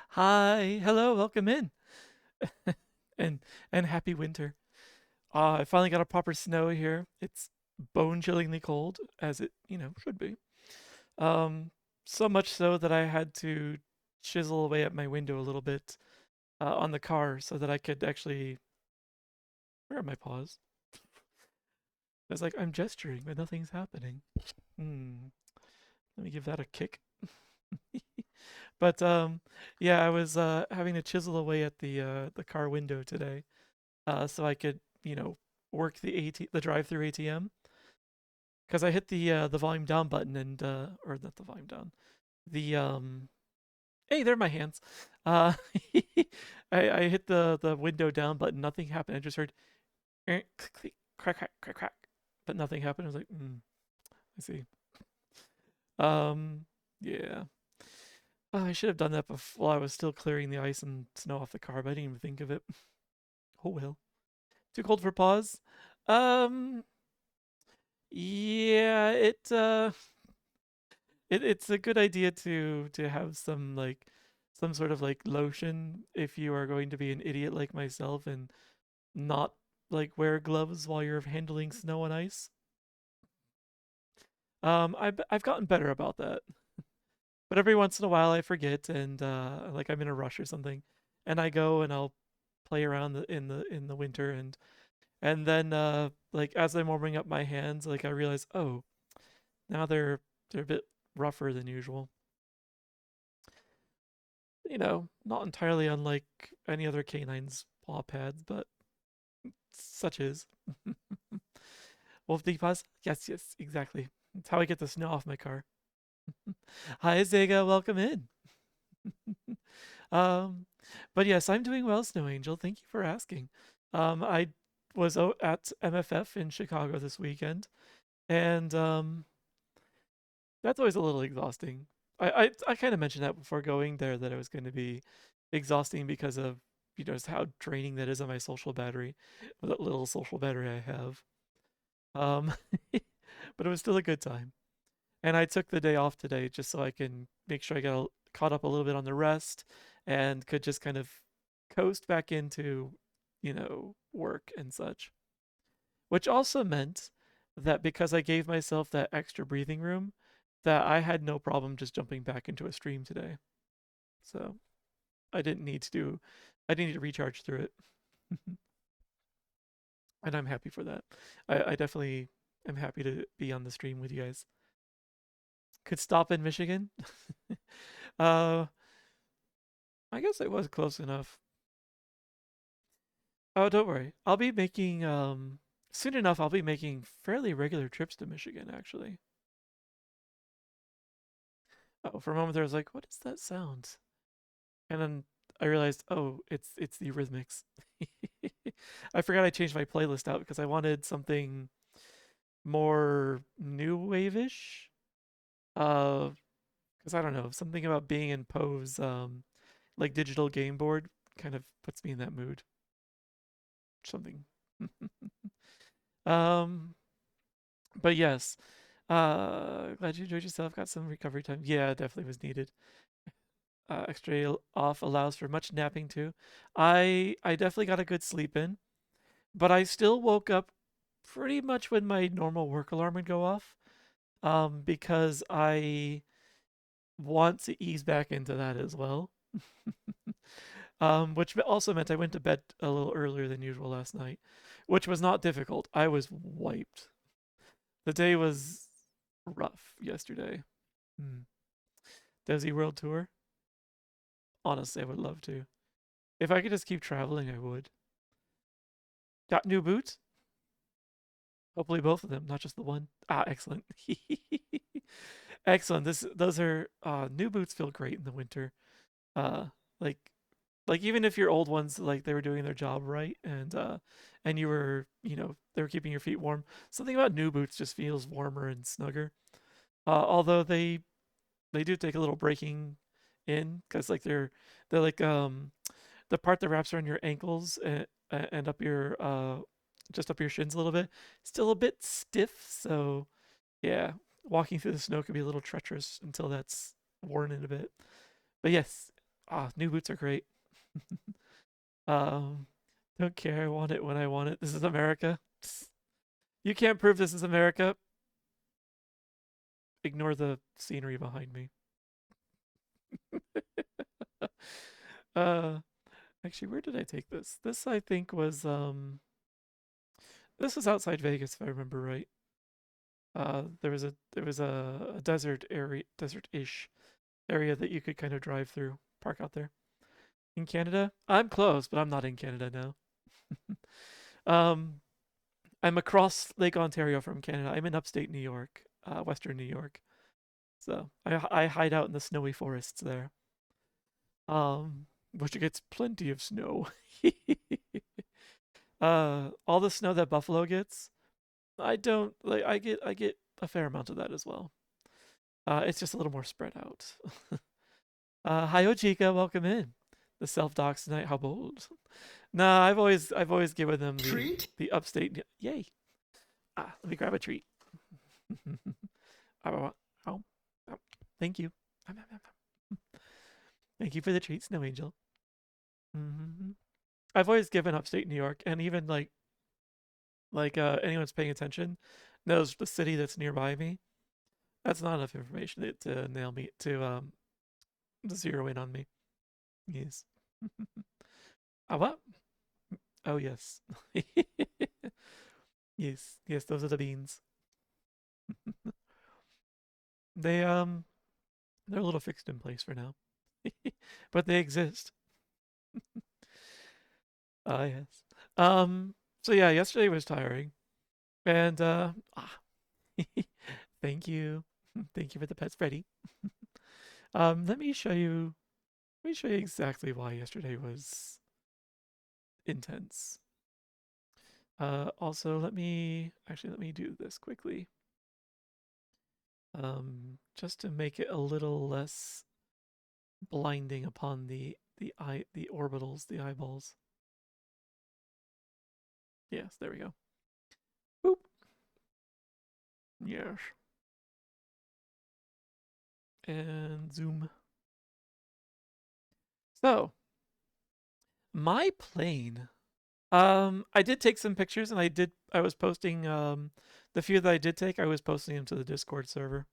Hi, hello, welcome in, and happy winter. I finally got a proper snow here. It's bone-chillingly cold, as it should be. Um, so much so that I had to chisel away at my window a little bit on the car so that I could actually. Where are my paws? I was like, I'm gesturing, but nothing's happening. Hmm. Let me give that a kick. But yeah, I was having to chisel away at the car window today, so I could work the drive-through ATM because I hit the volume down button and or not the volume down, the hey, there are my hands. Uh, I hit the window down button, nothing happened. I just heard click, click, crack, crack, crack, crack, but nothing happened. I was like, I see. Um, yeah. Oh, I should have done that before I was still clearing the ice and snow off the car, but I didn't even think of it. Oh well. Too cold for pause. Um, yeah, it's a good idea to have some sort of like lotion if you are going to be an idiot like myself and not like wear gloves while you're handling snow and ice. I've gotten better about that, but every once in a while I forget and like I'm in a rush or something, and I go and I'll play around in the winter and then like as I'm warming up my hands, like I realize, oh, now they're a bit rougher than usual. Not entirely unlike any other canine's paw pads, but such is. Wolf Deepas? Yes, yes, exactly. That's how I get the snow off my car. Hi, Zega, welcome in. um, but yes, I'm doing well, Snow Angel. Thank you for asking. I was at MFF in Chicago this weekend, and that's always a little exhausting. I kind of mentioned that before going there that it was going to be exhausting because of just how draining that is on my social battery, that little social battery I have. Um, but it was still a good time, and I took the day off today just so I can make sure I got caught up a little bit on the rest and could just kind of coast back into work and such. Which also meant that because I gave myself that extra breathing room, that I had no problem just jumping back into a stream today. So I didn't need to do, I didn't need to recharge through it. And I'm happy for that. I definitely am happy to be on the stream with you guys. Could stop in Michigan. uh, I guess it was close enough. Oh, don't worry. I'll be making soon enough. I'll be making fairly regular trips to Michigan. Actually. Oh, for a moment there, I was like, "What is that sound?" And then I realized, oh, it's the Eurythmics. I forgot I changed my playlist out because I wanted something more new wave-ish. Because I don't know, something about being in Poe's like digital game board kind of puts me in that mood. Something. um, but yes, glad you enjoyed yourself. Got some recovery time. Yeah, it definitely was needed. Extra off allows for much napping too. I definitely got a good sleep in, but I still woke up pretty much when my normal work alarm would go off. Because I want to ease back into that as well. Which also meant I went to bed a little earlier than usual last night, which was not difficult. I was wiped. The day was rough yesterday. Hmm. Desi World Tour? Honestly, I would love to. If I could just keep traveling, I would. Got new boots? Hopefully both of them, not just the one. Ah, excellent. Excellent. Those are new boots feel great in the winter. Uh like even if your old ones like they were doing their job right and you were, they were keeping your feet warm. Something about new boots just feels warmer and snugger. Although they do take a little breaking in cuz like they're like the part that wraps around your ankles and up your just up your shins a little bit, still a bit stiff. So yeah, walking through the snow could be a little treacherous until that's worn in a bit. But yes, new boots are great. um, don't care. I want it when I want it. This is America. You can't prove this is America. Ignore the scenery behind me. uh, actually, where did I take this? This I think was this was outside Vegas if I remember right. There was a desert area, desert-ish area that you could kind of drive through, park out there. In Canada, I'm close, but I'm not in Canada now. um, I'm across Lake Ontario from Canada. I'm in upstate New York, Western New York. So I hide out in the snowy forests there. Which gets plenty of snow. All the snow that Buffalo gets, I don't like. I get a fair amount of that as well. It's just a little more spread out. Hi Ojika, welcome in. The self docs tonight. How bold? Nah, I've always given them the upstate. Yay! Let me grab a treat. Oh, oh, oh, thank you. Thank you for the treat, Snow Angel. Mm-hmm. I've always given upstate New York, and even like anyone's paying attention knows the city that's nearby me. That's not enough information to nail me to zero in on me. Yes. What? Oh yes. Yes, yes, those are the beans. They they're a little fixed in place for now. But they exist. Yes. So yeah, yesterday was tiring. And thank you. Thank you for the pets, Freddy. Let me show you exactly why yesterday was intense. Also let me do this quickly. Just to make it a little less blinding upon the orbitals, the eyeballs. Yes, there we go. Boop. Yes. And zoom. So, my plane. I did take some pictures, and I was posting the few that I did take. I was posting them to the Discord server.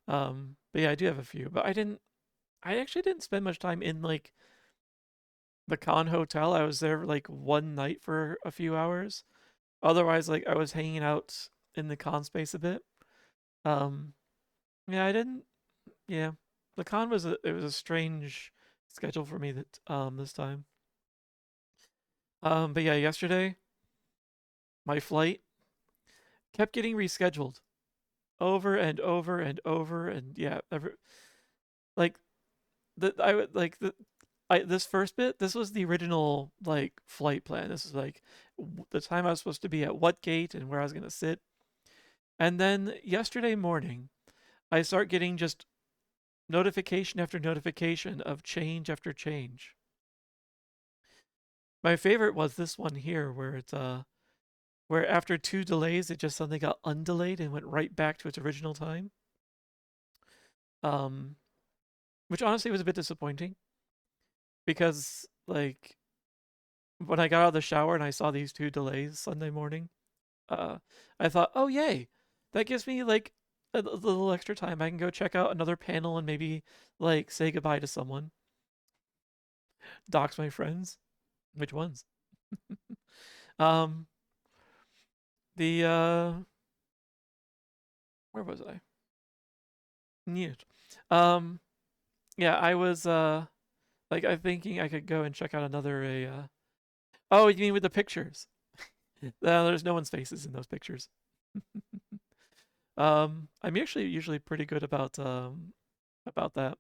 But yeah, I do have a few. But I actually didn't spend much time in like the con hotel. I was there like one night for a few hours. Otherwise, like I was hanging out in the con space a bit. Um, yeah, I didn't. Yeah, the con was a strange schedule for me that this time. But yeah, yesterday my flight kept getting rescheduled over and over and over, and yeah, like I would like this first bit. This was the original like flight plan. This is like the time I was supposed to be at what gate and where I was gonna sit. And then yesterday morning, I start getting just notification after notification of change after change. My favorite was this one here, where after 2 delays, it just suddenly got undelayed and went right back to its original time. Um, which honestly was a bit disappointing because like when I got out of the shower and I saw these 2 delays Sunday morning, uh, I thought, oh yay, that gives me like a little extra time. I can go check out another panel and maybe like say goodbye to someone. Dox my friends. Which ones? um, the where was I? Neat. Um, yeah, I was like I'm thinking I could go and check out another Oh, you mean with the pictures? There's no one's faces in those pictures. I'm actually usually pretty good about that.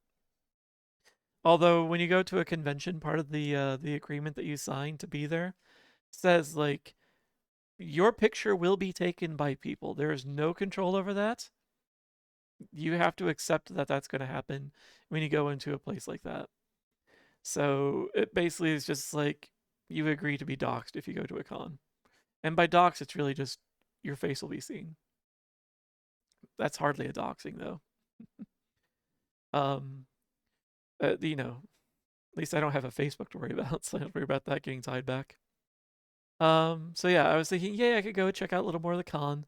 Although when you go to a convention, part of the agreement that you sign to be there says like your picture will be taken by people. There is no control over that. You have to accept that that's going to happen when you go into a place like that. So it basically is just like you agree to be doxxed if you go to a con. And by dox, it's really just your face will be seen. That's hardly a doxing though. Um, At least I don't have a Facebook to worry about, so I don't worry about that getting tied back. So yeah, I was thinking, yeah, I could go check out a little more of the con,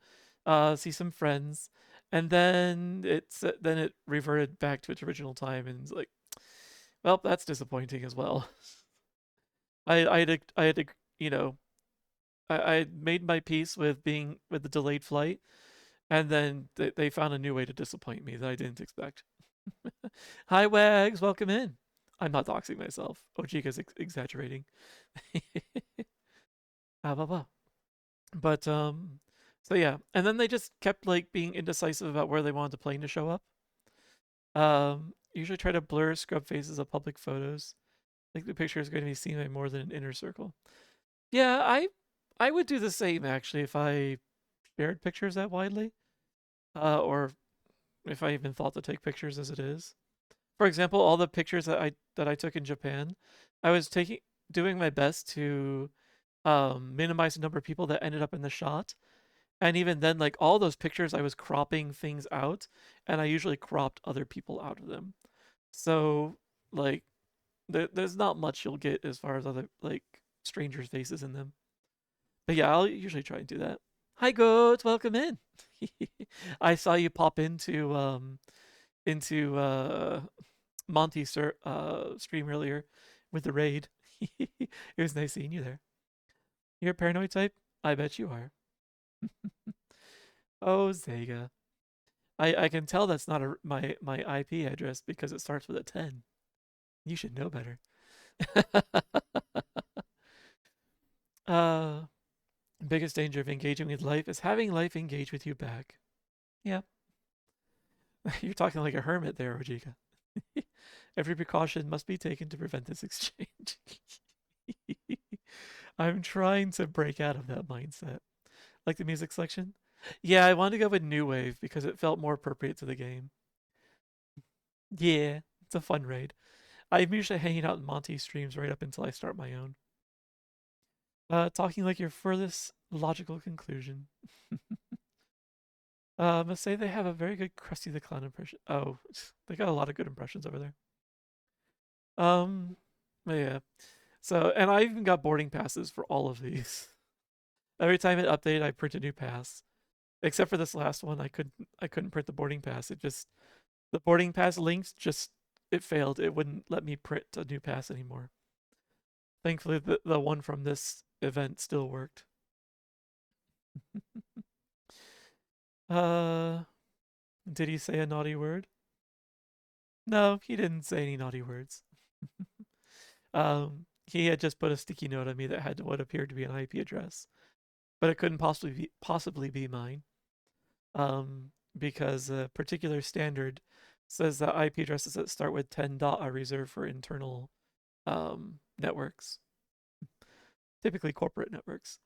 see some friends, and then it reverted back to its original time, and it's like, well, that's disappointing as well. I had to, you know, I made my peace with being with the delayed flight, and then they found a new way to disappoint me that I didn't expect. Hi, Wags, welcome in. I'm not doxing myself. Ojika's exaggerating. Ah, blah, blah. But so yeah, and then they just kept like being indecisive about where they wanted the plane to show up. Usually try to blur scrub faces of public photos. Like the picture is going to be seen by more than an inner circle. Yeah, I would do the same actually if I shared pictures that widely, or if I even thought to take pictures as it is. For example, all the pictures that I took in Japan, I was doing my best to minimize the number of people that ended up in the shot. And even then, like all those pictures, I was cropping things out, and I usually cropped other people out of them. So, like, there's not much you'll get as far as other like strangers' faces in them. But yeah, I'll usually try and do that. Hi, Goat, welcome in. I saw you pop into Monty's stream earlier with the raid. It was nice seeing you there. You're a paranoid type? I bet you are. Oh, Zega. I can tell that's not my IP address because it starts with a 10. You should know better. uh, biggest danger of engaging with life is having life engage with you back. Yeah. You're talking like a hermit there, Ojika. Every precaution must be taken to prevent this exchange. I'm trying to break out of that mindset. Like the music selection? Yeah, I wanted to go with New Wave because it felt more appropriate to the game. Yeah, it's a fun raid. I'm usually hanging out in Monty streams right up until I start my own. Talking like your furthest logical conclusion. Must say they have a very good Krusty the Clown impression. Oh, they got a lot of good impressions over there. But yeah. So, and I even got boarding passes for all of these. Every time it updated, I print a new pass. Except for this last one, I couldn't print the boarding pass. The boarding pass links just it failed. It wouldn't let me print a new pass anymore. Thankfully, the one from this event still worked. uh, did he say a naughty word? No, he didn't say any naughty words. He had just put a sticky note on me that had what appeared to be an IP address, but it couldn't possibly be mine. Because a particular standard says that IP addresses that start with 10 dot are reserved for internal networks, typically corporate networks.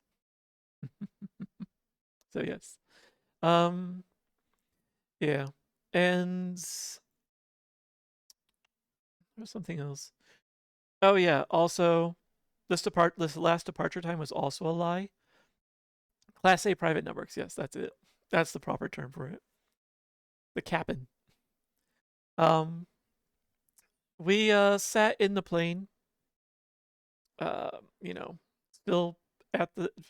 So yes. Um, yeah. And there's something else. Oh yeah. Also, this last departure time was also a lie. Class A private networks. Yes, that's it. That's the proper term for it. The cap'n. Um, we sat in the plane. You know, still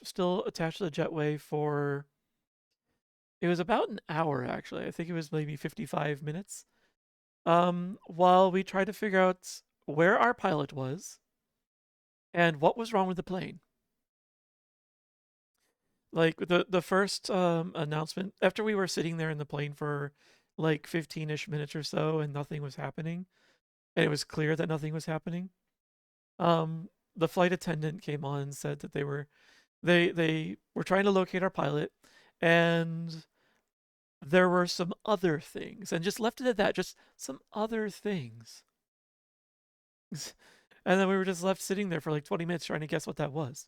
still attached to the jetway for it was about an hour actually. I think it was maybe 55 minutes. While we tried to figure out where our pilot was and what was wrong with the plane. Like the first announcement after we were sitting there in the plane for like 15ish minutes or so and nothing was happening, and it was clear that nothing was happening. The flight attendant came on and said that they were trying to locate our pilot, and there were some other things, and just left it at that, just some other things. And then we were just left sitting there for like 20 minutes trying to guess what that was.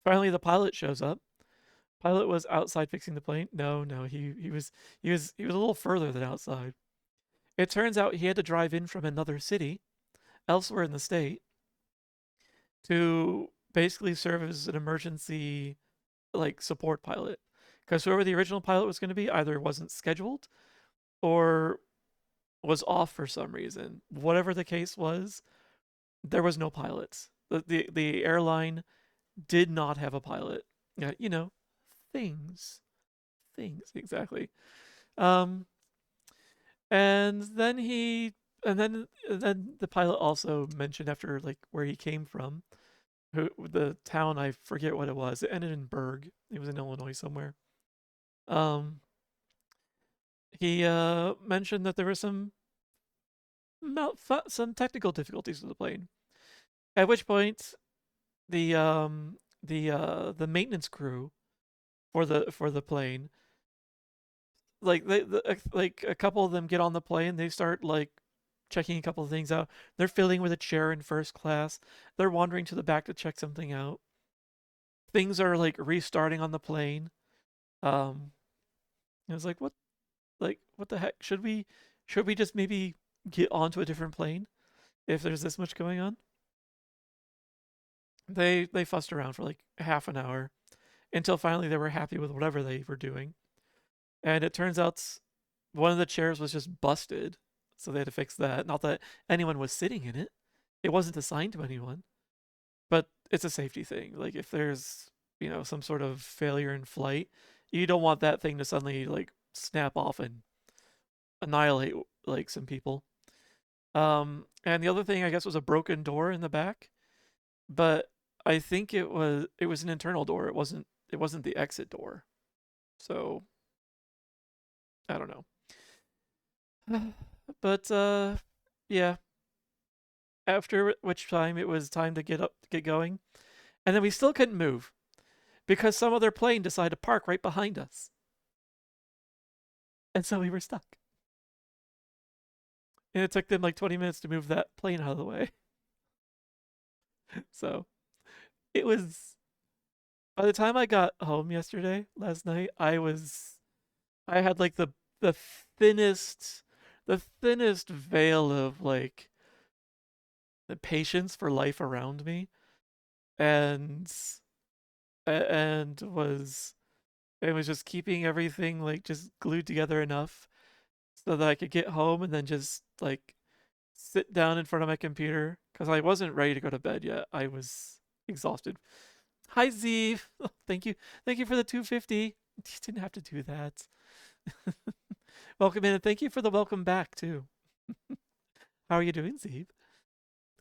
Finally, the pilot shows up. Pilot was outside fixing the plane. No, he was a little further than outside. It turns out he had to drive in from another city, elsewhere in the state, to basically serve as an emergency like support pilot, because whoever the original pilot was going to be either wasn't scheduled or was off for some reason. Whatever the case was, there was no pilots. The airline did not have a pilot. Yeah, things, things exactly. Um, and then and then the pilot also mentioned after like where he came from, the town I forget what it was. It ended in Berg. It was in Illinois somewhere. Um, he mentioned that there were some technical difficulties with the plane. At which point the maintenance crew for the plane, like like a couple of them get on the plane, they start like checking a couple of things out. They're filling with a chair in first class. They're wandering to the back to check something out. Things are like restarting on the plane. Um, it was like what the heck? Should we just maybe get onto a different plane if there's this much going on? They fussed around for like half an hour until finally they were happy with whatever they were doing. And it turns out one of the chairs was just busted, so they had to fix that. Not that anyone was sitting in it. It wasn't assigned to anyone, but it's a safety thing. Like if there's, some sort of failure in flight, you don't want that thing to suddenly like snap off and annihilate like some people. And the other thing I guess was a broken door in the back, but I think it was an internal door. It wasn't the exit door. So I don't know. But yeah. After which time it was time to get going, and then we still couldn't move because some other plane decided to park right behind us, and so we were stuck. And it took them like 20 minutes to move that plane out of the way. So it was. By the time I got home last night, I had like the thinnest the thinnest veil of like the patience for life around me, and and was just keeping everything like just glued together enough so that I could get home and then just like sit down in front of my computer because I wasn't ready to go to bed yet. I was exhausted. Hi Z, thank you for the 250. You didn't have to do that. Welcome in, and thank you for the welcome back too. How are you doing, Zeeb?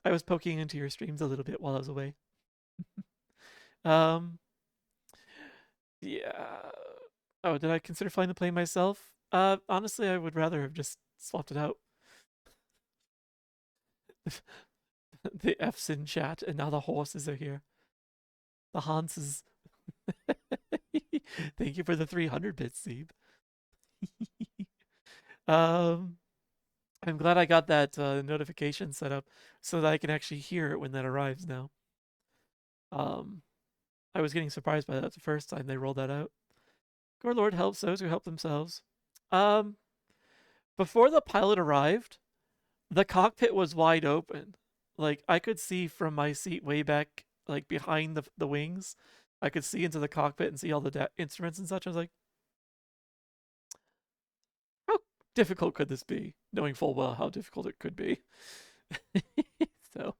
I was poking into your streams a little bit while I was away. Um, yeah. Oh, did I consider flying the plane myself? Honestly, I would rather have just swapped it out. The F's in chat, and now the horses are here. The Hanses. Thank you for the 300 bits, Zeeb. um, I'm glad I got that notification set up so that I can actually hear it when that arrives now. Um, I was getting surprised by that the first time they rolled that out. Good Lord helps those who help themselves. Um, Before the pilot arrived, the cockpit was wide open. Like I could see from my seat way back, like behind the wings. I could see into the cockpit and see all the instruments and such. I was like, how difficult could this be? Knowing full well how difficult it could be. So,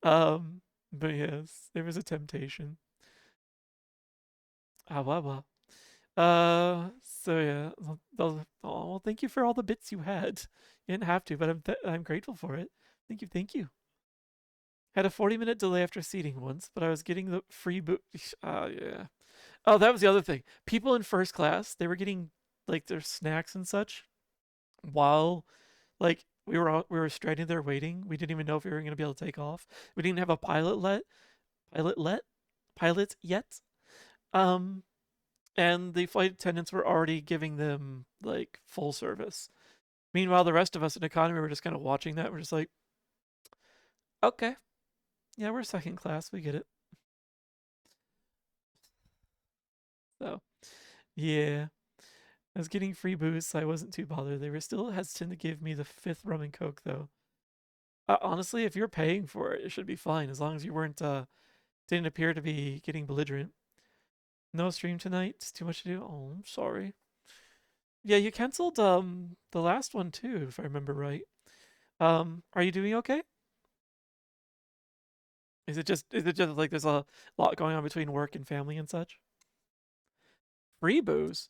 um, but yes, there was a temptation. Ah, well, well. So yeah, well, thank you for all the bits you had. You didn't have to, but I'm grateful for it. Thank you. Had a 40-minute delay after seating once, but I was getting the free boot. Yeah. Oh, that was the other thing. People in first class, they were getting like their snacks and such while like we were stranded there waiting. We didn't even know if we were going to be able to take off. We didn't have a pilot let pilot yet. Um, and the flight attendants were already giving them like full service. Meanwhile, the rest of us in economy were just kind of watching that. We're just like, okay, yeah, we're second class, we get it. So yeah, I was getting free booze, so I wasn't too bothered. They were still hesitant to give me the fifth rum and coke though. Honestly, if you're paying for it, it should be fine as long as you weren't didn't appear to be getting belligerent. No stream tonight. It's too much to do. Oh, I'm sorry. Yeah, you canceled the last one too, if I remember right. Are you doing okay? Is it just like there's a lot going on between work and family and such? Free booze.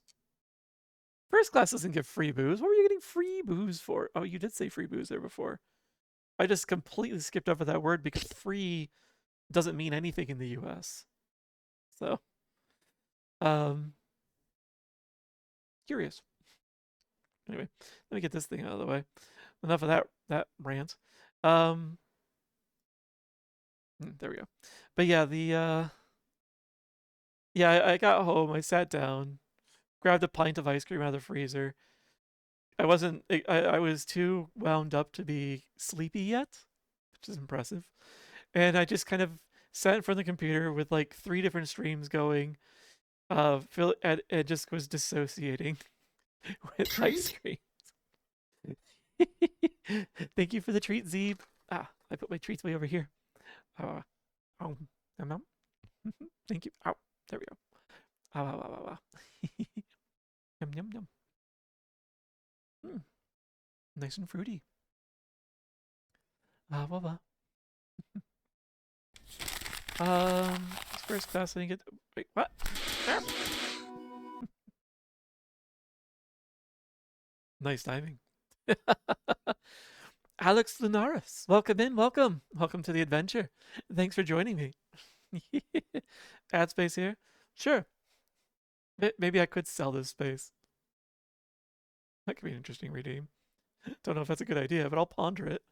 First class doesn't give free booze. What were you getting free booze for? Oh, you did say free booze there before. I just completely skipped over that word because free doesn't mean anything in the US. So, um, curious. Anyway, let me get this thing out of the way. Enough of that rant. Um, there we go. But yeah, I got home. I sat down, grabbed a pint of ice cream out of the freezer. I wasn't. I was too wound up to be sleepy yet, which is impressive. And I just kind of sat in front of the computer with like three different streams going. And just was dissociating with ice Treat? cream. Thank you for the treat, Zeeb. Ah, I put my treats way over here. Oh, oh, nom, nom. Thank you. Ow, there we go. Ow, ow, ow, ow, ow. Yum, yum, yum. Mm, nice and fruity. Ah, wah, wah. This first class I didn't get. Wait, what? Ah. Nice timing. Alex Lunaris, welcome in, welcome to the adventure. Thanks for joining me. Ad space here, sure. Maybe I could sell this space. That could be an interesting redeem. Don't know if that's a good idea, but I'll ponder it.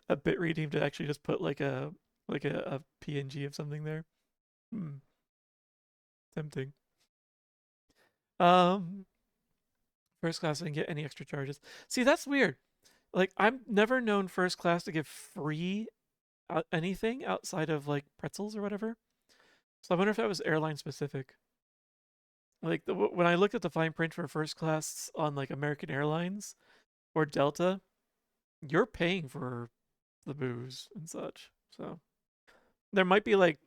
A bit redeem to actually just put like a PNG of something there. Hmm, tempting. Um, First class didn't get any extra charges. See, that's weird. Like I've never known first class to give free anything outside of like pretzels or whatever. So I wonder if that was airline specific. Like when I looked at the fine print for first class on like American Airlines or Delta, you're paying for the booze and such. So there might be like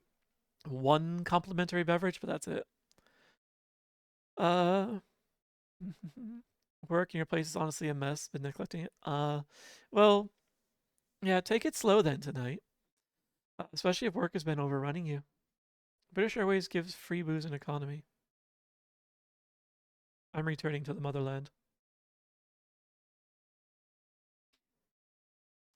one complimentary beverage, but that's it. Uh, work in your place is honestly a mess. Been neglecting it. Well, yeah, take it slow then tonight. Especially if work has been overrunning you. British Airways gives free booze and economy. I'm returning to the motherland.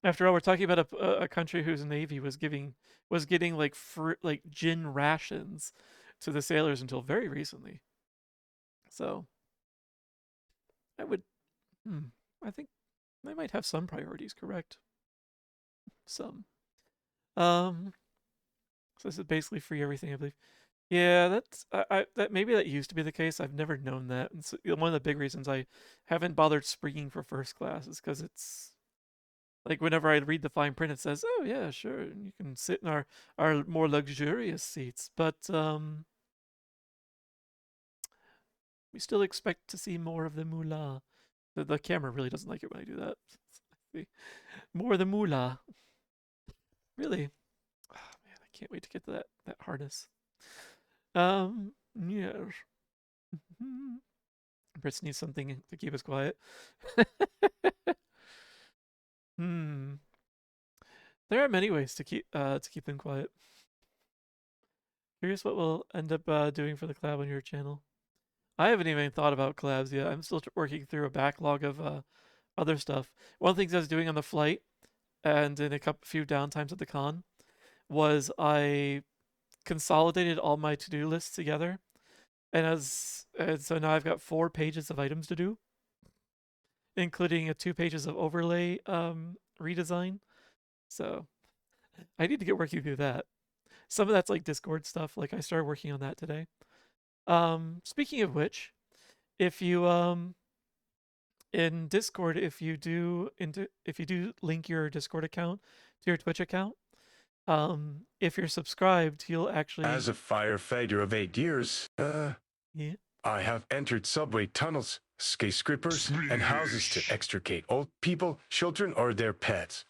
After all, we're talking about a country whose navy was getting like like gin rations to the sailors until very recently. So I would, hmm, I think they might have some priorities correct. Some. Um, so this is basically free everything, I believe. Yeah, that's that maybe that used to be the case. I've never known that, and so one of the big reasons I haven't bothered springing for first class is because it's like whenever I read the fine print, it says, "Oh yeah, sure, you can sit in our more luxurious seats," but we still expect to see more of the moolah. The camera really doesn't like it when I do that. More of the moolah. Really? Oh, man, I can't wait to get to that harness. Yes. Brits needs something to keep us quiet. Hmm. There are many ways to keep them quiet. Curious what we'll end up doing for the collab on your channel. I haven't even thought about collabs yet. I'm still working through a backlog of other stuff. One of the things I was doing on the flight and in a couple few downtimes at the con was I consolidated all my to-do lists together, and so now I've got 4 pages of items to do, including 2 pages of overlay redesign. So I need to get working through that. Some of that's like Discord stuff. Like I started working on that today. Speaking of which, if you in Discord, if you do link your Discord account to your Twitch account, if you're subscribed, you'll As actually a firefighter of 8 years, yeah. I have entered subway tunnels, skyscrapers, and houses to extricate old people, children, or their pets,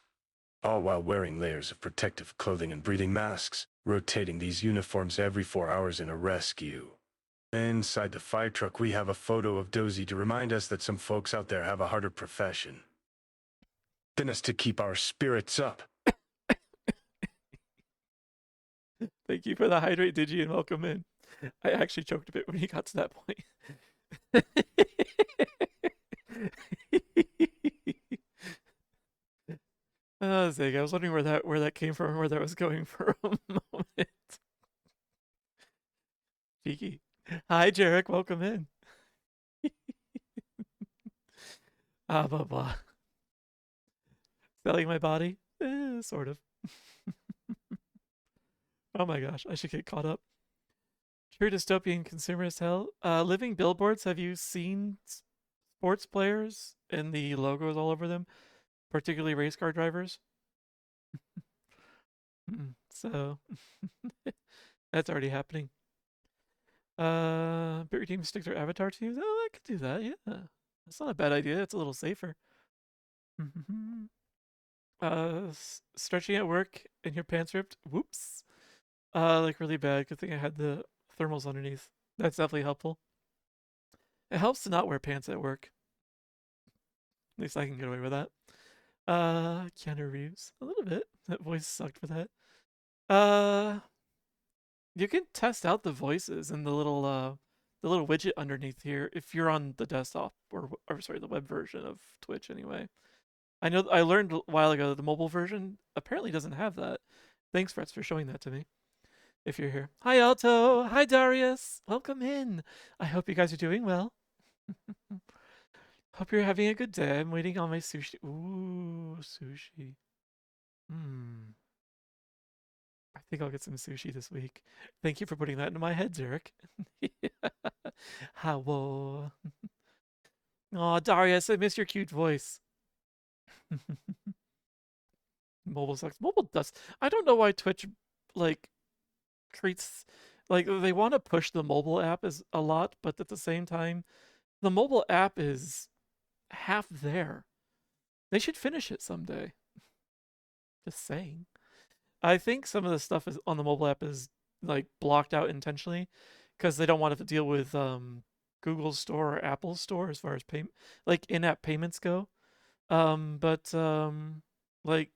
all while wearing layers of protective clothing and breathing masks, rotating these uniforms every 4 hours in a rescue. Inside the fire truck, we have a photo of Dozy to remind us that some folks out there have a harder profession than us to keep our spirits up. Thank you for the hydrate, Digi, and welcome in. I actually choked a bit when he got to that point. Oh, Zig, I was wondering where that came from, where that was going for a moment. Cheeky. Hi, Jarek. Welcome in. Blah blah. Selling my body, sort of. Oh my gosh, I should get caught up. True dystopian consumerist hell. Living billboards. Have you seen sports players and the logos all over them, particularly race car drivers? So that's already happening. But your team stick their avatar to you. Oh, I could do that. Yeah, that's not a bad idea. It's a little safer. Stretching at work and your pants ripped. Whoops. Like really bad. Good thing I had the thermals underneath. That's definitely helpful. It helps to not wear pants at work. At least I can get away with that. Keanu Reeves. A little bit. That voice sucked for that. You can test out the voices in the little widget underneath here if you're on the desktop or sorry, the web version of Twitch anyway. I know I learned a while ago that the mobile version apparently doesn't have that. Thanks, Fretz, for showing that to me. If you're here. Hi, Alto. Hi, Darius. Welcome in. I hope you guys are doing well. Hope you're having a good day. I'm waiting on my sushi. Ooh, sushi. I think I'll get some sushi this week. Thank you for putting that into my head, Derek. How? Oh, Darius, I miss your cute voice. Mobile sucks. Mobile does. I don't know why Twitch like treats like they want to push the mobile app as a lot, but at the same time, the mobile app is half there. They should finish it someday. Just saying. I think some of the stuff is on the mobile app is like blocked out intentionally because they don't want to deal with Google Store or Apple Store as far as like in-app payments go. But like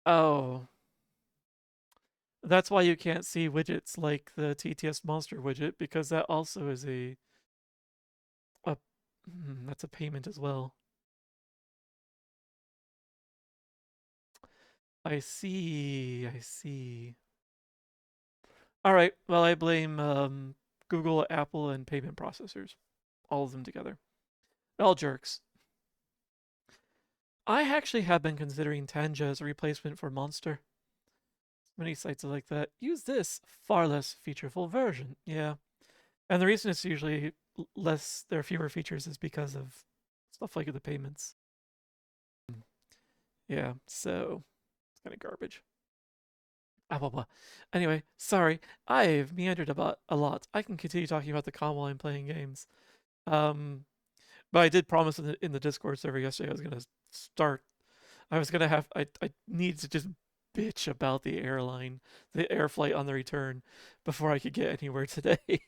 oh, that's why you can't see widgets like the TTS Monster widget because that also is a that's a payment as well. I see. I see. All right. Well, I blame Google, Apple, and payment processors. All of them together. All jerks. I actually have been considering Tanja as a replacement for Monster. Many sites are like that. Use this far less featureful version. Yeah. And the reason it's usually less, there are fewer features is because of stuff like the payments. Yeah. So it's kind of garbage. Blah, blah. Anyway, sorry. I've meandered about a lot. I can continue talking about the com while I'm playing games. But I did promise in the Discord server yesterday I was gonna start. I was gonna have. I needed to just bitch about the airline, the air flight on the return, before I could get anywhere today.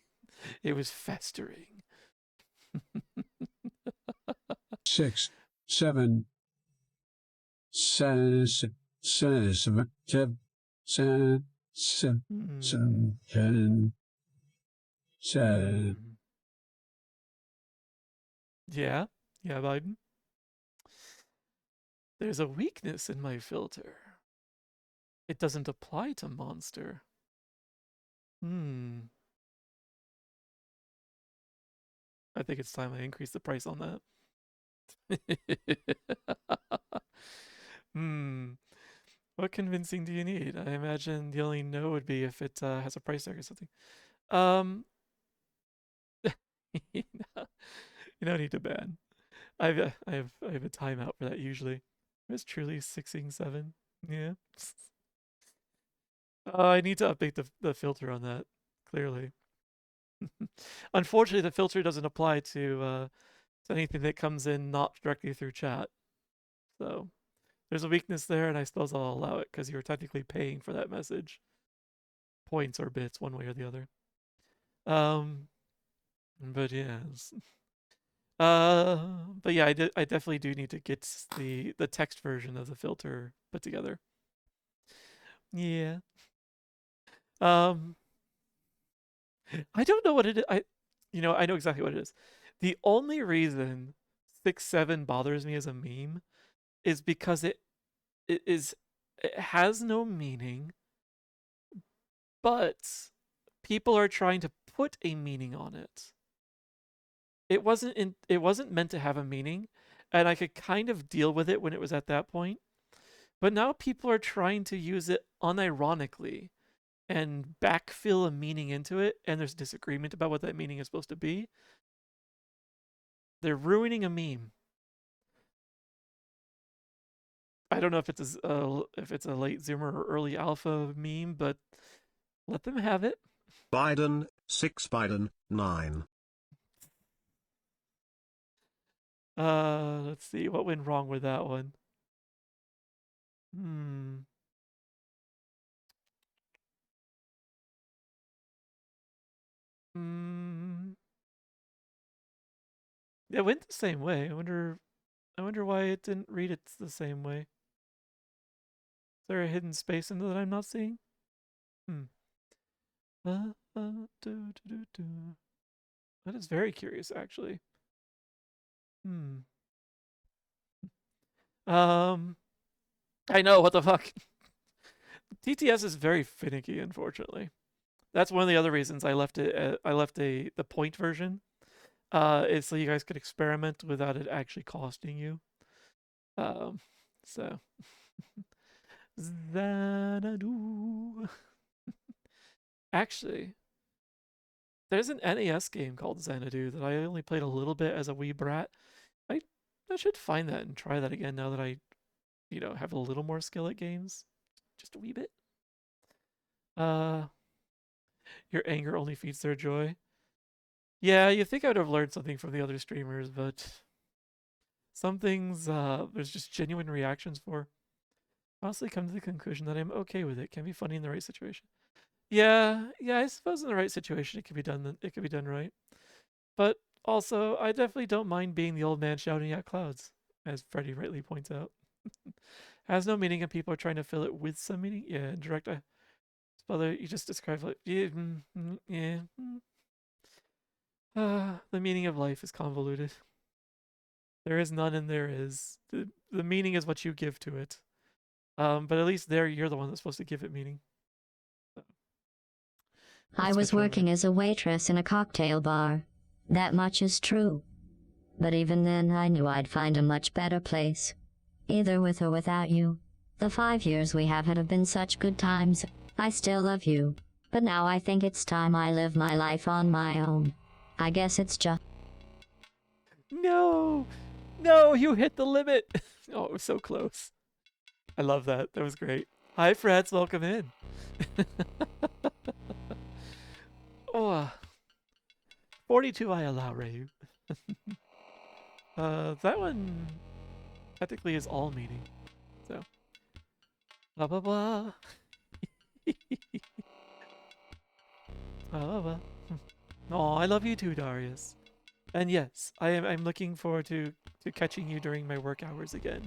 It was festering. 6, 7, 6, 7, 7, 7, 7, 7. Yeah, yeah, Biden. There's a weakness in my filter. It doesn't apply to Monster. I think it's time I increase the price on that. What convincing do you need? I imagine the only no would be if it has a price tag or something. You don't need to ban. I have a timeout for that usually. It's truly 6ing 7. Yeah. I need to update the filter on that. Clearly. Unfortunately, the filter doesn't apply to anything that comes in not directly through chat. So there's a weakness there, and I suppose I'll allow it because you're technically paying for that message. points or bits, one way or the other. But yes. But yeah, I definitely do need to get the text version of the filter put together. Yeah. Um, I don't know what it is. I know exactly what it is. The only reason 6-7 bothers me as a meme is because it has no meaning, but people are trying to put a meaning on it. It wasn't meant to have a meaning, and I could kind of deal with it when it was at that point. But now people are trying to use it unironically and backfill a meaning into it, and there's disagreement about what that meaning is supposed to be. They're ruining a meme. I don't know if it's a late Zoomer or early alpha meme, but let them have it. Biden, 6 Biden, 9. Let's see what went wrong with that one. Hmm. Hmm. It went the same way. I wonder why it didn't read it the same way. Is there a hidden space in that I'm not seeing? Hmm. That is very curious, actually. Hmm. Um. I know what the fuck. TTS is very finicky, unfortunately. That's one of the other reasons I left it. I left the point version. Is so you guys could experiment without it actually costing you. Um. So. Xanadu. Actually, there's an NES game called Xanadu that I only played a little bit as a wee brat. I I should find that and try that again now that I, have a little more skill at games. Just a wee bit. Uh, your anger only feeds their joy. Yeah, you think I would have learned something from the other streamers, but some things there's just genuine reactions for. Honestly, come to the conclusion that I'm okay with it. Can be funny in the right situation. Yeah, I suppose in the right situation it could be done. It could be done right. But also, I definitely don't mind being the old man shouting at clouds, as Freddie rightly points out. Has no meaning, and people are trying to fill it with some meaning. Yeah, direct. Brother, you just described like yeah, yeah. The meaning of life is convoluted. There is none, and there is. The meaning is what you give to it. But at least there, you're the one that's supposed to give it meaning. So, I was working as a waitress in a cocktail bar. That much is true. But even then, I knew I'd find a much better place. Either with or without you. The 5 years we have had have been such good times. I still love you. But now I think it's time I live my life on my own. I guess it's just... No! No, you hit the limit! Oh, it was so close. I love that. That was great. Hi, Freds. Welcome in. Oh, 42 I allow, Rayu. That one technically is all meaning. So, blah, blah, blah. Blah, blah, blah. Oh, I love you too, Darius. And yes, I'm looking forward to catching you during my work hours again.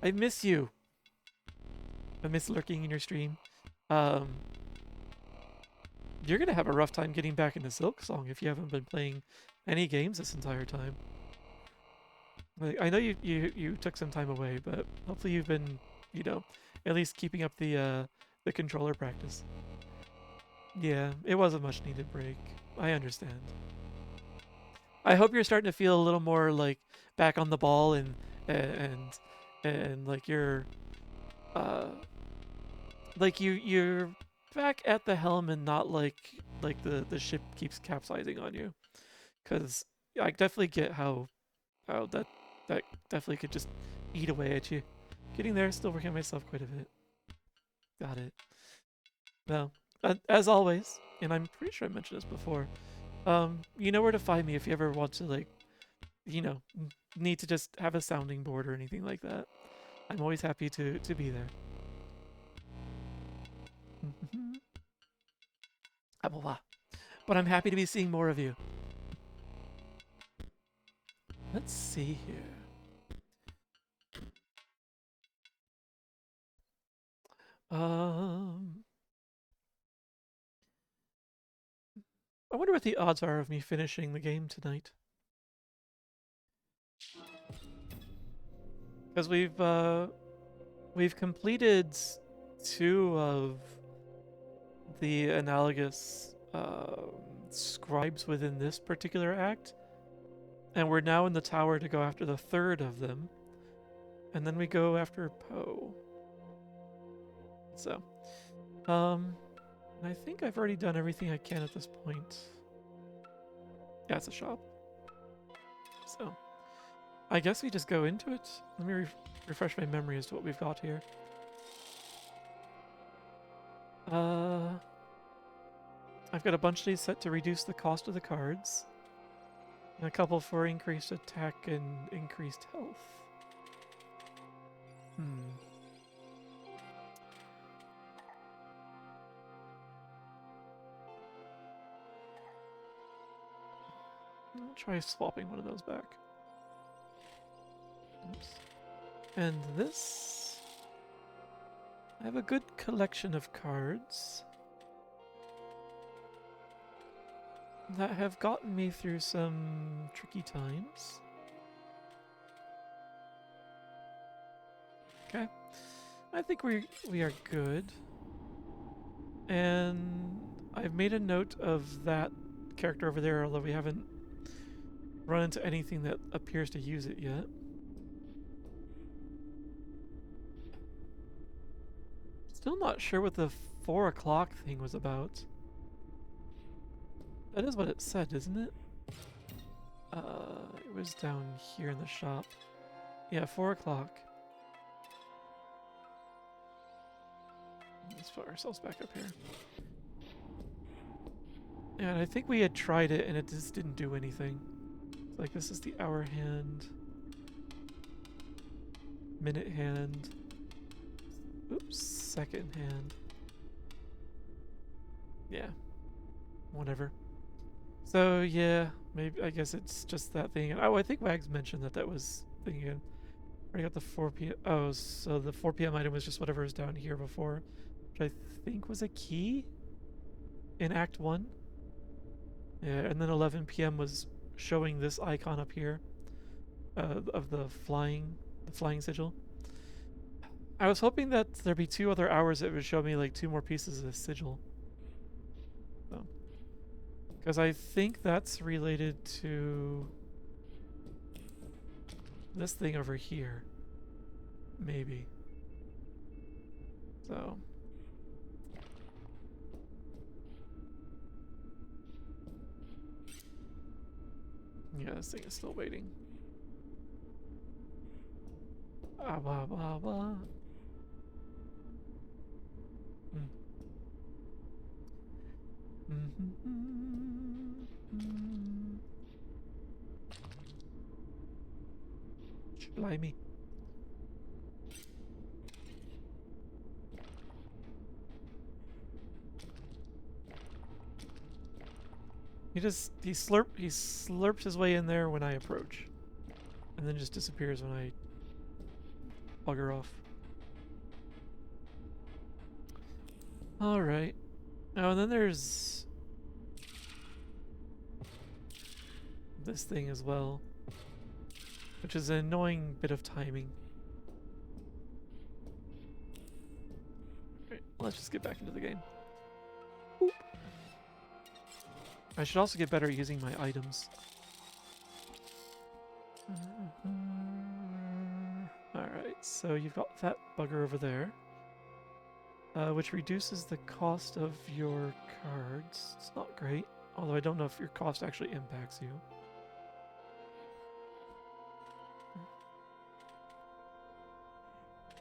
I miss you. I miss lurking in your stream. You're gonna have a rough time getting back into Silksong if you haven't been playing any games this entire time. Like, I know you took some time away, but hopefully you've been, at least keeping up the controller practice. Yeah, it was a much needed break. I understand. I hope you're starting to feel a little more like back on the ball and and like you're like you're back at the helm and not like the ship keeps capsizing on you. Cause I definitely get how that definitely could just eat away at you. Getting there, still working on myself quite a bit. Got it. Well, as always, and I'm pretty sure I mentioned this before. You know where to find me if you ever want to like, you know, need to just have a sounding board or anything like that. I'm always happy to be there. Blah, blah, blah. But I'm happy to be seeing more of you. Let's see here. I wonder what the odds are of me finishing the game tonight. Because we've completed 2 of the analogous scribes within this particular act, and we're now in the tower to go after the 3rd of them, and then we go after Poe. So, I think I've already done everything I can at this point. Yeah, it's a shop. So, I guess we just go into it. Let me refresh my memory as to what we've got here. I've got a bunch of these set to reduce the cost of the cards, and a couple for increased attack and increased health. I'll try swapping one of those back. Oops. And this... I have a good collection of cards that have gotten me through some tricky times. Okay. I think we are good. And I've made a note of that character over there, although we haven't run into anything that appears to use it yet. Still not sure what the 4 o'clock thing was about. That is what it said, isn't it? It was down here in the shop. Yeah, 4 o'clock. Let's put ourselves back up here. And I think we had tried it and it just didn't do anything. Like, this is the hour hand, minute hand, oops, second hand. Yeah, whatever. So yeah, maybe, I guess it's just that thing. Oh, I think Wags mentioned that was thing again. I got the 4 p.m. Oh, so the 4 p.m. item was just whatever was down here before, which I think was a key in Act 1. Yeah, and then 11 p.m. was showing this icon up here of the flying sigil. I was hoping that there'd be 2 other hours that would show me like 2 more pieces of sigil. So, because I think that's related to this thing over here. Maybe. So. Yeah, this thing is still waiting. Ah, blah, blah, blah. Blimey. He slurps his way in there when I approach. And then just disappears when I bugger off. Alright. Oh, and then there's this thing as well, which is an annoying bit of timing. Alright, let's just get back into the game. Boop. I should also get better at using my items. Alright, so you've got that bugger over there, which reduces the cost of your cards. It's not great, although I don't know if your cost actually impacts you.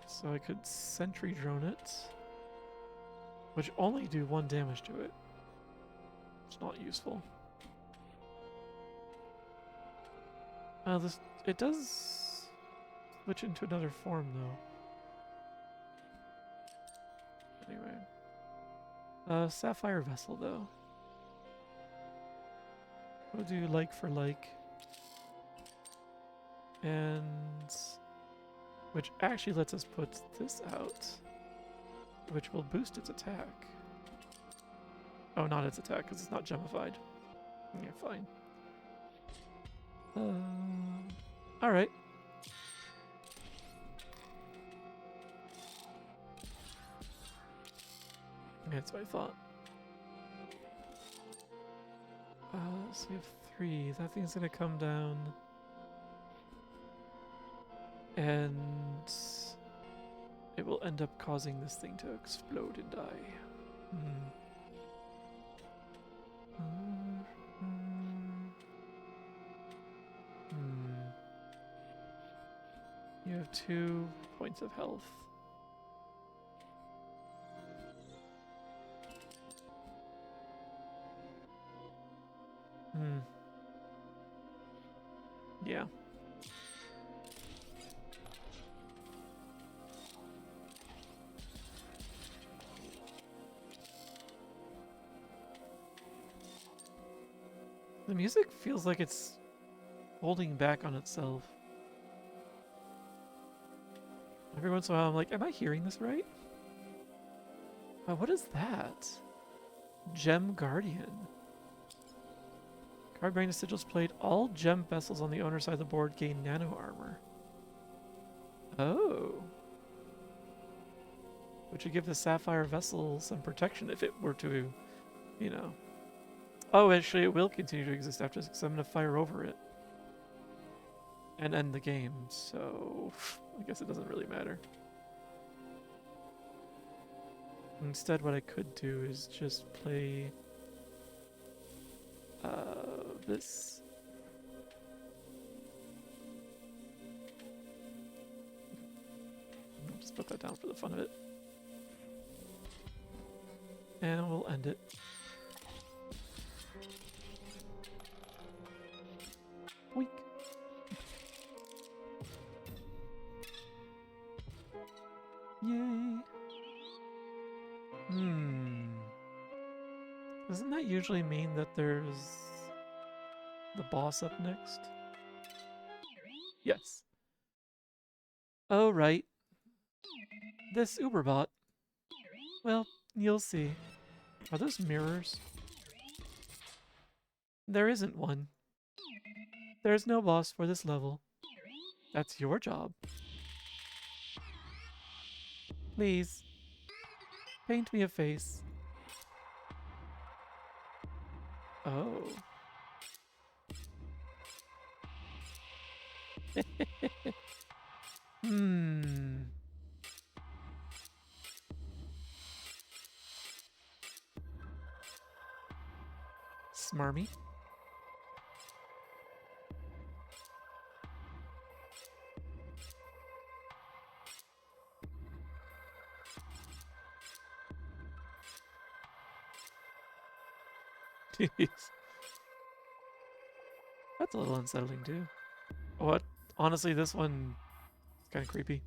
So I could sentry drone it, which only do 1 damage to it. It's not useful. It does switch into another form though. Anyway. Sapphire Vessel though. We'll do like for like. And which actually lets us put this out, which will boost its attack. Oh, not its attack, because it's not gemified. Yeah, fine. Alright. Yeah, that's what I thought. So we have 3. That thing's gonna come down. And it will end up causing this thing to explode and die. You have 2 points of health. Yeah. The music feels like it's holding back on itself. Every once in a while I'm like, am I hearing this right? What is that? Gem Guardian. Card bearing the sigils played. All gem vessels on the owner's side of the board gain nano armor. Oh. Which would give the sapphire vessel some protection if it were to, you know. Oh, actually it will continue to exist after this because I'm going to fire over it. And end the game, so I guess it doesn't really matter. Instead, what I could do is just play this. I'll just put that down for the fun of it. And we'll end it. Weak. Yay. Doesn't that usually mean that there's the boss up next? Yes. Oh, right. This Uberbot. Well, you'll see. Are those mirrors? There isn't one. There's no boss for this level. That's your job. Please, paint me a face. Oh. Smarmy. Jeez. That's a little unsettling too. What? Honestly, this one is kind of creepy.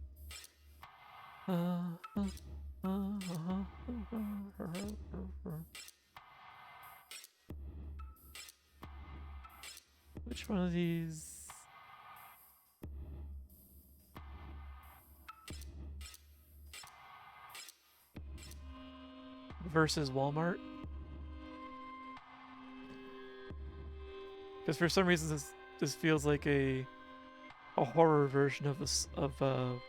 Which one of these? Versus Walmart? Because for some reason this feels like a horror version of this of the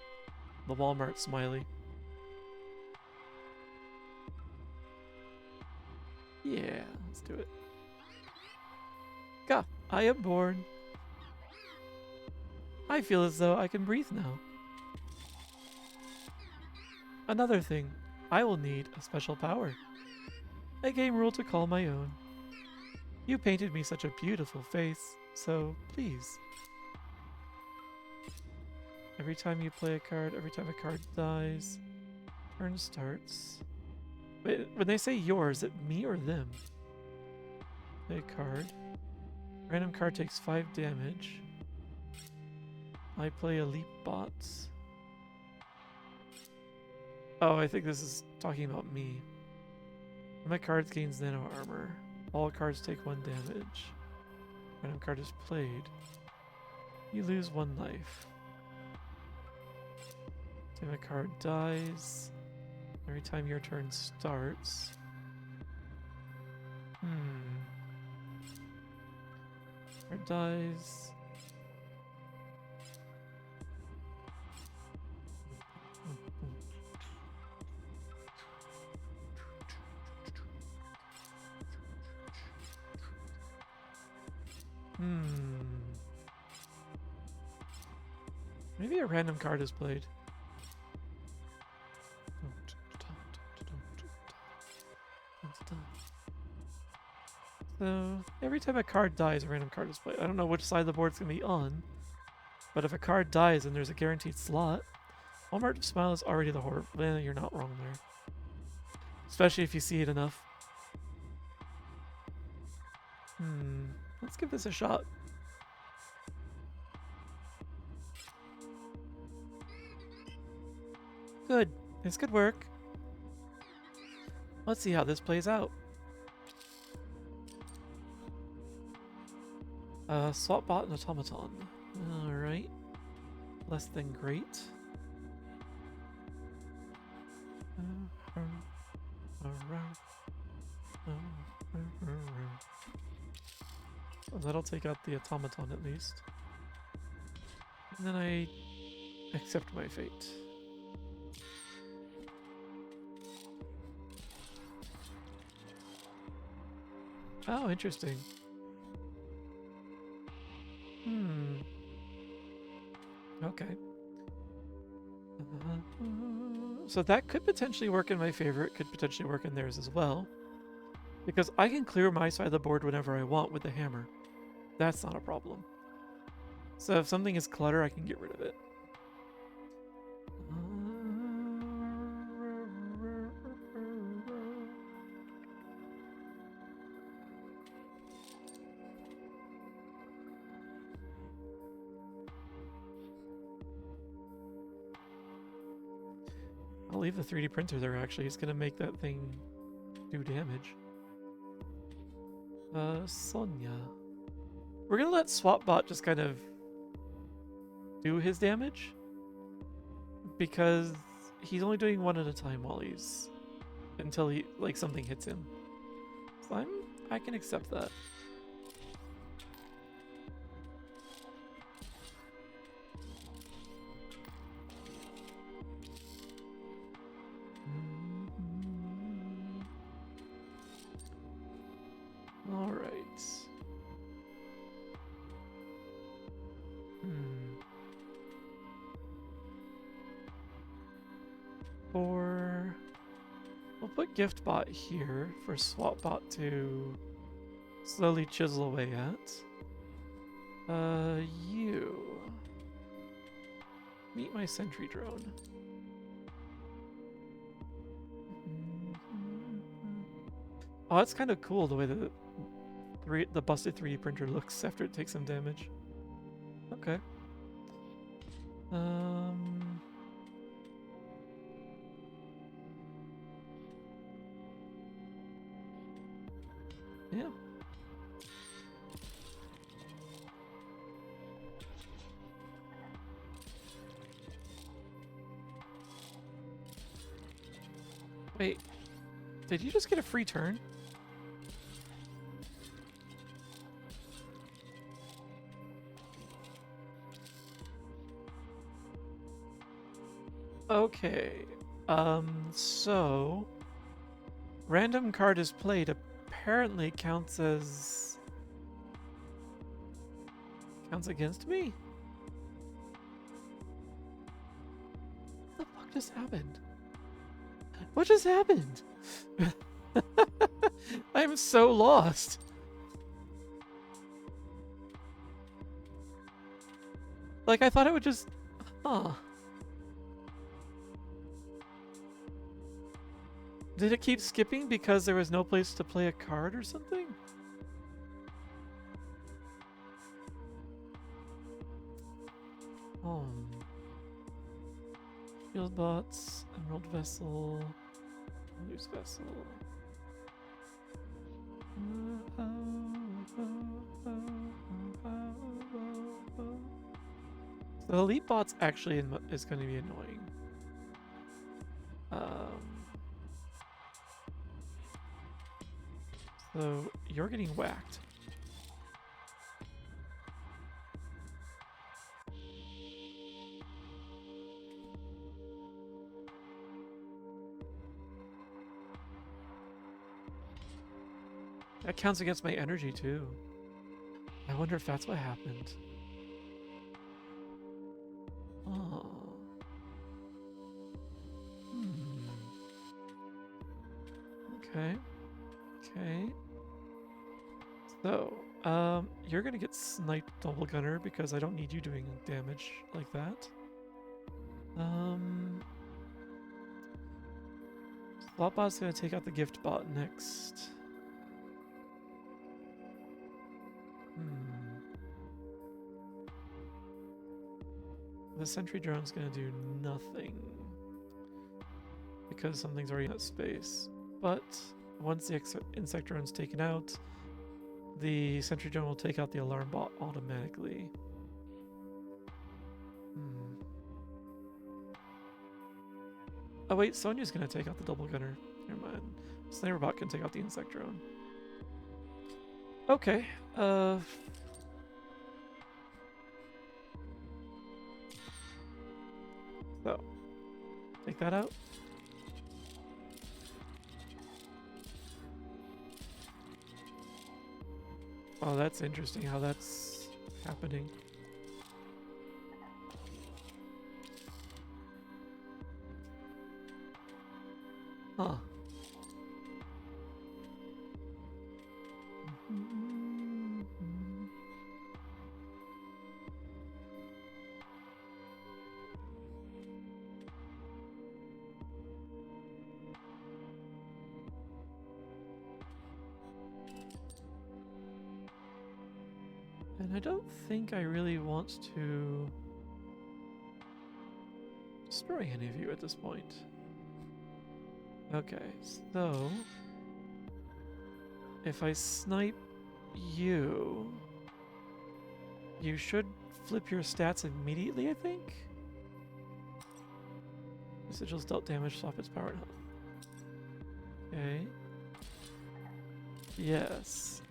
Walmart smiley. Yeah, let's do it. Gah, I am born. I feel as though I can breathe now. Another thing, I will need a special power. A game rule to call my own. You painted me such a beautiful face, so please. Every time you play a card, every time a card dies, turn starts. Wait, when they say yours, is it me or them? Play a card. Random card takes 5 damage. I play a leap bot. Oh, I think this is talking about me. My cards gains nano armor. All cards take 1 damage. Random card is played. You lose 1 life. Time a card dies. Every time your turn starts. Card dies. Maybe a random card is played. So, every time a card dies, a random card is played. I don't know which side of the board it's going to be on, but if a card dies and there's a guaranteed slot, Walmart Smile is already the horror. Well, you're not wrong there. Especially if you see it enough. Let's give this a shot. Good. This could work. Let's see how this plays out. Swap bot and automaton. Alright. Less than great. Well, that'll take out the automaton at least. And then I accept my fate. Oh, interesting. Okay. So that could potentially work in my favor. It could potentially work in theirs as well. Because I can clear my side of the board whenever I want with the hammer. That's not a problem. So if something is clutter, I can get rid of it. I'll leave the 3D printer there, actually. It's going to make that thing do damage. Sonya. We're going to let SwapBot just kind of do his damage. Because he's only doing 1 at a time while he's... until he, like, something hits him. So I can accept that. Alright. We'll put GiftBot here for SwapBot to slowly chisel away at. You. Meet my sentry drone. Oh, that's kind of cool the way that the busted 3D printer looks after it takes some damage. Okay. Yeah. Wait, did you just get a free turn? Okay, so random card is played apparently counts against me? What the fuck just happened? What just happened? I'm so lost. Like, I thought it would just... Huh. Did it keep skipping because there was no place to play a card or something? Shield bots, Emerald Vessel, Loose Vessel. The elite bot's actually is going to be annoying. So you're getting whacked. That counts against my energy too. I wonder if that's what happened. Oh. Okay. Okay. So, you're gonna get sniped, double gunner, because I don't need you doing damage like that. Slotbot's gonna take out the gift bot next. The sentry drone's gonna do nothing because something's already in that space. But once the insect drone's taken out, the sentry drone will take out the alarm bot automatically. Oh wait, Sonya's gonna take out the double gunner. Never mind. Sniper bot can take out the insect drone. Okay. So, take that out. Oh, that's interesting how that's happening. Huh. And I don't think I really want to destroy any of you at this point. Okay, so if I snipe you, you should flip your stats immediately, I think? The sigils dealt damage, swap its power and health. Okay. Yes.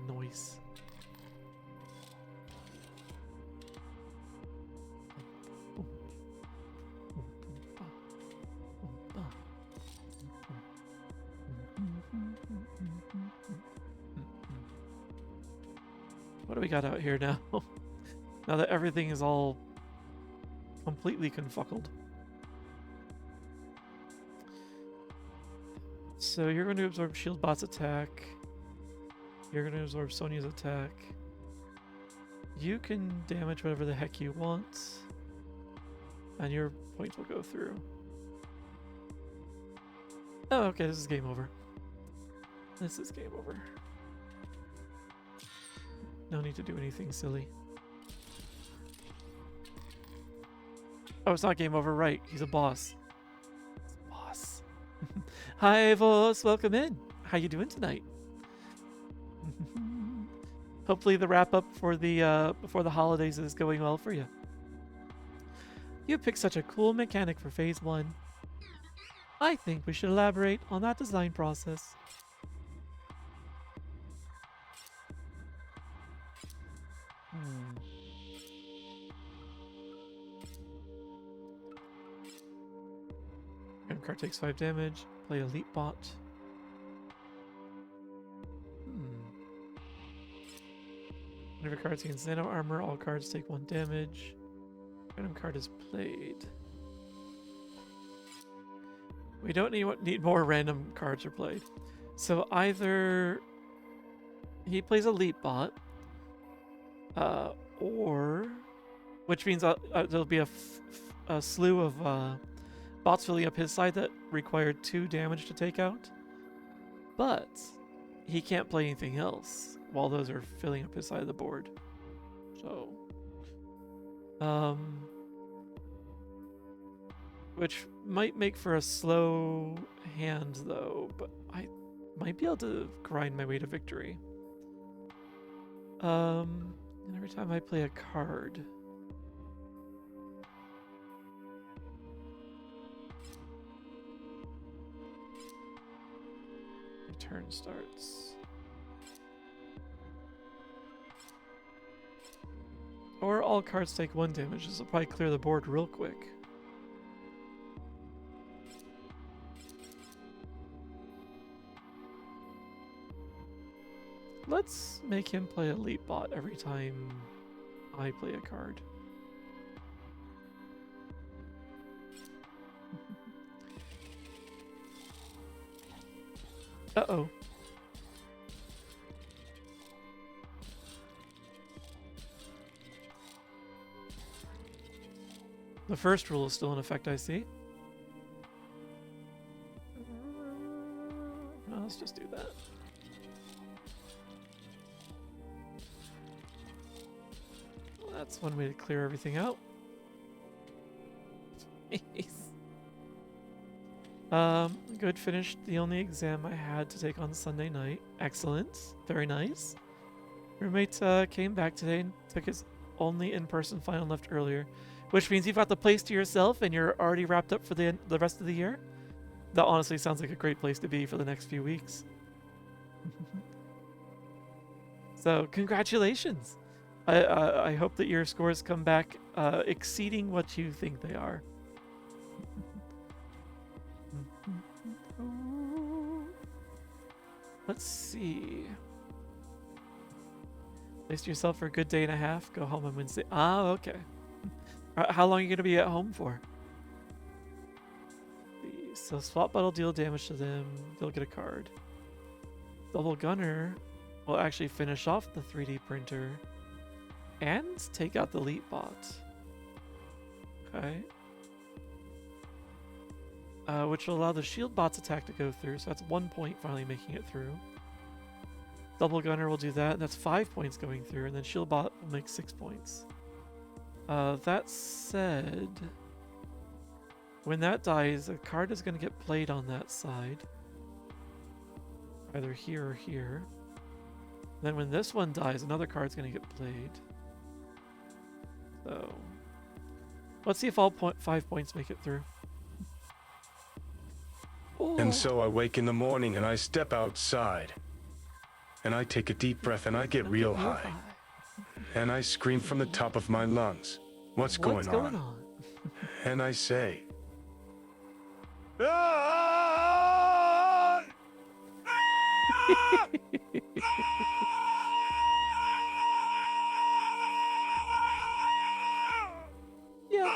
Noise. What do we got out here now? Now that everything is all completely confuckled. So you're going to absorb Shield Bot's attack. You're going to absorb Sonya's attack. You can damage whatever the heck you want. And your points will go through. Oh, okay, this is game over. This is game over. No need to do anything silly. Oh, it's not game over, right? He's a boss. He's a boss. Hi, Vos. Welcome in. How you doing tonight? Hopefully the wrap-up for the before the holidays is going well for you. You picked such a cool mechanic for Phase 1. I think we should elaborate on that design process. Random card takes 5 damage. Play Elite Bot. Whenever cards gain Nano Armor, all cards take 1 damage. Random card is played. We don't need more random cards are played. So either he plays Elite Bot, or, which means there'll be a slew of bots filling up his side that required 2 damage to take out. But he can't play anything else while those are filling up his side of the board. So, which might make for a slow hand though, but I might be able to grind my way to victory. And every time I play a card, turn starts. Or all cards take 1 damage. This will probably clear the board real quick. Let's make him play Elite Bot every time I play a card. Uh-oh. The first rule is still in effect, I see. Well, let's just do that. Well, that's one way to clear everything out. Good. Finished the only exam I had to take on Sunday night. Excellent. Very nice. Roommate came back today and took his only in-person final left earlier. Which means you've got the place to yourself and you're already wrapped up for the rest of the year? That honestly sounds like a great place to be for the next few weeks. So, congratulations! I hope that your scores come back exceeding what you think they are. Let's see. Place yourself for a good day and a half. Go home on Wednesday. Ah, okay. How long are you going to be at home for? So swap bot will deal damage to them. They'll get a card. Double gunner will actually finish off the 3D printer and take out the elite bot. Okay. Which will allow the shield bot's attack to go through. So that's 1 point finally making it through. Double gunner will do that. And that's 5 points going through. And then shield bot will make 6 points. That said, when that dies, a card is going to get played on that side. Either here or here. Then when this one dies, another card's going to get played. So, let's see if all 5 points make it through. Oh. And so I wake in the morning and I step outside. And I take a deep breath and I get real high. And I scream from the top of my lungs, what's going on? And I say, "Ah!" Yeah.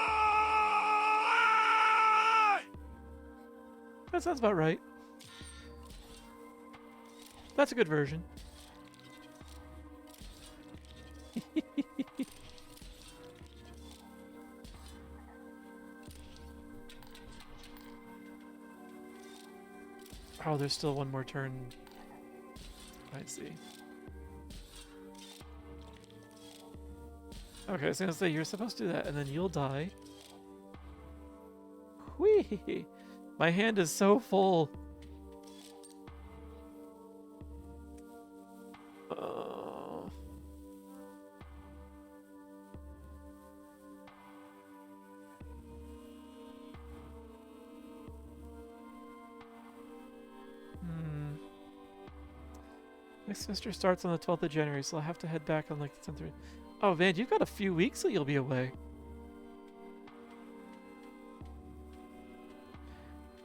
That sounds about right. That's a good version. Oh, there's still one more turn. I see. Okay, I was gonna say, you're supposed to do that, and then you'll die. Whee! My hand is so full. Next semester starts on the 12th of January, so I'll have to head back on like the 10th. Oh man, you've got a few weeks that you'll be away.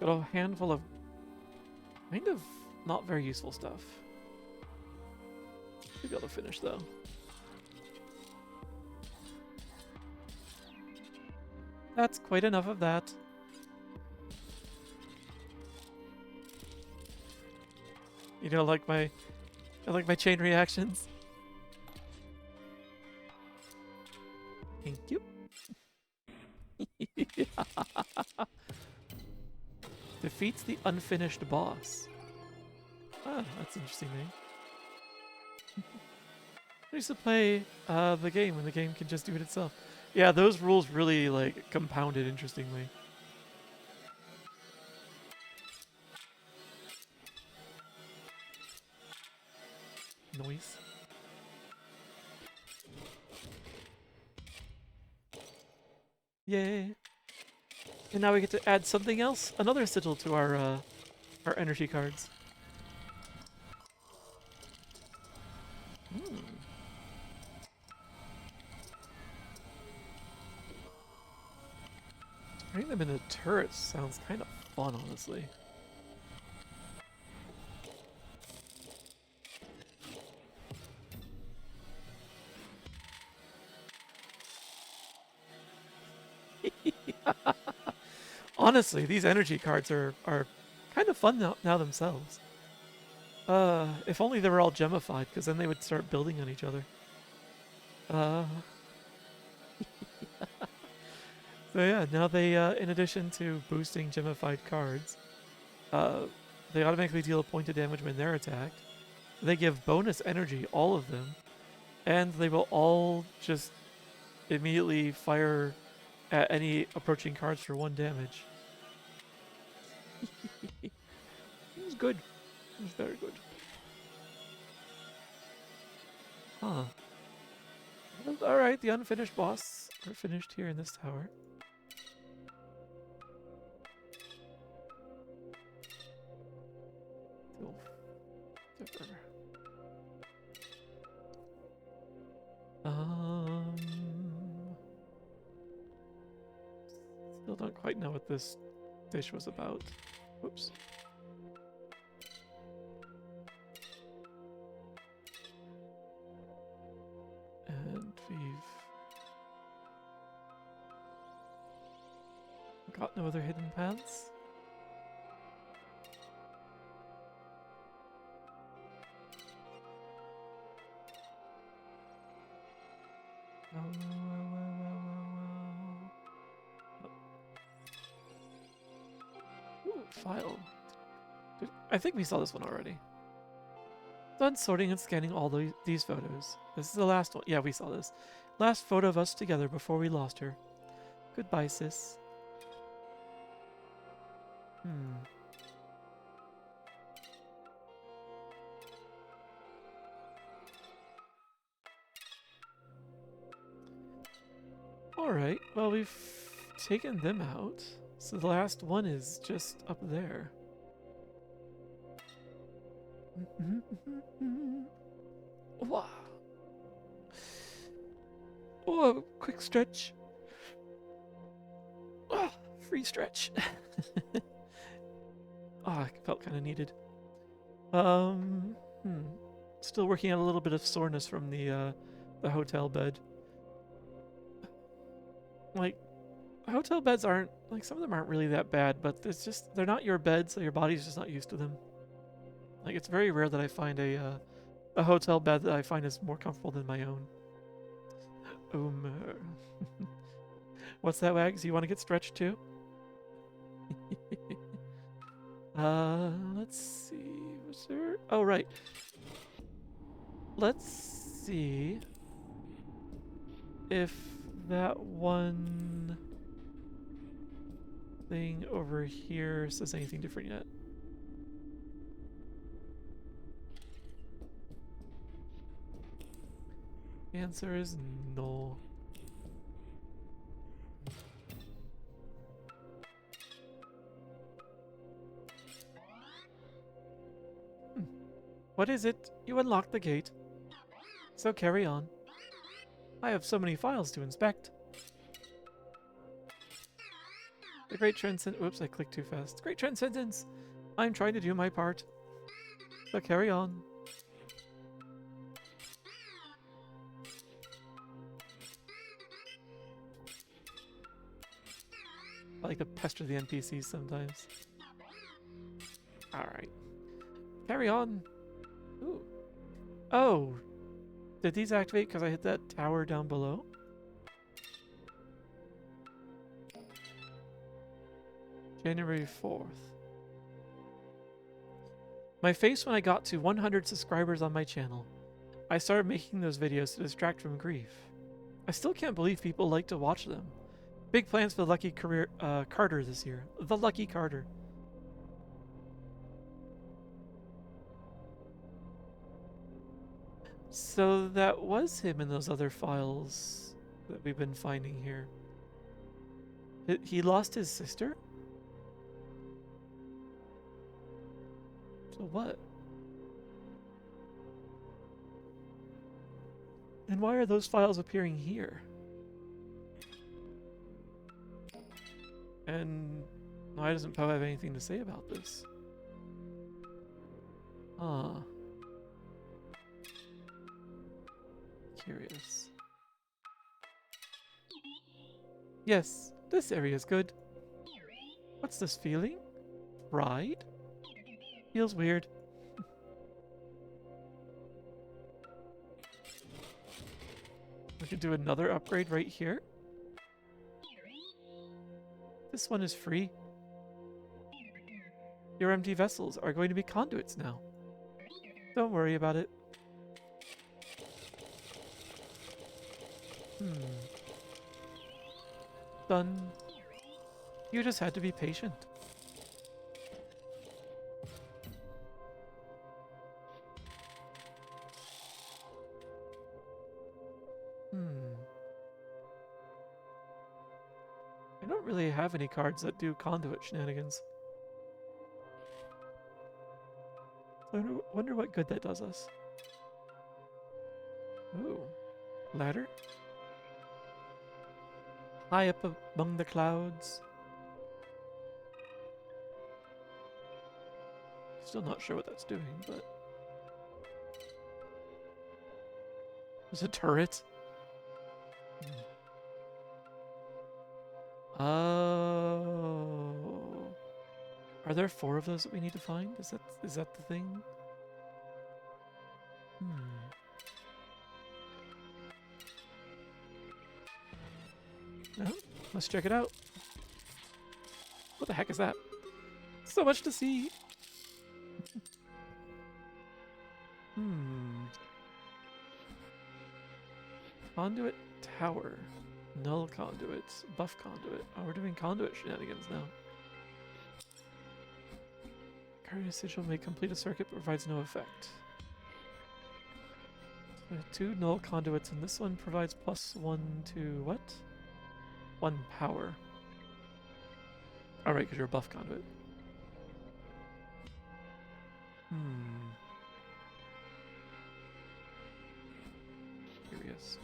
Got a handful of kind of not very useful stuff. Should be able to finish though. That's quite enough of that. You know, I like my chain reactions. Thank you. Defeats the unfinished boss. Ah, that's interesting name. I used to play the game when the game can just do it itself. Yeah, those rules really like compounded interestingly. Noise. Yay. And now we get to add something else, another sigil to our energy cards. Putting them in a turret sounds kind of fun, honestly. Honestly, these energy cards are kind of fun now themselves. If only they were all gemified, because then they would start building on each other. So yeah, now they, in addition to boosting gemified cards, they automatically deal a point of damage when they're attacked. They give bonus energy, all of them, and they will all just immediately fire at any approaching cards for 1 damage. It was good. It was very good. Huh. Alright, the unfinished boss are finished here in this tower. Still don't quite know what this dish was about. Whoops. And we've got no other hidden paths. Ooh, file. I think we saw this one already. Done sorting and scanning all these photos. This is the last one. Yeah, we saw this. Last photo of us together before we lost her. Goodbye, sis. Alright, well, we've taken them out. So the last one is just up there. Wow. Oh, quick stretch. Oh, free stretch. I felt kind of needed. Still working out a little bit of soreness from the hotel bed. Like, hotel beds aren't, like, some of them aren't really that bad, but it's just, they're not your bed, so your body's just not used to them. Like, it's very rare that I find a hotel bed that I find is more comfortable than my own. What's that, Wags? You want to get stretched too? Let's see. Was there? Oh, right. Let's see if that one thing over here says anything different yet. The answer is no. What is it? You unlocked the gate. So carry on. I have so many files to inspect. The Great Transcendence. Whoops, I clicked too fast. Great Transcendence. I'm trying to do my part. So carry on. I like to pester the NPCs sometimes. Alright. Carry on. Ooh. Oh. Did these activate because I hit that tower down below? January 4th. My face when I got to 100 subscribers on my channel. I started making those videos to distract from grief. I still can't believe people like to watch them. Big plans for the Lucky Carter this year. The Lucky Carter. So that was him in those other files that we've been finding here. He lost his sister? So what? And why are those files appearing here? And why doesn't Poe have anything to say about this? Ah. Curious. Yes, this area is good. What's this feeling? Pride? Feels weird. We could do another upgrade right here. This one is free. Your empty vessels are going to be conduits now. Don't worry about it. Done. You just had to be patient. I don't really have any cards that do conduit shenanigans. I wonder what good that does us. Ooh. Ladder? High up among the clouds. Still not sure what that's doing, but... There's a turret. Oh. Are there 4 of those that we need to find? Is that the thing? No? Let's check it out. What the heck is that? So much to see. Conduit tower. Null conduit. Buff conduit. Oh, we're doing conduit shenanigans now. Card sigil may complete a circuit but provides no effect. So 2 null conduits, and this one provides +1 to what? 1 power. Alright, because you're a buff conduit. Curious.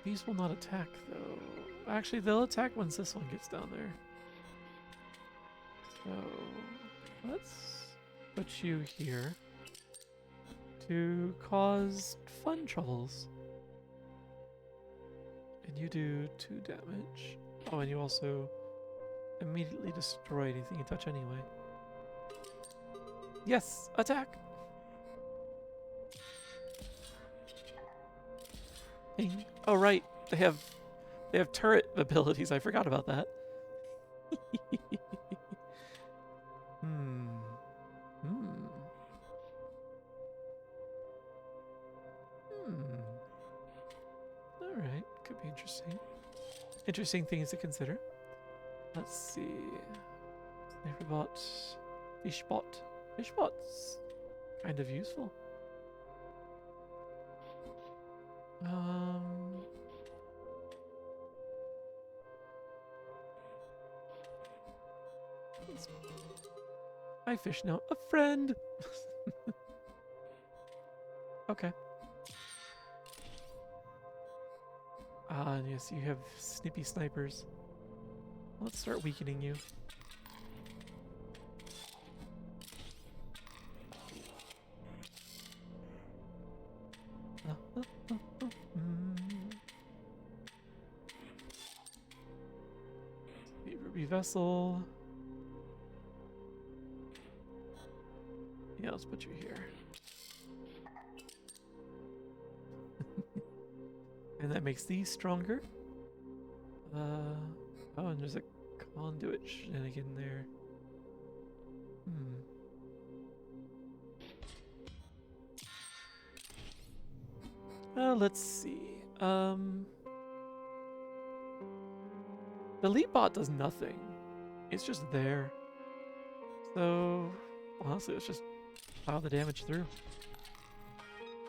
These will not attack, though. Actually, they'll attack once this one gets down there. So, let's put you here to cause fun troubles. And you do 2 damage. Oh, and you also immediately destroy anything you touch anyway. Yes, attack! Ding. Oh right, they have turret abilities. I forgot about that. All right, could be interesting. Interesting things to consider. Let's see. Sniperbot, Fishbot. Fishbot's kind of useful. Hi, fish now. A friend! Okay. Ah, yes, you have snippy snipers. Let's start weakening you. Ruby vessel. Yeah, let's put you here. And that makes these stronger. Oh, and there's a conduit shenanigan there. Let's see. The leap bot does nothing. It's just there. So, honestly, let's just pile the damage through.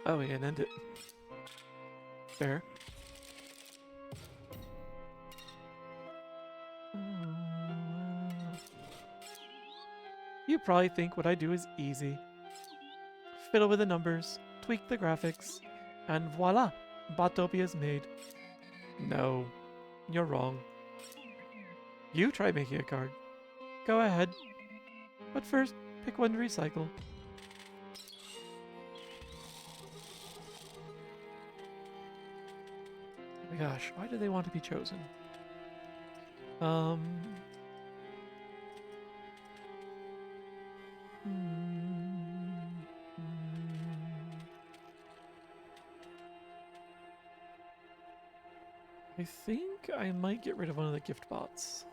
Oh, yeah, and end it. Fair. You probably think what I do is easy. Fiddle with the numbers, tweak the graphics, and voila, Botopia's made. No, you're wrong. You try making a card. Go ahead. But first, pick one to recycle. Oh my gosh, why do they want to be chosen? I think I might get rid of one of the gift bots.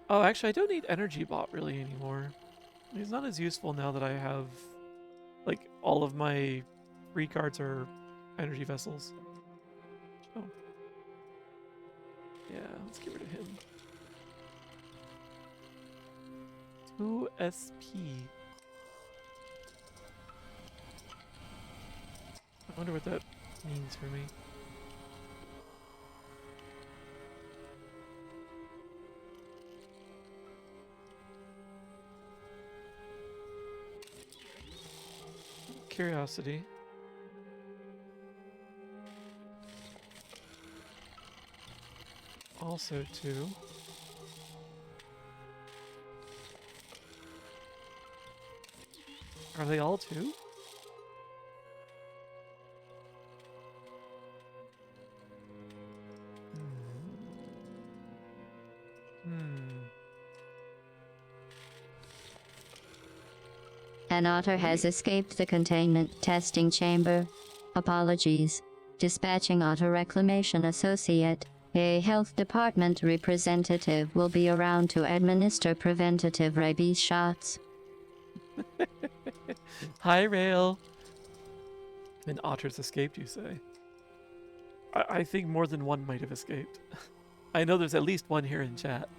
Oh, actually, I don't need energy bot really anymore. He's not as useful now that I have, like, all of my free cards are energy vessels. Oh. Yeah, let's get rid of him. 2 SP. I wonder what that means for me. Curiosity. Also 2. Are they all 2? An otter has escaped the containment testing chamber. Apologies. Dispatching Otter Reclamation Associate. A health department representative will be around to administer preventative rabies shots. Hi, Rail. An otter's escaped, you say? I think more than one might have escaped. I know there's at least one here in chat.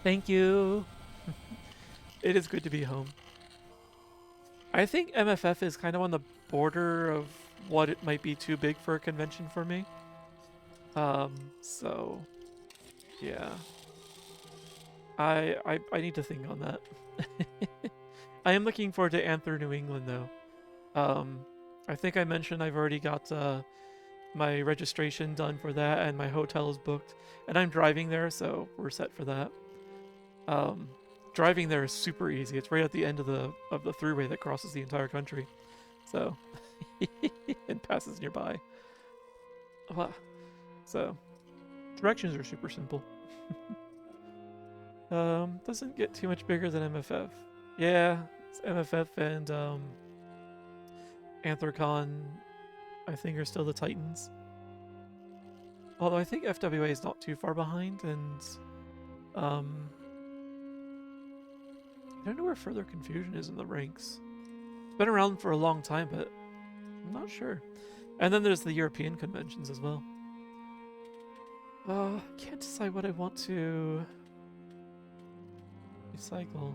Thank you. It is good to be home. I think MFF is kind of on the border of what it might be too big for a convention for me. So yeah. I need to think on that. I am looking forward to Anther New England though. I think I mentioned I've already got my registration done for that and my hotel is booked and I'm driving there, so we're set for that. Driving there is super easy. It's right at the end of the thruway that crosses the entire country. So and passes nearby. So directions are super simple. Doesn't get too much bigger than MFF. Yeah, it's MFF and Anthrocon, I think, are still the Titans. Although I think FWA is not too far behind, and I don't know where Further Confusion is in the ranks. It's been around for a long time, but I'm not sure. And then there's the European conventions as well. Can't decide what I want to recycle.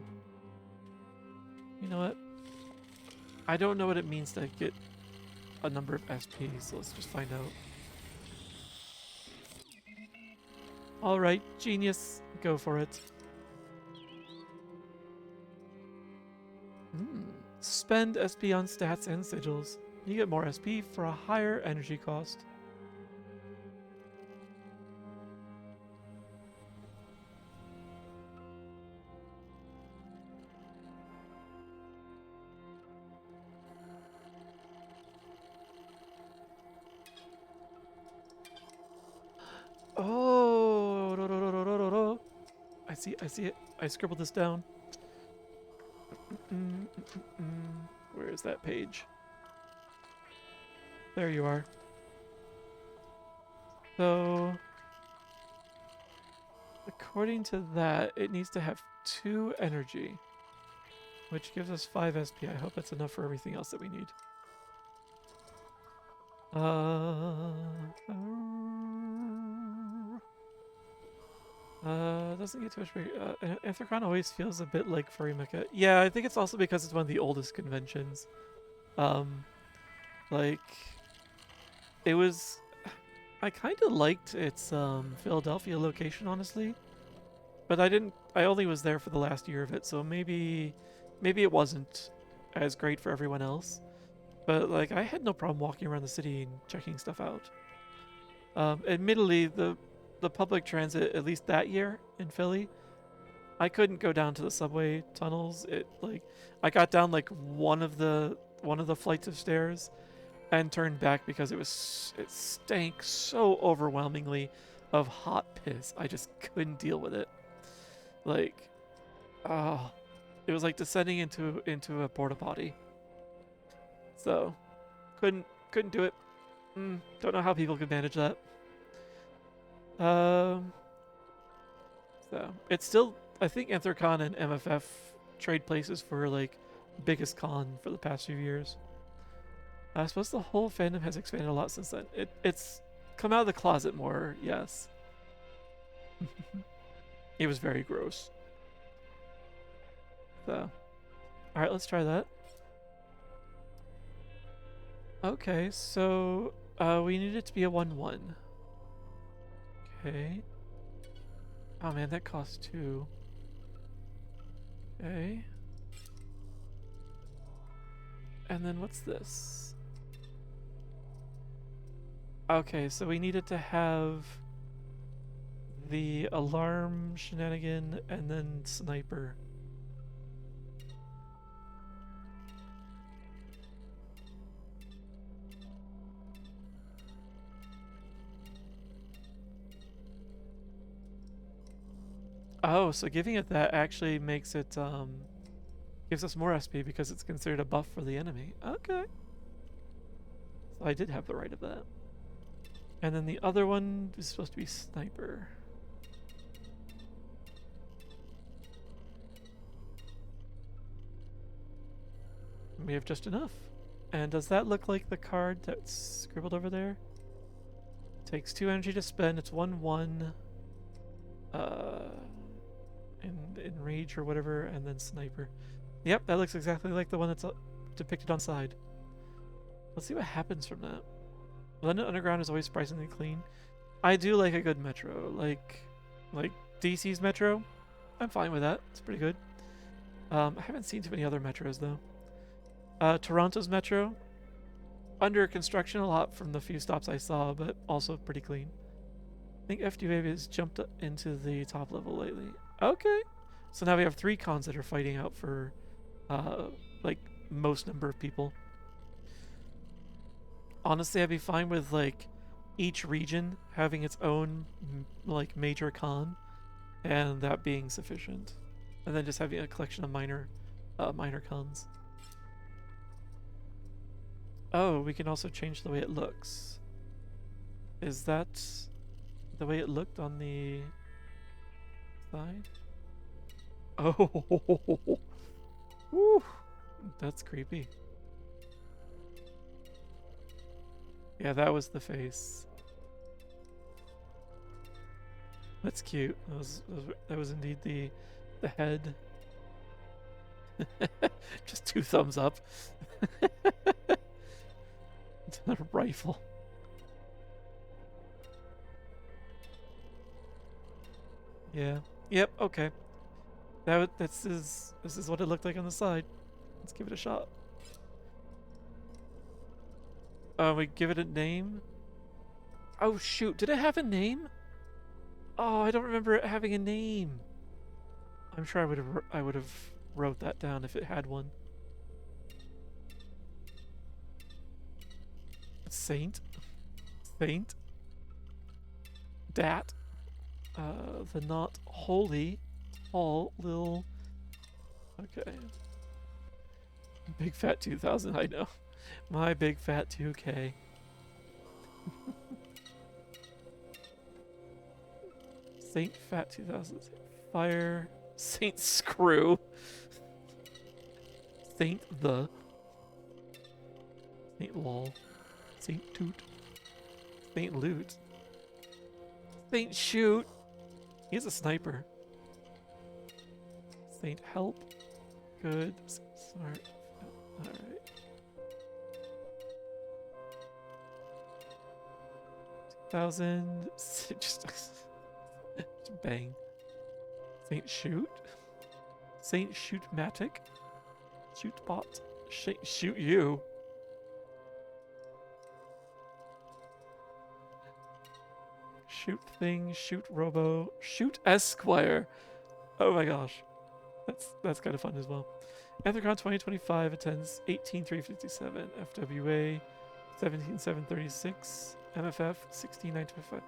You know what? I don't know what it means to get a number of SPs, so let's just find out. Alright, genius. Go for it. Spend SP on stats and sigils. You get more SP for a higher energy cost. Oh, I see it. I scribbled this down. Where is that page? There you are. So, according to that, it needs to have 2 energy, which gives us 5 SP. I hope that's enough for everything else that we need. Doesn't get too much bigger. Anthrocon always feels a bit like Furry Mecha. Yeah, I think it's also because it's one of the oldest conventions. Like, it was... I kind of liked its Philadelphia location, honestly, but I only was there for the last year of it, so maybe it wasn't as great for everyone else. But like, I had no problem walking around the city and checking stuff out. Admittedly, the public transit, at least that year in Philly, I couldn't go down to the subway tunnels. I got down like one of the flights of stairs and turned back because it stank so overwhelmingly of hot piss. I just couldn't deal with it. Like, oh, it was like descending into a porta potty. So, couldn't do it. Don't know how people could manage that. Um, so it's still, I think Anthrocon and MFF trade places for like biggest con for the past few years. I suppose the whole fandom has expanded a lot since then. It's come out of the closet more, yes. It was very gross. So, all right, let's try that. Okay, so we need it to be a 1/1. Okay. Oh man, that costs 2. Okay. And then what's this? Okay, so we needed to have the alarm shenanigan and then sniper. Oh, so giving it that actually makes it, gives us more SP because it's considered a buff for the enemy. Okay. So I did have the right of that. And then the other one is supposed to be sniper. We have just enough. And does that look like the card that's scribbled over there? Takes 2 energy to spend. It's 1/1. In rage or whatever, and then sniper. Yep, that looks exactly like the one that's depicted on side. Let's see what happens from that. London Underground is always surprisingly clean. I do like a good metro, like DC's metro. I'm fine with that. It's pretty good. I haven't seen too many other metros though. Toronto's metro, under construction a lot from the few stops I saw, but also pretty clean. I think FDWave has jumped into the top level lately. Okay. So now we have 3 cons that are fighting out for, like, most number of people. Honestly, I'd be fine with, like, each region having its own, like, major con, and that being sufficient. And then just having a collection of minor cons. Oh, we can also change the way it looks. Is that the way it looked on the side? Oh, woo, that's creepy. Yeah, that was the face. That's cute. That was indeed the head. Just 2 thumbs up. It's a rifle. Yeah. Yep. Okay. This is what it looked like on the side. Let's give it a shot. We give it a name. Oh shoot! Did it have a name? Oh, I don't remember it having a name. I'm sure I would have wrote that down if it had one. Saint. Dat. The not holy. All little. Okay. Big fat 2000. I know. My big fat 2K. Saint Fat 2000. Fire. Saint Screw. Saint the. Saint Lol. Saint Toot. Saint Loot. Saint Shoot. He's a sniper. Saint Help. Good. Smart. Alright. 1,000. Just bang. Saint Shoot. Saint Shoot-matic. Shoot-bot. Shoot you. Shoot thing. Shoot robo. Shoot Esquire. Oh my gosh. That's kind of fun as well. Anthropon 2025 attends 18,357. FWA 17,736. MFF 16,925.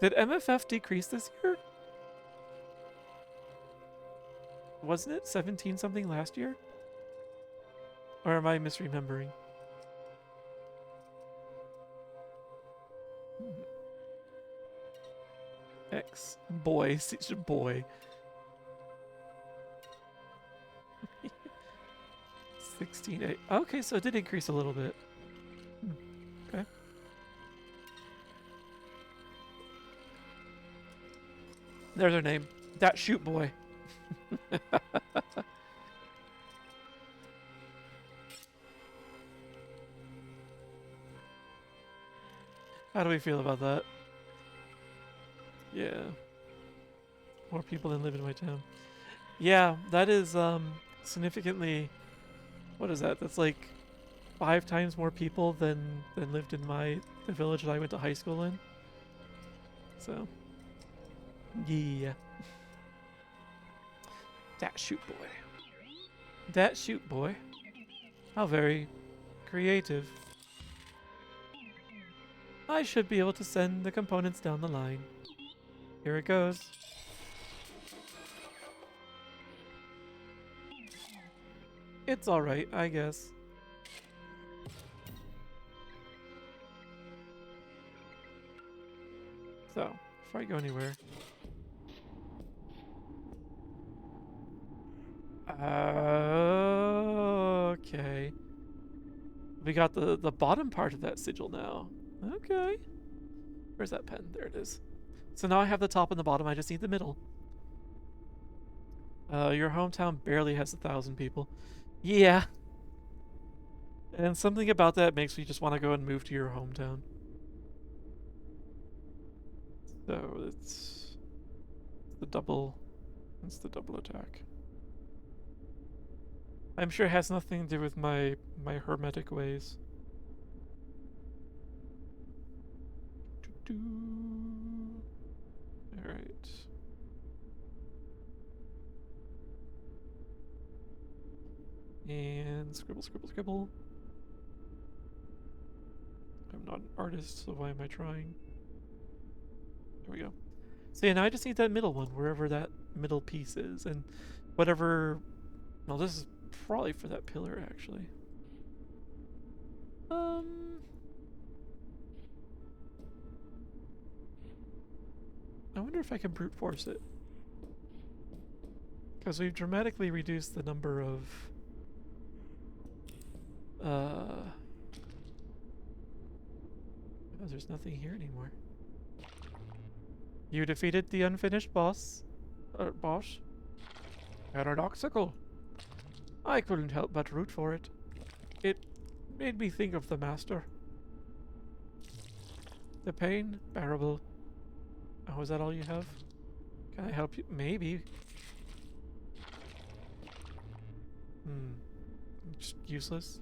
Did MFF decrease this year? Wasn't it 17 something last year? Or am I misremembering? X. Boy. Boy. 16.8. Okay, so it did increase a little bit. Okay. There's her name. That shoot boy. How do we feel about that? Yeah. More people than live in my town. Yeah, that is significantly. What is that? That's like 5 times more people than lived in the village that I went to high school in. So, yeah. That shoot boy. That shoot boy. How very creative. I should be able to send the components down the line. Here it goes. It's alright, I guess. So, before I go anywhere. Okay. We got the bottom part of that sigil now. Okay. Where's that pen? There it is. So now I have the top and the bottom, I just need the middle. Your hometown barely has 1,000 people. Yeah. And something about that makes me just want to go and move to your hometown. So it's the double attack. I'm sure it has nothing to do with my hermetic ways. Alright. And scribble, scribble, scribble. I'm not an artist, so why am I trying? There we go. So yeah, now I just need that middle one, wherever that middle piece is. And whatever... Well, this is probably for that pillar, actually. I wonder if I can brute force it. Because we've dramatically reduced the number of... Oh, there's nothing here anymore. You defeated the unfinished boss. Boss? Paradoxical. I couldn't help but root for it. It made me think of the master. The pain, bearable. Oh, is that all you have? Can I help you? Maybe. Just useless.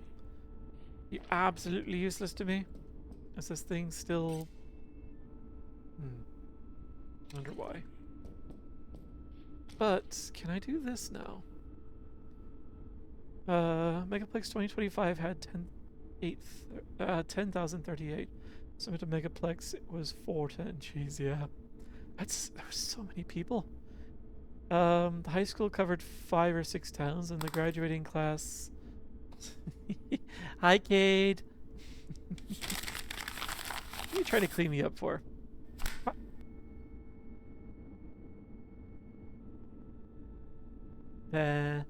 You're absolutely useless to me. Is this thing still... Wonder why. But, can I do this now? Megaplex 2025 had 10,038. So to Megaplex, it was 410. Jeez, yeah. There was so many people. The high school covered 5 or 6 towns, and the graduating class... Hi, Cade! What are you trying to clean me up for? I'm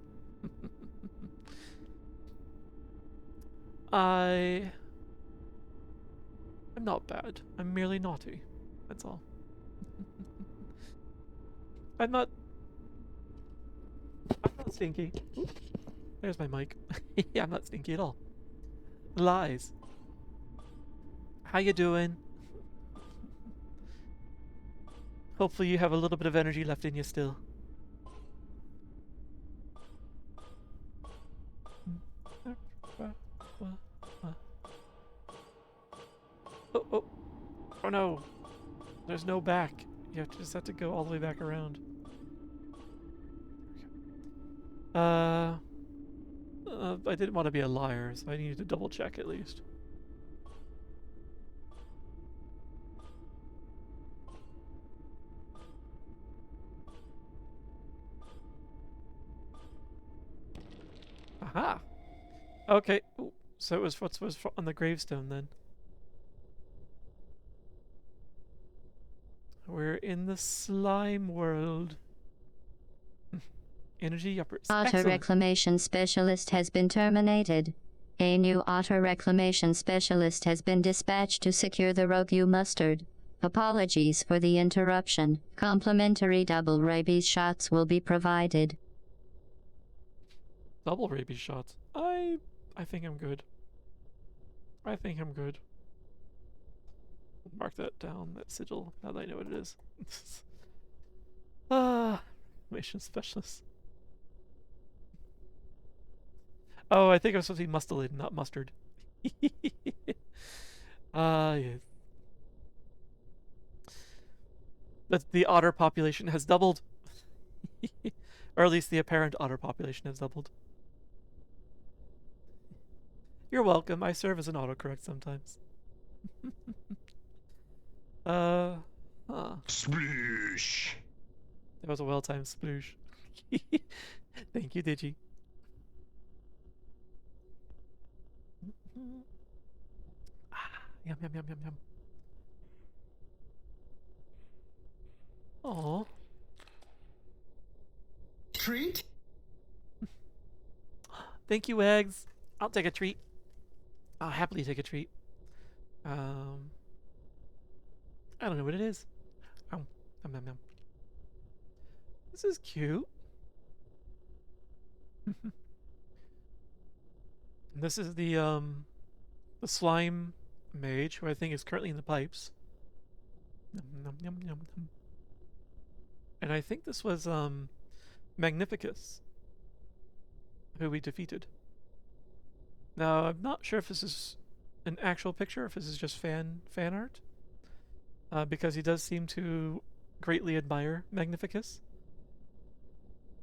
not bad. I'm merely naughty. That's all. I'm not stinky. There's my mic. Yeah, I'm not stinky at all. Lies. How you doing? Hopefully you have a little bit of energy left in you still. Oh, oh. Oh no. There's no back. You just have to go all the way back around. I didn't want to be a liar, so I needed to double check at least. Aha! Okay, ooh, so it was what was on the gravestone then. We're in the slime world. Energy uppers. Otter Excellent. reclamation specialist has been terminated. A new otter reclamation specialist has been dispatched to secure the rogue you mustered. Apologies for the interruption. Complimentary double rabies shots will be provided. Double rabies shots. I think I'm good. I think I'm good. Mark that down, that sigil, now that I know what it is. Reclamation specialist. Oh, I think I'm supposed to be mustard, not mustard. Yes. But the otter population has doubled. Or at least the apparent otter population has doubled. You're welcome. I serve as an autocorrect sometimes. Huh. Sploosh. That was a well-timed sploosh. Thank you, Digi. Yum, yum, yum, yum, yum. Aww. Treat? Thank you, eggs. I'll take a treat. I'll happily take a treat. I don't know what it is. Oh, yum, yum, yum. This is cute. This is the slime mage, who I think is currently in the pipes. Yum, yum, yum, yum, yum. And I think this was Magnificus, who we defeated. Now, I'm not sure if this is an actual picture, or if this is just fan art, because he does seem to greatly admire Magnificus.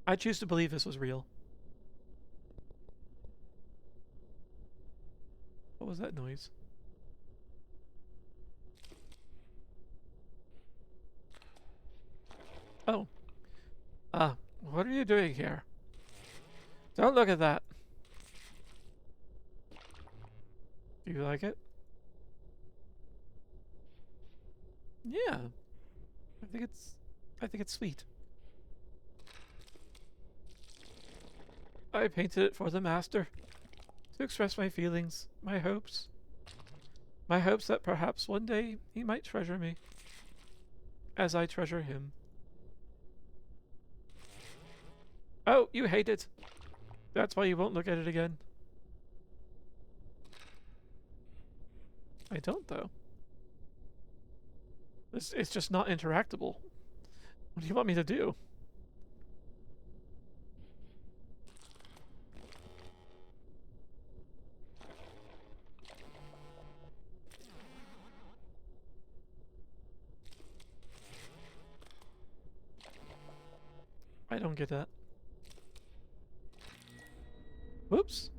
I choose to believe this was real. What was that noise? Oh. What are you doing here? Don't look at that. Do you like it? Yeah. I think it's sweet. I painted it for the master to express my feelings, my hopes. My hopes that perhaps one day he might treasure me as I treasure him. Oh, you hate it. That's why you won't look at it again. I don't, though. It's just not interactable. What do you want me to do? I don't get that. Whoops.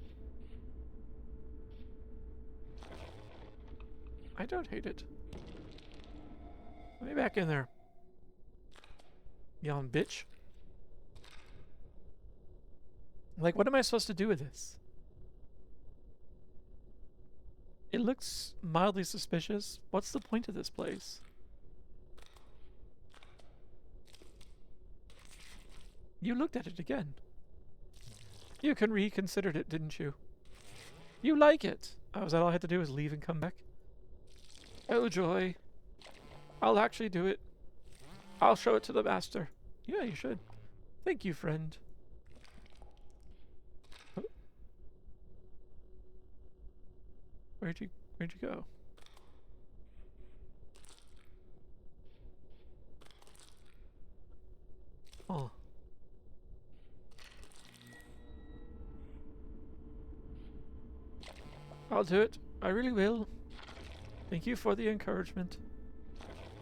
I don't hate it. Let me back in there. Yawn, bitch. Like, what am I supposed to do with this? It looks mildly suspicious. What's the point of this place? You looked at it again. You reconsidered it, didn't you? You like it. Oh, is that all I had to do was leave and come back? Oh, joy. I'll actually do it. I'll show it to the master. Yeah, you should. Thank you, friend. Oh. Where'd you go? I'll do it. I really will. Thank you for the encouragement.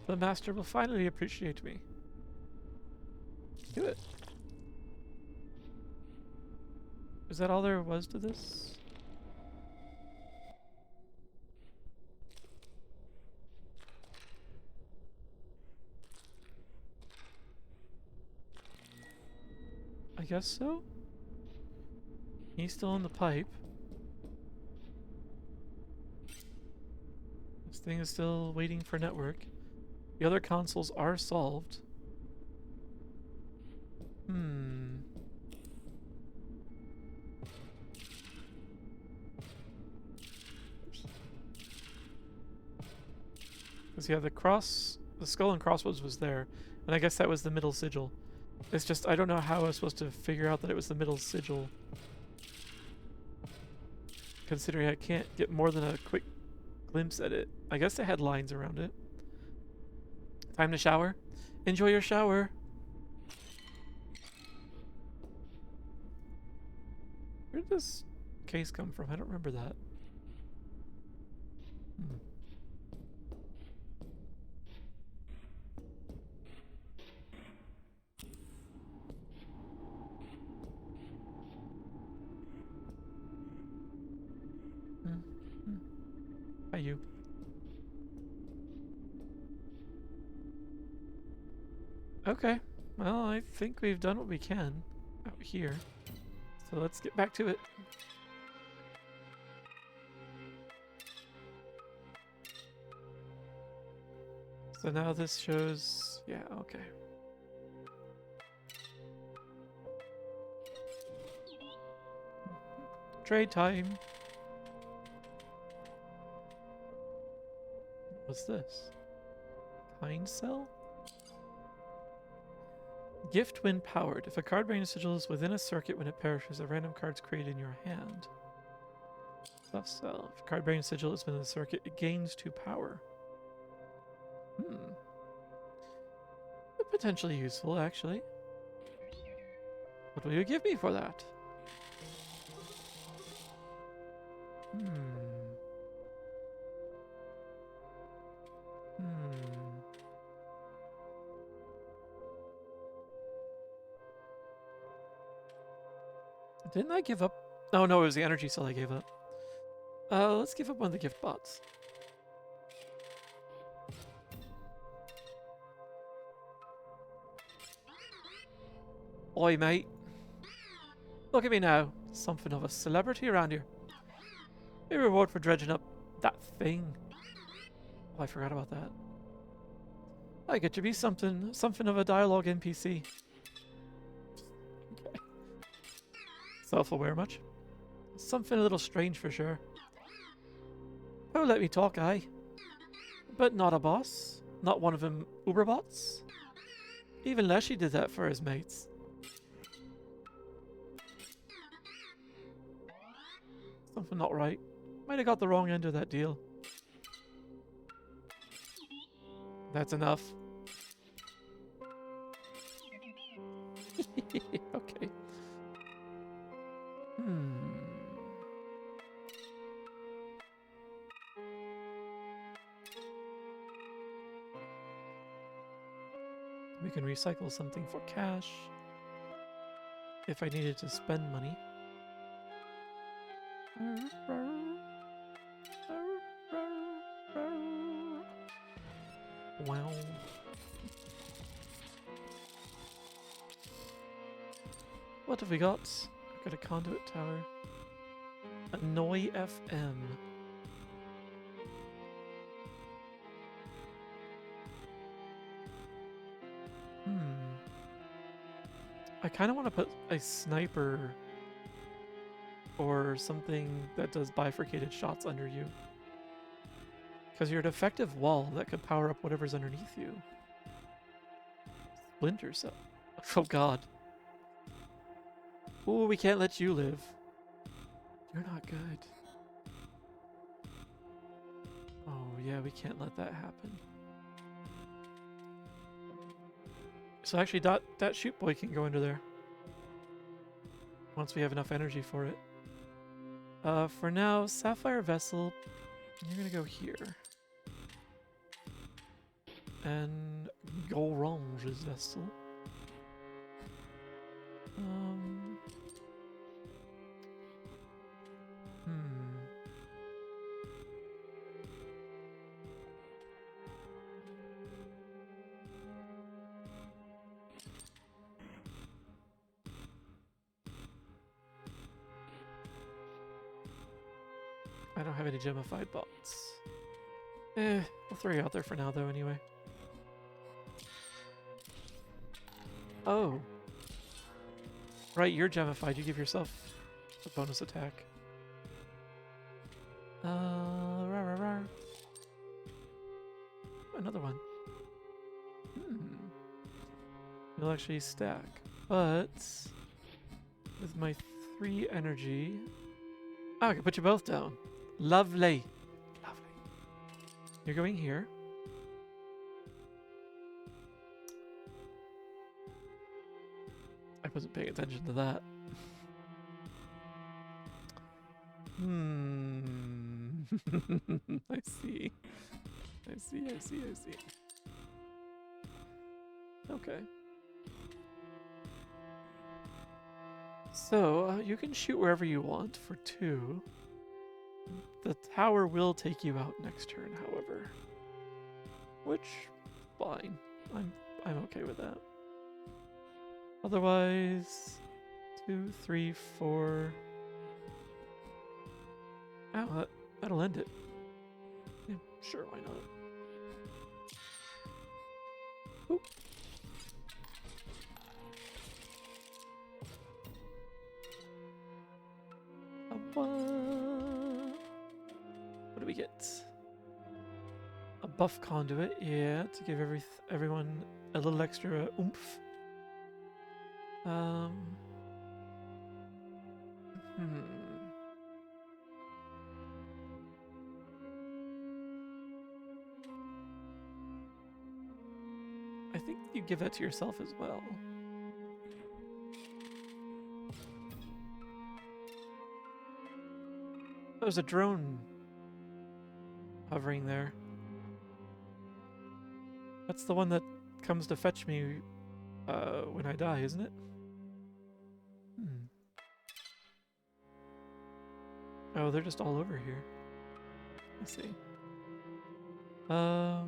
The master will finally appreciate me. Do it. Is that all there was to this? I guess so. He's still in the pipe. This thing is still waiting for network. The other consoles are solved. Because yeah, the skull and crossbones was there, and I guess that was the middle sigil. It's just I don't know how I was supposed to figure out that it was the middle sigil, considering I can't get more than a quick glimpse at it. I guess they had lines around it. Time to shower. Enjoy your shower. Where did this case come from? I don't remember that. Hi, you. Okay. Well, I think we've done what we can out here. So let's get back to it. So now this shows... Yeah, okay. Trade time. What's this? Kind cell? Gift when powered. If a card bearing a sigil is within a circuit when it perishes, a random card's created in your hand. Stuff cell. If a card bearing a sigil is within the circuit, it gains 2 power. Potentially useful, actually. What will you give me for that? Didn't I give up? Oh no, it was the energy cell I gave up. Let's give up one of the gift bots. Oi, mate. Look at me now. Something of a celebrity around here. A reward for dredging up that thing. Oh, I forgot about that. I get to be something of a dialogue NPC. Okay. Self-aware much? Something a little strange for sure. Oh, let me talk, aye. But not a boss. Not one of them Uberbots. Even Leshy did that for his mates. Something not right. Might have got the wrong end of that deal. That's enough. Okay. We can recycle something for cash if I needed to spend money. Wow. What have we got? We've got a conduit tower. Annoy FM. I kind of want to put a sniper or something that does bifurcated shots under you. Because you're a defective wall that could power up whatever's underneath you. Splinter cell. Oh god. Ooh, we can't let you live. You're not good. Oh yeah, we can't let that happen. So actually that shoot boy can go into there. Once we have enough energy for it. For now, Sapphire Vessel, you're gonna go here. And Orange's Vessel. I don't have any gemified bots. We'll throw you out there for now, though, anyway. Oh. Right, you're gemified. You give yourself a bonus attack. Rah. Another one. You'll actually stack. But with my 3 energy... Oh, I can put you both down. Lovely. Lovely. You're going here. I wasn't paying attention to that. I see. I see. Okay. So, you can shoot wherever you want for 2. The tower will take you out next turn, however. Which, fine. I'm okay with that. Otherwise, 2, 3, 4... Oh, that'll end it. Yeah, sure, why not? Oop. What do we get? A buff conduit, yeah, to give everyone a little extra oomph. I think you give that to yourself as well. There's a drone hovering there. That's the one that comes to fetch me when I die, isn't it? Oh, they're just all over here. I see. Oh.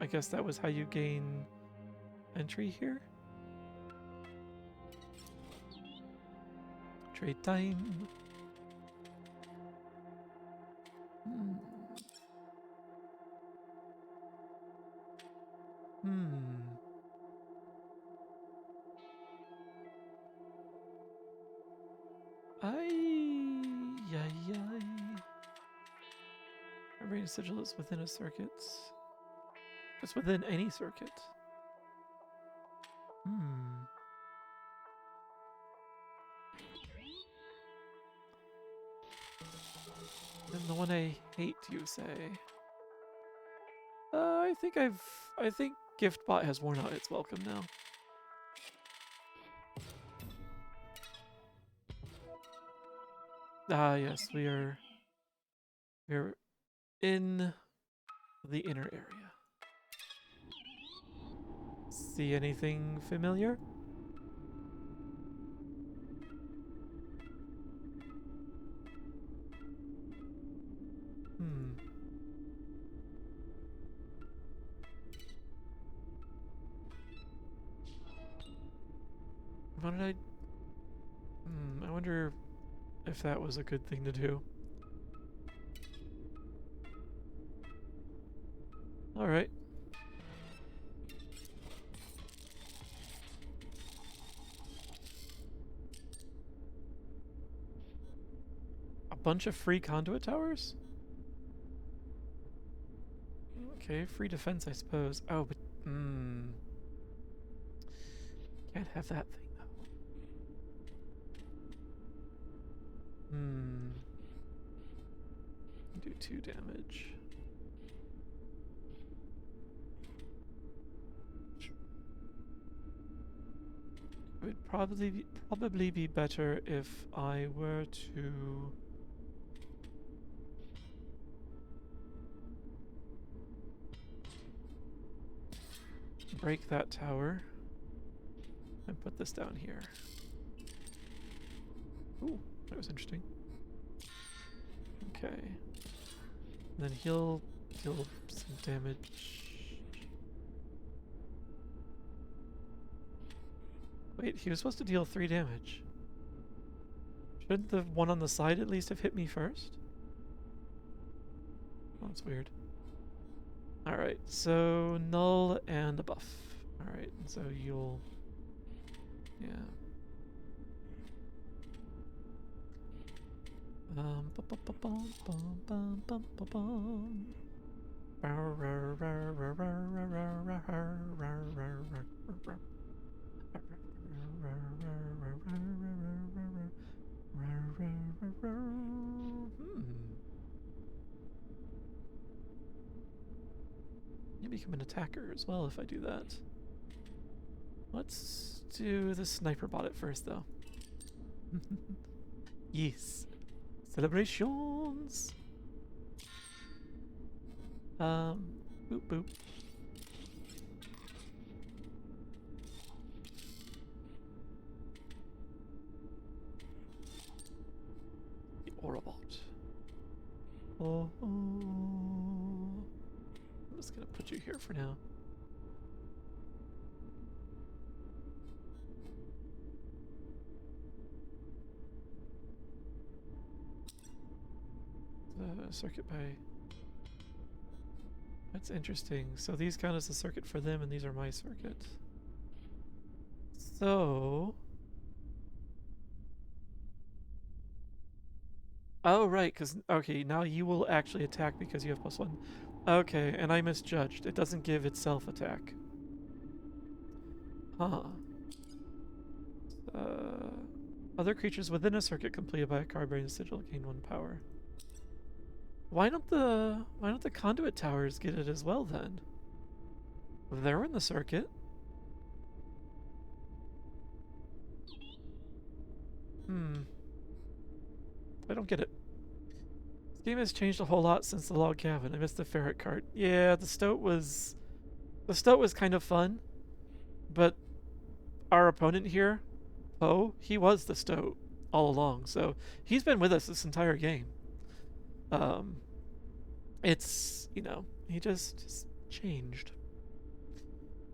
I guess that was how you gain entry here. Trade time. Every sigil is within a circuit. It's within any circuit. And the one I hate, you say? I think Giftbot has worn out its welcome now. Ah, yes, we're in the inner area. See anything familiar? What did I wonder if that was a good thing to do. Alright. A bunch of free conduit towers? Okay, free defense, I suppose. Oh, but... Can't have that thing, though. Do 2 damage. It would probably be better if I were to break that tower and put this down here. Ooh, that was interesting. Okay. And then he'll deal some damage. Wait, he was supposed to deal 3 damage. Shouldn't the one on the side at least have hit me first? Oh, that's weird. Alright, so null and a buff. Alright, so you'll... Yeah. You become an attacker as well if I do that. Let's do the sniper bot at first, though. Yes. Celebrations! Boop boop. The Orabot. Oh, I'm just gonna put you here for now. The circuit bay. That's interesting. So these count as a circuit for them, and these are my circuit. So... Oh, right, because... Okay, now you will actually attack because you have +1. Okay, and I misjudged. It doesn't give itself attack. Huh. Other creatures within a circuit completed by a card-bearing sigil gain 1 power. Why don't the conduit towers get it as well then? They're in the circuit. I don't get it. This game has changed a whole lot since the log cabin. I missed the ferret cart. Yeah, the stoat was kind of fun, but our opponent here, Poe, he was the stoat all along. So he's been with us this entire game. It's, you know, he just changed.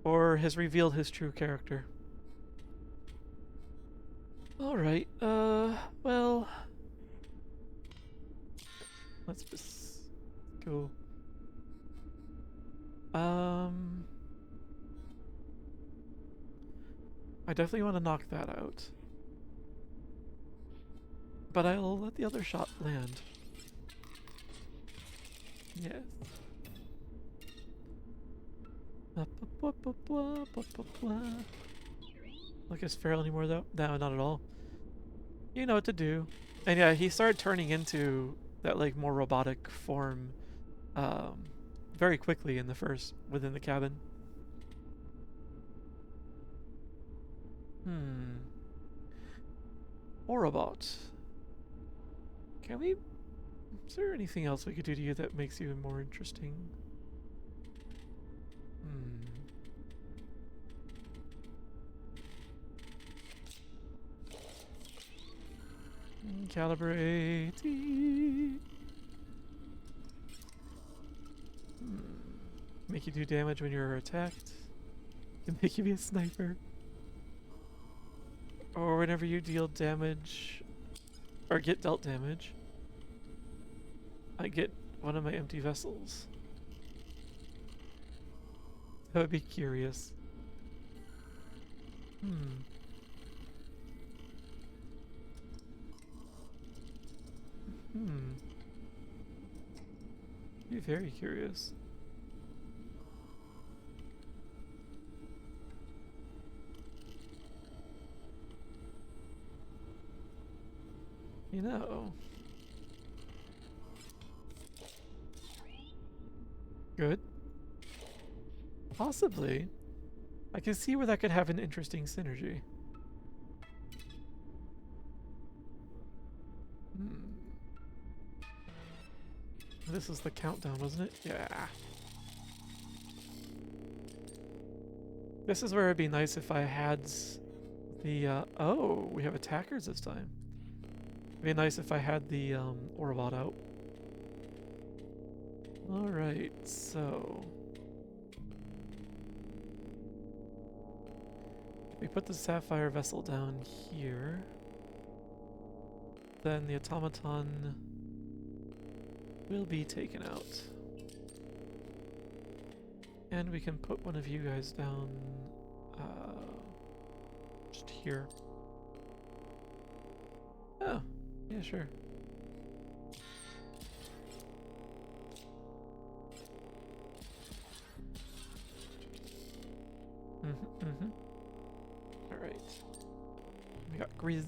Or has revealed his true character. Alright, well... Let's just go... I definitely want to knock that out. But I'll let the other shot land. Yes. Look as feral anymore though? No, not at all. You know what to do. And yeah, he started turning into that like more robotic form very quickly in the within the cabin. Orabot. Can we... Is there anything else we could do to you that makes you more interesting? Calibrate. Make you do damage when you're attacked. Can make you be a sniper. Or whenever you deal damage or get dealt damage, I get one of my empty vessels. That would be curious. Be very curious. You know. Good. Possibly. I can see where that could have an interesting synergy. This is the countdown, wasn't it? Yeah. This is where it'd be nice if I had the, oh, we have attackers this time. It'd be nice if I had the, Orvat out. Alright, so... we put the sapphire vessel down here. Then the automaton will be taken out. And we can put one of you guys down just here. Oh, yeah, sure. Alright. We got Grizz.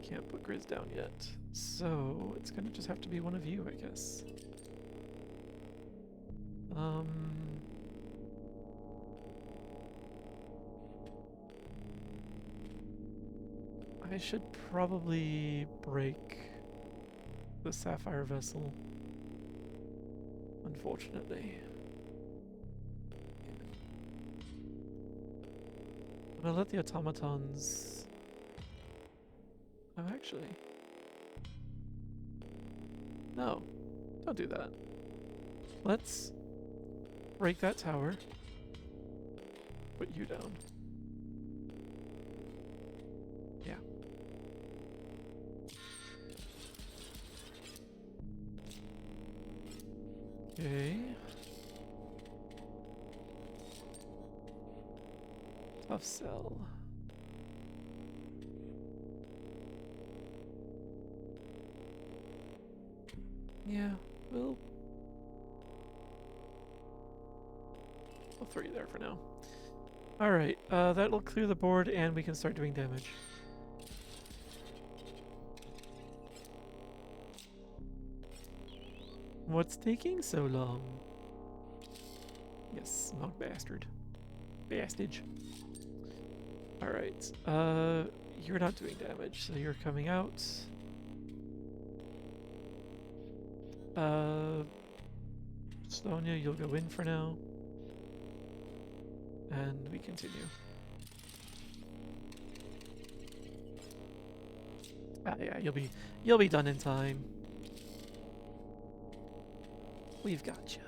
Can't put Grizz down yet. So it's gonna just have to be one of you, I guess. I should probably break the sapphire vessel, unfortunately. I'm gonna let the automatons... Oh, actually... No, don't do that. Let's break that tower. Put you down. Yeah. Okay. Tough sell. Yeah, we'll throw you there for now. Alright, that'll clear the board and we can start doing damage. What's taking so long? Yes, smug bastard. Bastage. Alright, you're not doing damage, so you're coming out. Sonia, you'll go in for now. And we continue. Ah, yeah, you'll be done in time. We've got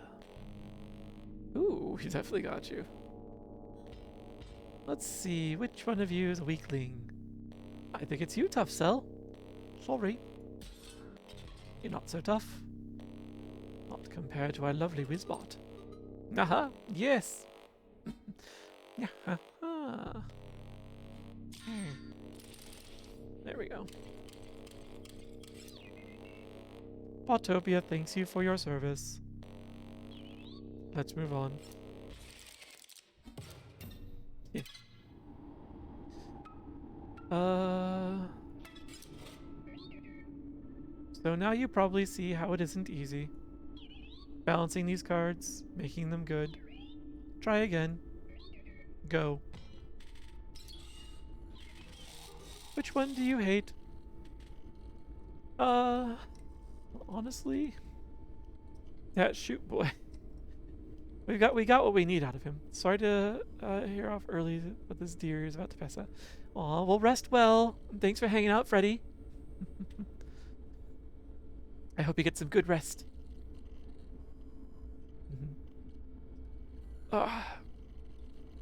you. Ooh, he's definitely got you. Let's see, which one of you is a weakling? I think it's you, Tough Cell. Sorry. You're not so tough. Not compared to our lovely Wizbot. Aha, yes. There we go. Potopia thanks you for your service. Let's move on. Yeah. So now you probably see how it isn't easy. Balancing these cards, making them good. Try again. Go. Which one do you hate? Honestly, that shoot boy. We got what we need out of him. Sorry to hear off early, but this deer is about to pass out. Aw, well, rest well. Thanks for hanging out, Freddy. I hope you get some good rest.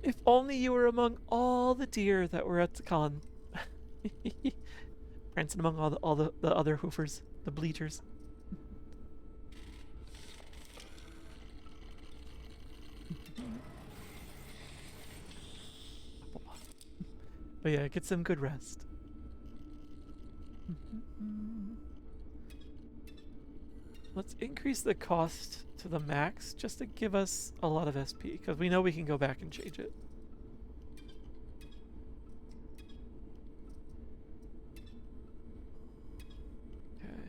If only you were among all the deer that were at the con. Prancing among all the other hoofers, the bleachers. But yeah, get some good rest. Let's increase the cost to the max just to give us a lot of SP, because we know we can go back and change it. Okay.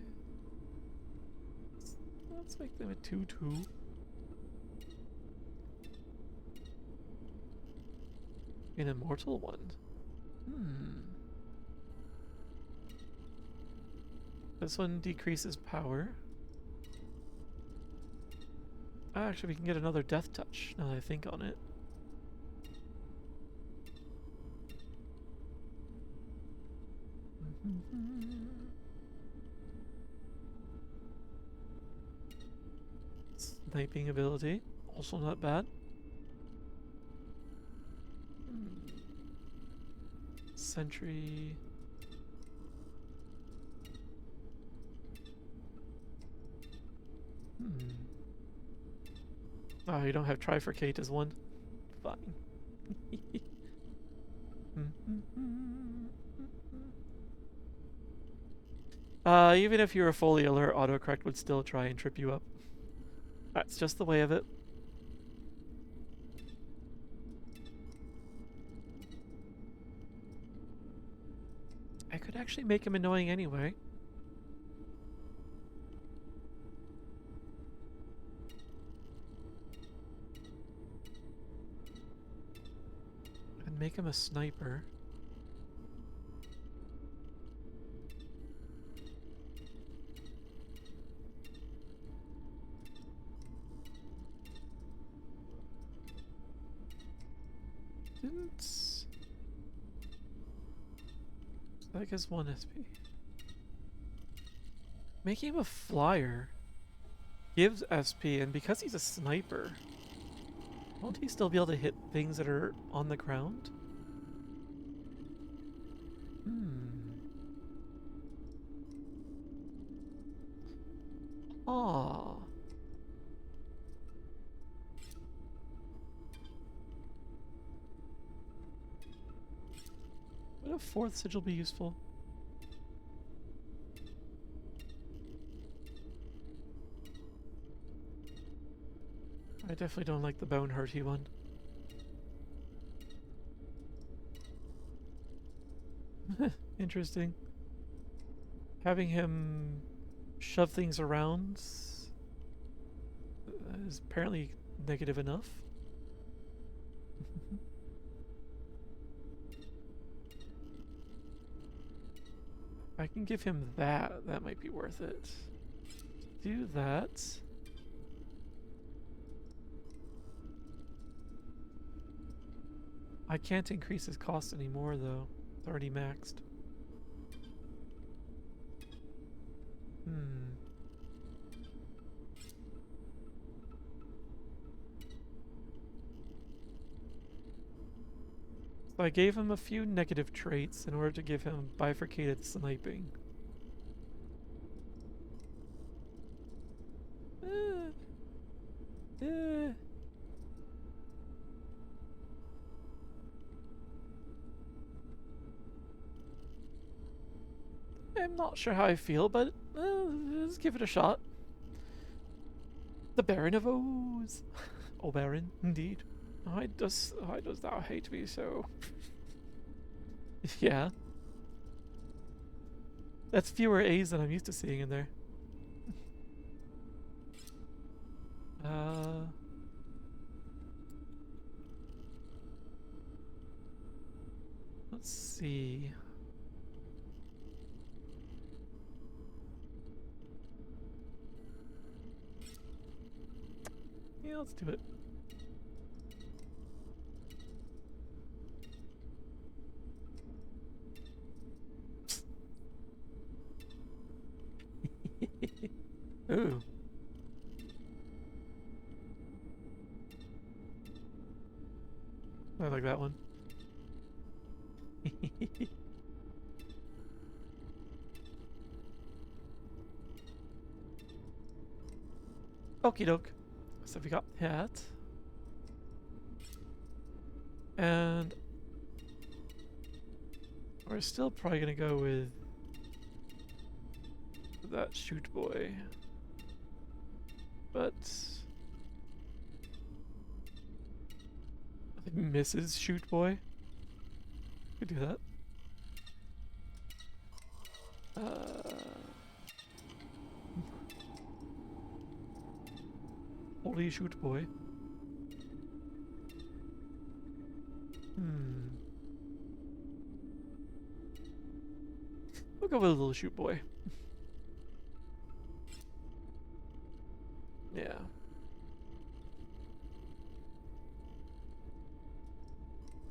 Let's make them a 2/2. An immortal one. This one decreases power. Actually, we can get another death touch now that I think on it. Sniping ability, also not bad. Sentry. Oh, you don't have trifurcate as one? Fine. Even if you were fully alert, autocorrect would still try and trip you up. That's just the way of it. I could actually make him annoying anyway. And make him a sniper. That gets 1 SP. Making him a flyer gives SP, and because he's a sniper, won't he still be able to hit things that are on the ground? Ah. Would a 4th sigil be useful? I definitely don't like the bone hurty one. Interesting. Having him shove things around is apparently negative enough. I can give him that. That might be worth it. Do that. I can't increase his cost anymore, though. It's already maxed. So I gave him a few negative traits in order to give him bifurcated sniping. I'm not sure how I feel, but let's give it a shot. The Baron of O's. Oh, Baron, indeed. Why does thou hate me so? Yeah. That's fewer A's than I'm used to seeing in there. Let's see. Yeah, let's do it. Ooh. I like that one. Okie doke. So we got that. And we're still probably gonna go with that shoot boy. But I think Mrs. Shoot Boy. Could do that. Holy shoot boy. We'll go with a little shoot boy. Yeah.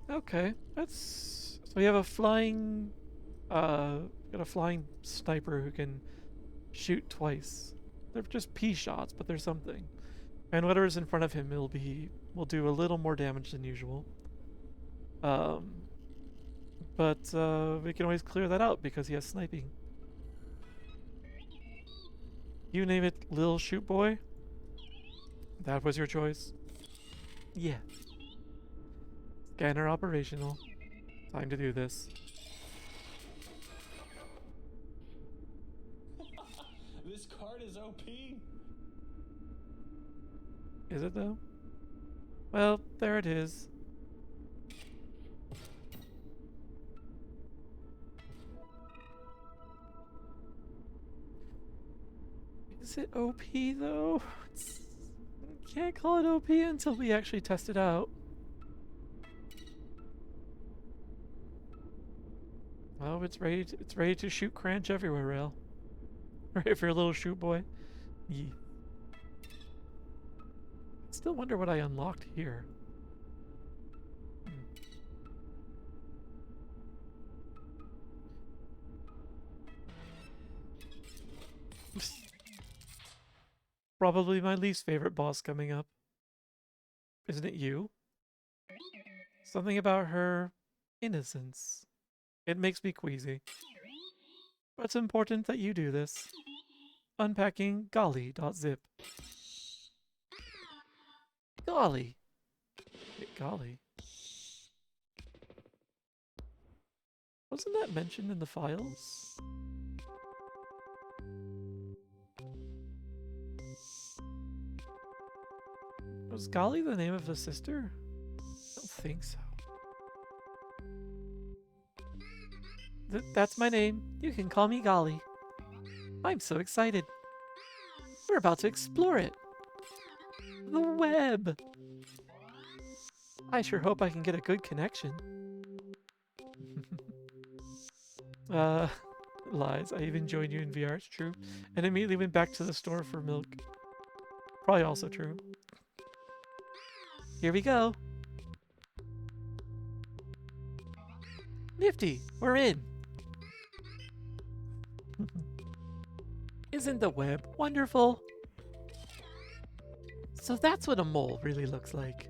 Okay, that's so we have a flying got a flying sniper who can shoot twice. They're just P shots, but they're something. And whatever's in front of him will do a little more damage than usual. But we can always clear that out because he has sniping. You name it, Lil Shoot Boy. That was your choice. Yeah. Scanner operational. Time to do this. This card is OP. Is it though? Well, there it is. Is it OP though? Can't call it OP until we actually test it out. Oh, it's ready to shoot Cranch everywhere, Rail. Right for your little shoot boy. Yeah. Still wonder what I unlocked here. Probably my least favorite boss coming up. Isn't it you? Something about her innocence. It makes me queasy. But it's important that you do this. Unpacking golly.zip. Golly. Wait, golly. Wasn't that mentioned in the files? Was Golly the name of the sister? I don't think so. That's my name. You can call me Golly. I'm so excited. We're about to explore it. The web. I sure hope I can get a good connection. Lies. I even joined you in VR, it's true. And immediately went back to the store for milk. Probably also true. Here we go. Nifty, we're in. Isn't the web wonderful? So that's what a mole really looks like.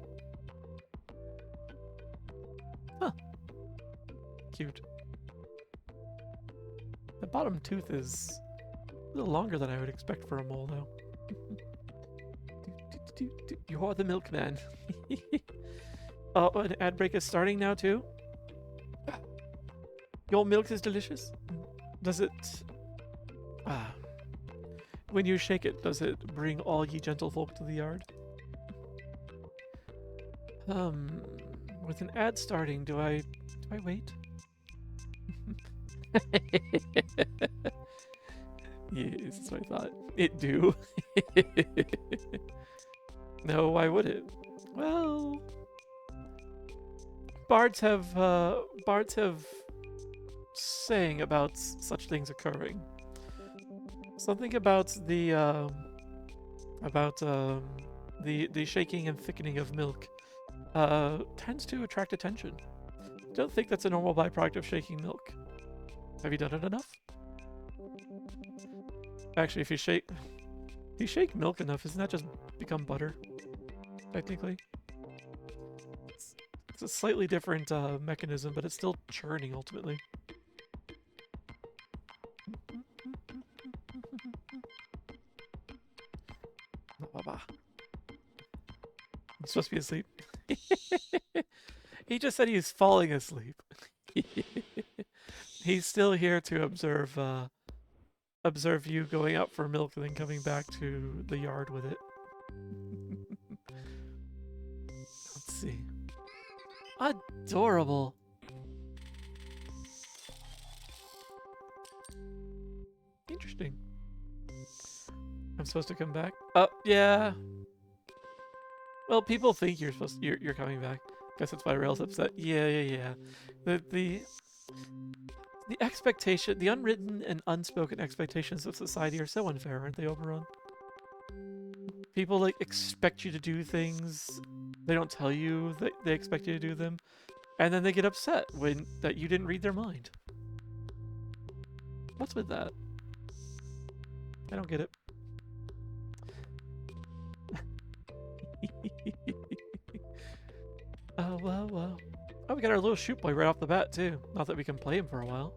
Huh. Cute. The bottom tooth is a little longer than I would expect for a mole, though. You're the milkman. Oh, an ad break is starting now, too? Your milk is delicious. Does it... when you shake it, does it bring all ye gentlefolk to the yard? With an ad starting, do I wait? Yes, that's what I thought. It do. No, why would it? Well, bards have saying about such things occurring. Something about the shaking and thickening of milk tends to attract attention. Don't think that's a normal byproduct of shaking milk. Have you done it enough? Actually, if you shake milk enough, doesn't that just become butter? Technically, it's a slightly different mechanism, but it's still churning ultimately. I'm supposed to be asleep. He just said he's falling asleep. He's still here to observe you going out for milk and then coming back to the yard with it. Let's see. Adorable. Interesting. I'm supposed to come back? Oh, yeah. Well, people think you're coming back. Guess that's why Rail's upset. Yeah. The expectation, the unwritten and unspoken expectations of society are so unfair, aren't they, Oberon? People like expect you to do things. They don't tell you that they expect you to do them, and then they get upset when that you didn't read their mind. What's with that? I don't get it. Oh, well. Oh, we got our little shoot boy right off the bat, too. Not that we can play him for a while.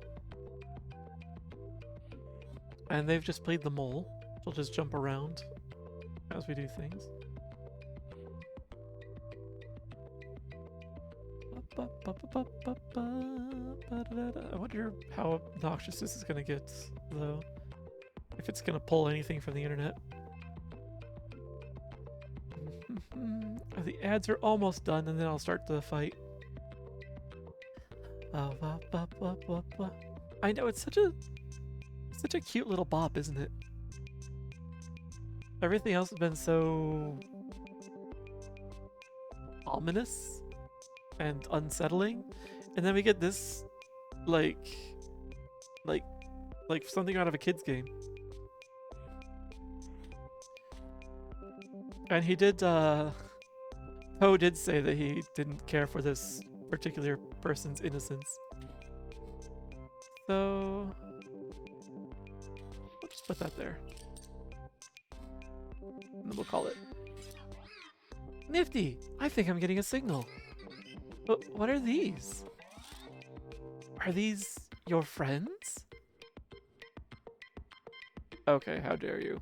And they've just played the mole. We'll just jump around as we do things. I wonder how obnoxious this is going to get, though. If it's going to pull anything from the internet. The ads are almost done, and then I'll start the fight. I know, it's such a cute little bop, isn't it? Everything else has been so ominous and unsettling, and then we get this like something out of a kid's game. And he did Poe did say that he didn't care for this particular person's innocence. So we'll just put that there. And then we'll call it. Nifty! I think I'm getting a signal. But what are these? Are these your friends? Okay, how dare you.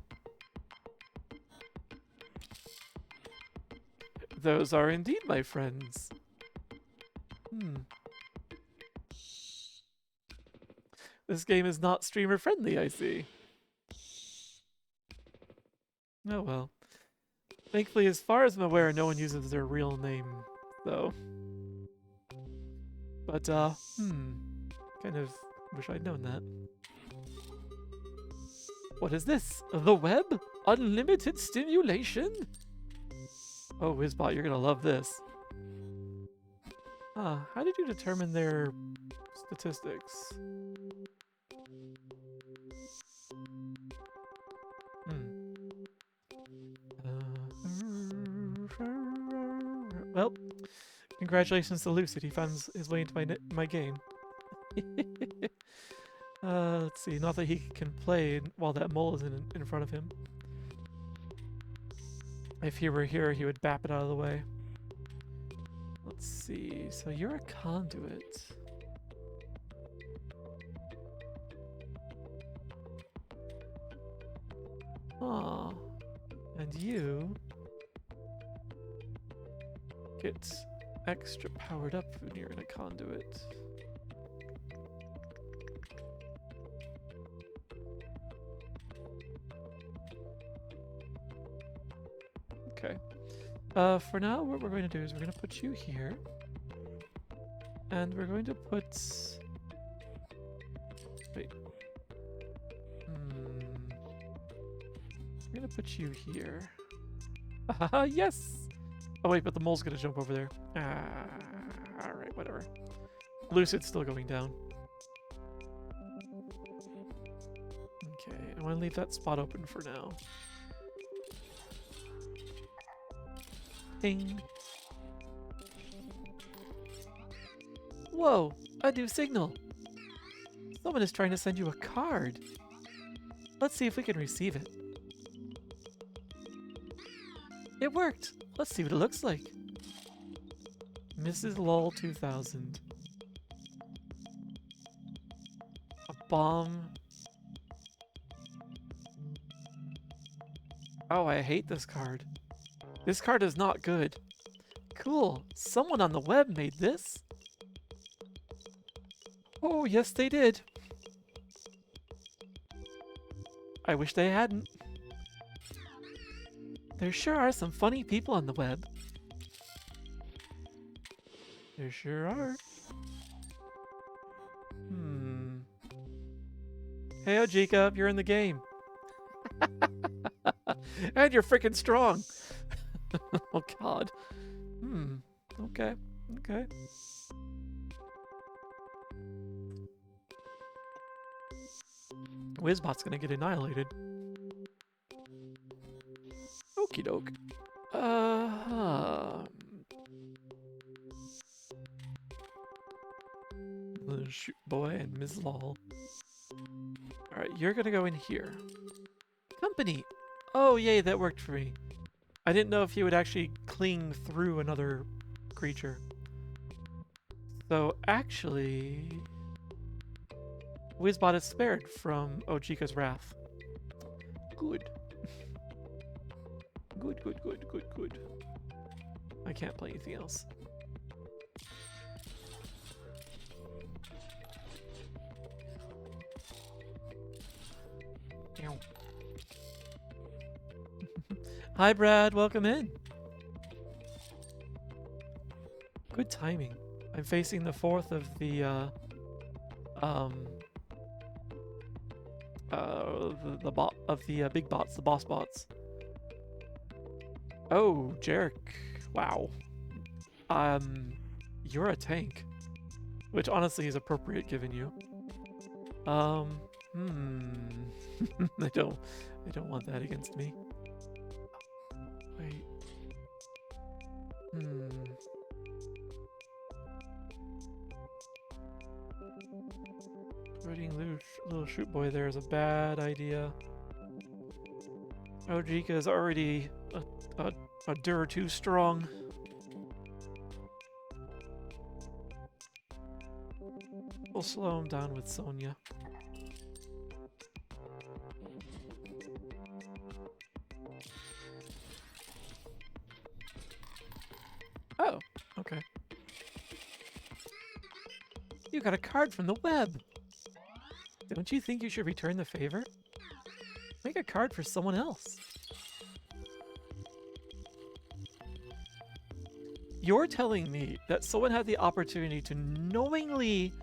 Those are indeed my friends. This game is not streamer friendly, I see. Oh well. Thankfully, as far as I'm aware, no one uses their real name, though. But, kind of wish I'd known that. What is this? The web? Unlimited stimulation? Oh, Wizbot, you're gonna love this. How did you determine their statistics? Well, congratulations to Lucid. He found his way into my game. Let's see. Not that he can play while that mole is in front of him. If he were here, he would bap it out of the way. Let's see. So you're a conduit. Aw. And you get extra powered up when you're in a conduit. Okay. For now, what we're going to do is we're going to put you here. And we're going to put... Wait. We're going to put you here. Yes! Oh wait, but the mole's going to jump over there. Alright, whatever. Lucid's still going down. Okay, I want to leave that spot open for now. Ding. Whoa, a new signal. Someone is trying to send you a card. Let's see if we can receive it. It worked. Let's see what it looks like. Mrs. Lol 2000. A bomb. Oh, I hate this card. This card is not good. Cool. Someone on the web made this. Oh, yes they did. I wish they hadn't. There sure are some funny people on the web. There sure are. Hey, Jacob, you're in the game. And you're freaking strong. Oh god. Okay. Okay. Wizbot's gonna get annihilated. Okie doke. Shoot boy and Ms. Lol. Alright, you're gonna go in here. Company! Oh, yay, that worked for me. I didn't know if he would actually cling through another creature. So, actually... Wizbot is spared from Ojika's wrath. Good. Good, good, good, good, good. I can't play anything else. Hi, Brad. Welcome in. Good timing. I'm facing the fourth of the big bots, the boss bots. Oh, Jarek. Wow. You're a tank, which honestly is appropriate given you. I don't want that against me. Wait. Putting little shoot boy there is a bad idea. Ojika is already a dur or two strong. We'll slow him down with Sonya. Oh, okay. You got a card from the web. Don't you think you should return the favor? Make a card for someone else. You're telling me that someone had the opportunity to knowingly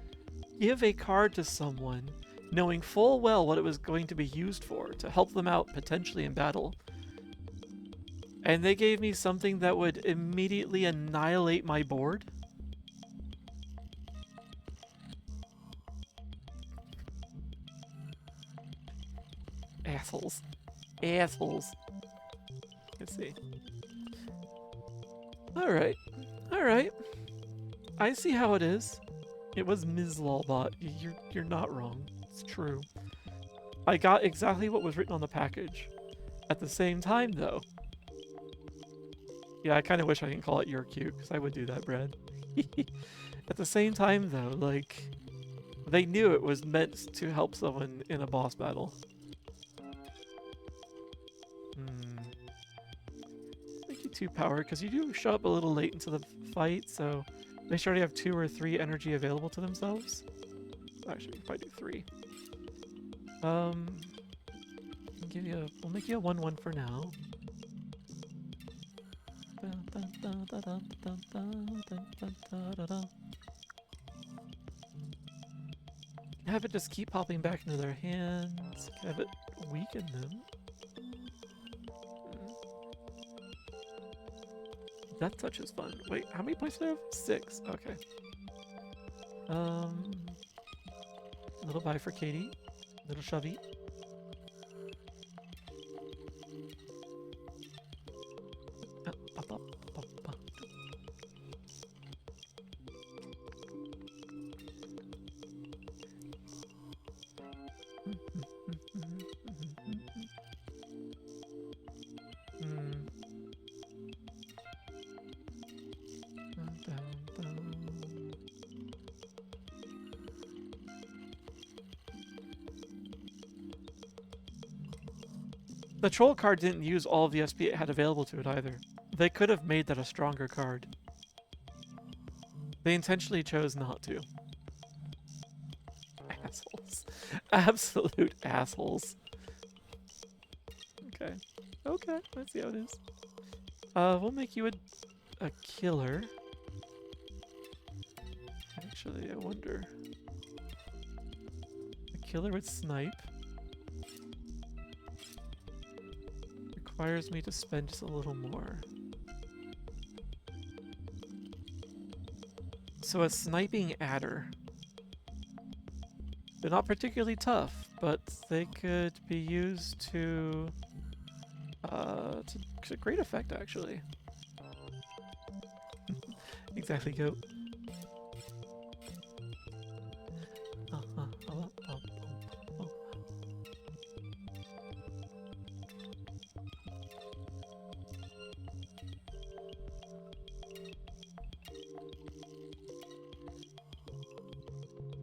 give a card to someone, knowing full well what it was going to be used for, to help them out potentially in battle, and they gave me something that would immediately annihilate my board? Assholes. Assholes. Let's see. Alright. Alright. I see how it is. It was Ms. Lolbot. You're not wrong. It's true. I got exactly what was written on the package. At the same time, though... Yeah, I kind of wish I didn't call it "you're cute," because I would do that, Brad. At the same time, though, like... They knew it was meant to help someone in a boss battle. Make you 2 power, because you do show up a little late into the fight, so they should already have 2 or 3 energy available to themselves. Actually, we can probably do 3. We'll make you a 1/1 for now. Have it just keep popping back into their hands. Have it weaken them. That touch is fun. Wait, how many points do I have? 6. Okay. Little bye for Katie. Little shovey. The troll card didn't use all of the SP it had available to it either. They could have made that a stronger card. They intentionally chose not to. Assholes. Absolute assholes. Okay. Okay, let's see how it is. We'll make you a killer. Actually, I wonder. A killer with snipe. Requires me to spend just a little more. So a sniping adder. They're not particularly tough, but they could be used to great effect, actually. Exactly, goat.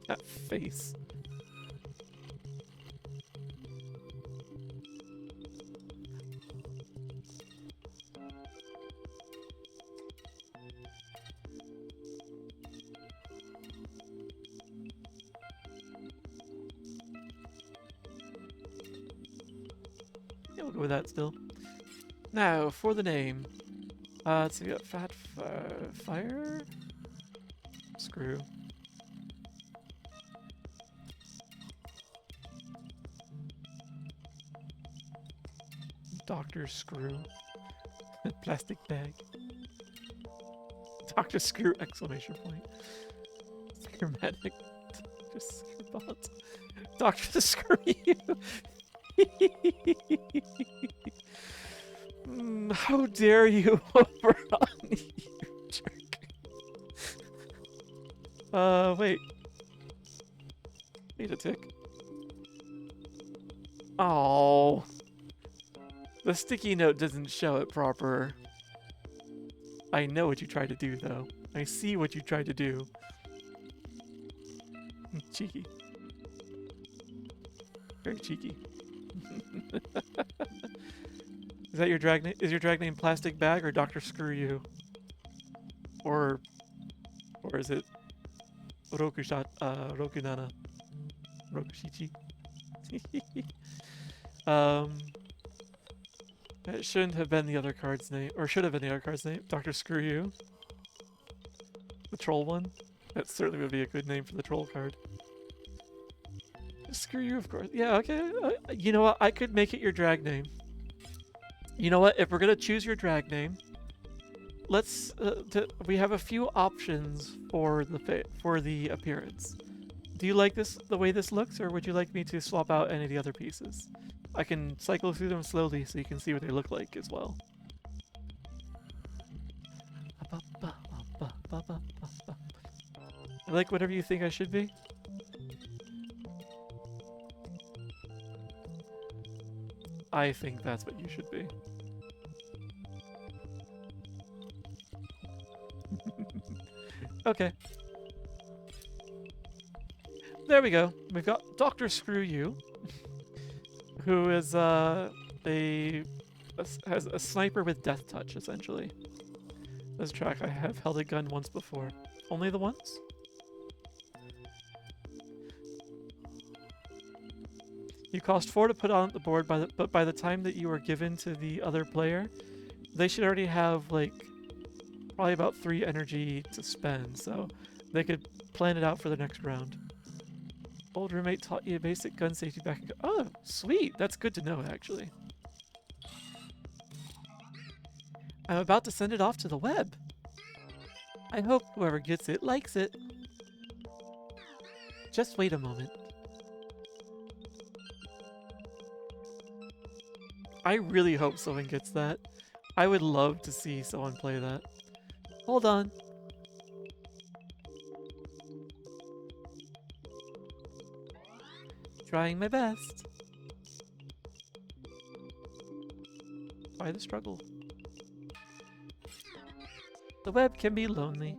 That face. Yeah, we'll go with that still. Now, for the name. Let's see, we got fat fire? Screw. Dr. Screw. Plastic bag. Dr. Screw! Exclamation point. Screwmatic. Dr. Screwbot. Dr. Screw you! How dare you, Oberon, you jerk. Wait. Wait a tick. Oh. The sticky note doesn't show it proper. I know what you tried to do, though. I see what you tried to do. Cheeky. Very cheeky. Is that your drag name? Is your drag name Plastic Bag or Dr. Screw You? Or is it Rokunana? Rokushichi? It shouldn't have been the other card's name, or should have been the other card's name. Dr. Screw You. The troll one. That certainly would be a good name for the troll card. Screw you, of course. Yeah, okay. You know what? I could make it your drag name. You know what? If we're gonna choose your drag name, let's. We have a few options for the appearance. Do you like this the way this looks, or would you like me to swap out any of the other pieces? I can cycle through them slowly so you can see what they look like as well. I like whatever you think I should be. I think that's what you should be. Okay. There we go. We've got Dr. Screw You, who is has a sniper with death touch, essentially. This track, I have held a gun once before. Only the once? You cost 4 to put on the board, but by the time that you are given to the other player, they should already have, like, probably about 3 energy to spend, so they could plan it out for the next round. Old roommate taught you basic gun safety back in... Oh, sweet! That's good to know, actually. I'm about to send it off to the web. I hope whoever gets it likes it. Just wait a moment. I really hope someone gets that. I would love to see someone play that. Hold on. Trying my best. Why the struggle? The web can be lonely.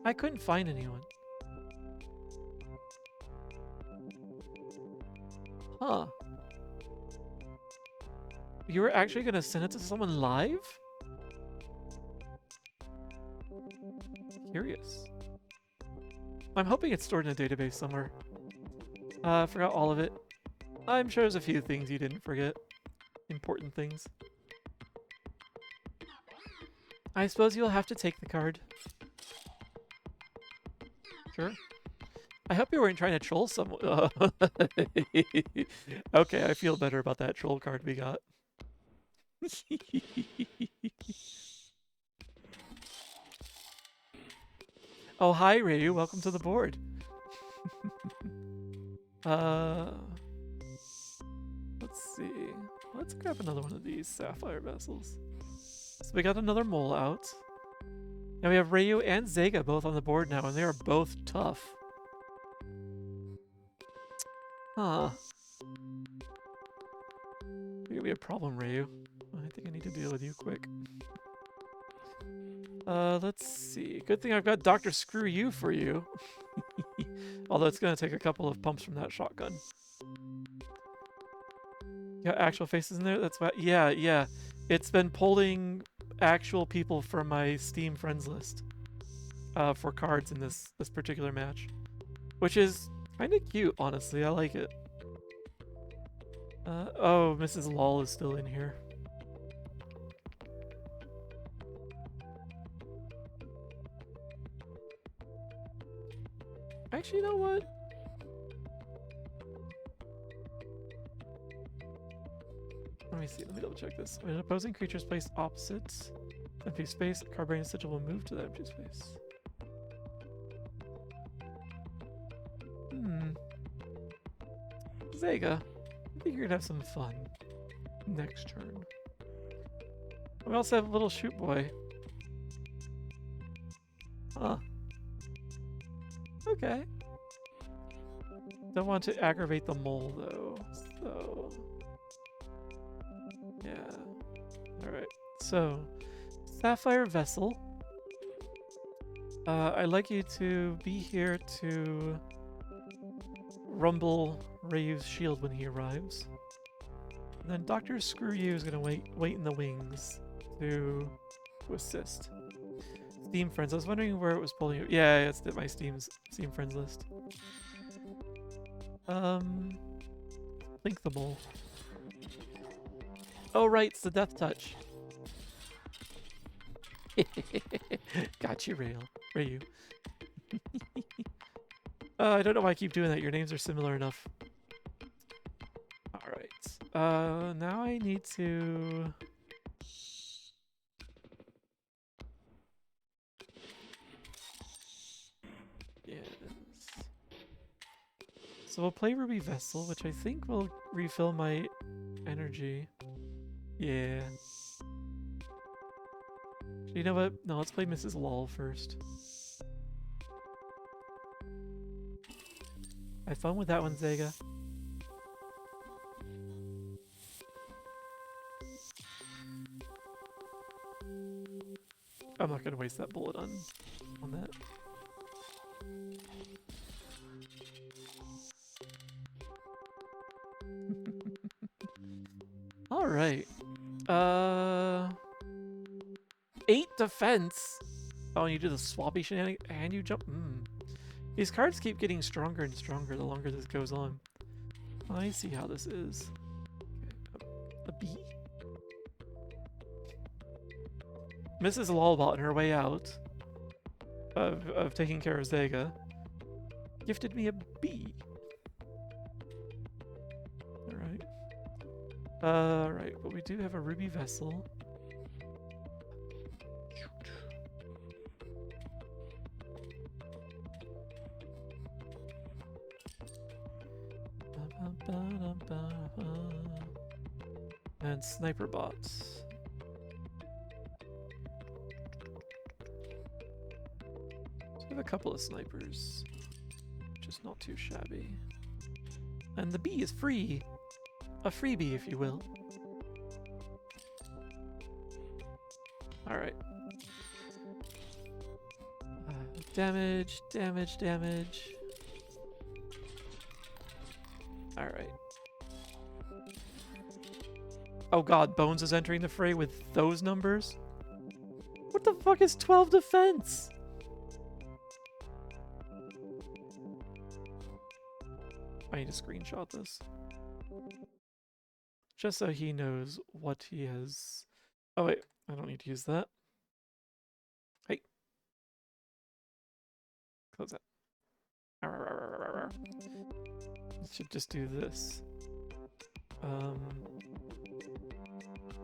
I couldn't find anyone. Huh. You were actually gonna send it to someone live? Curious. I'm hoping it's stored in a database somewhere. I forgot all of it. I'm sure there's a few things you didn't forget. Important things. I suppose you'll have to take the card. Sure. I hope you weren't trying to troll someone. Okay, I feel better about that troll card we got. Oh, hi, Ryu. Welcome to the board. Let's see. Let's grab another one of these sapphire vessels. So we got another mole out. Now we have Ryu and Zega both on the board now, and they are both tough. Huh. You're gonna be a problem, Ryu. I think I need to deal with you quick. Let's see. Good thing I've got Dr. Screw You for you. Although it's gonna take a couple of pumps from that shotgun. Got actual faces in there? That's why. Yeah, yeah. It's been pulling actual people from my Steam friends list for cards in this particular match, which is kind of cute, honestly. I like it. Oh, Mrs. Lol is still in here. Actually, you know what? Let me see. Let me double check this. When an opposing creature is placed opposite empty space, a card bearing sigil will move to that empty space. Zega, I think you're gonna have some fun next turn. We also have a little shoot boy. Huh. Okay. Don't want to aggravate the mole though, so yeah. Alright, so Sapphire Vessel. I'd like you to be here to rumble Ryu's shield when he arrives. And then Dr. Screw You is gonna wait in the wings to assist. Steam friends. I was wondering where it was pulling you. Yeah, it's my Steam friends list. Link the mole. Oh right, it's the death touch. Got you, Ryu. I don't know why I keep doing that. Your names are similar enough. Alright. Now I need to... Yes. So we'll play Ruby Vessel, which I think will refill my energy. Yeah. You know what? No, let's play Mrs. Lol first. Have fun with that one, Zega. I'm not gonna waste that bullet on that. All right. 8 defense. Oh, you do the swappy shenanigans and you jump. These cards keep getting stronger and stronger the longer this goes on. I see how this is. Okay, a B. Mrs. Lolbot on her way out of taking care of Zega gifted me a B. Alright, but we do have a Ruby Vessel. And sniper bots. So we have a couple of snipers, just not too shabby. And the bee is free. A freebie, if you will. Alright. Damage. Alright. Oh god, Bones is entering the fray with those numbers? What the fuck is 12 defense? I need to screenshot this. Just so he knows what he has... Oh wait, I don't need to use that. Hey. Close that. Should just do this.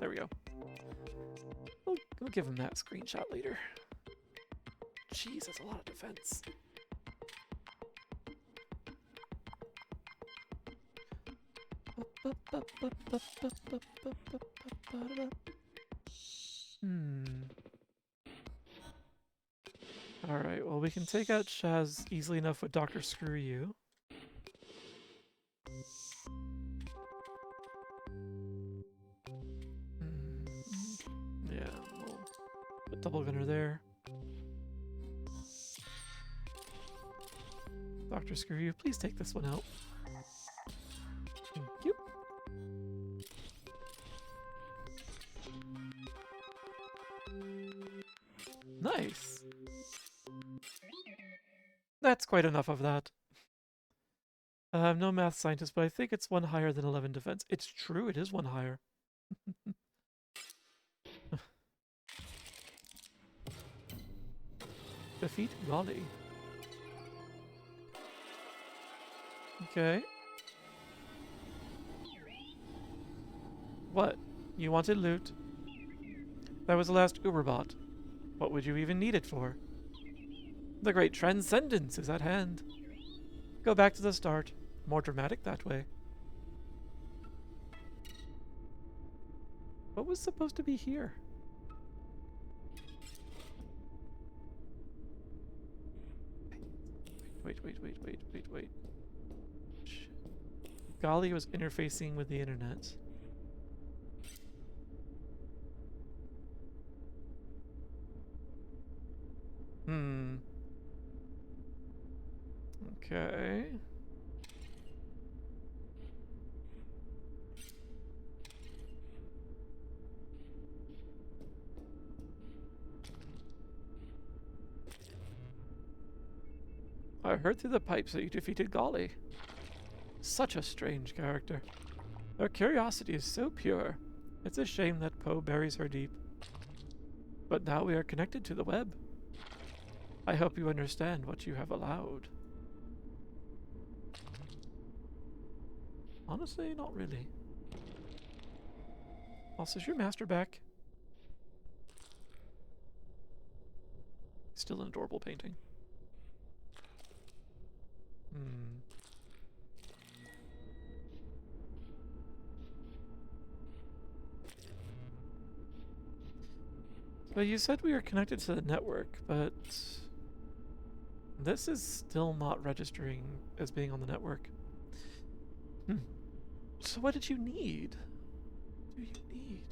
There we go. We'll give him that screenshot later. Jeez, that's a lot of defense. Alright, well we can take out Shaz easily enough with Dr. Screw You. Yeah, we'll put Double Gunner there. Dr. Screw You, please take this one out. Thank you. Nice. That's quite enough of that. I'm no math scientist, but I think it's one higher than 11 defense. It's true, it is one higher. Defeat Golly. Okay. What? You wanted loot? That was the last Uberbot. What would you even need it for? The great transcendence is at hand. Go back to the start. More dramatic that way. What was supposed to be here? Wait. Golly was interfacing with the internet. Okay. I heard through the pipes that you defeated Golly. Such a strange character. Her curiosity is so pure. It's a shame that Poe buries her deep. But now we are connected to the web. I hope you understand what you have allowed. Honestly, not really. Also, is your master back? Still an adorable painting. Well, you said we were connected to the network, but this is still not registering as being on the network. So what did you need? What do you need?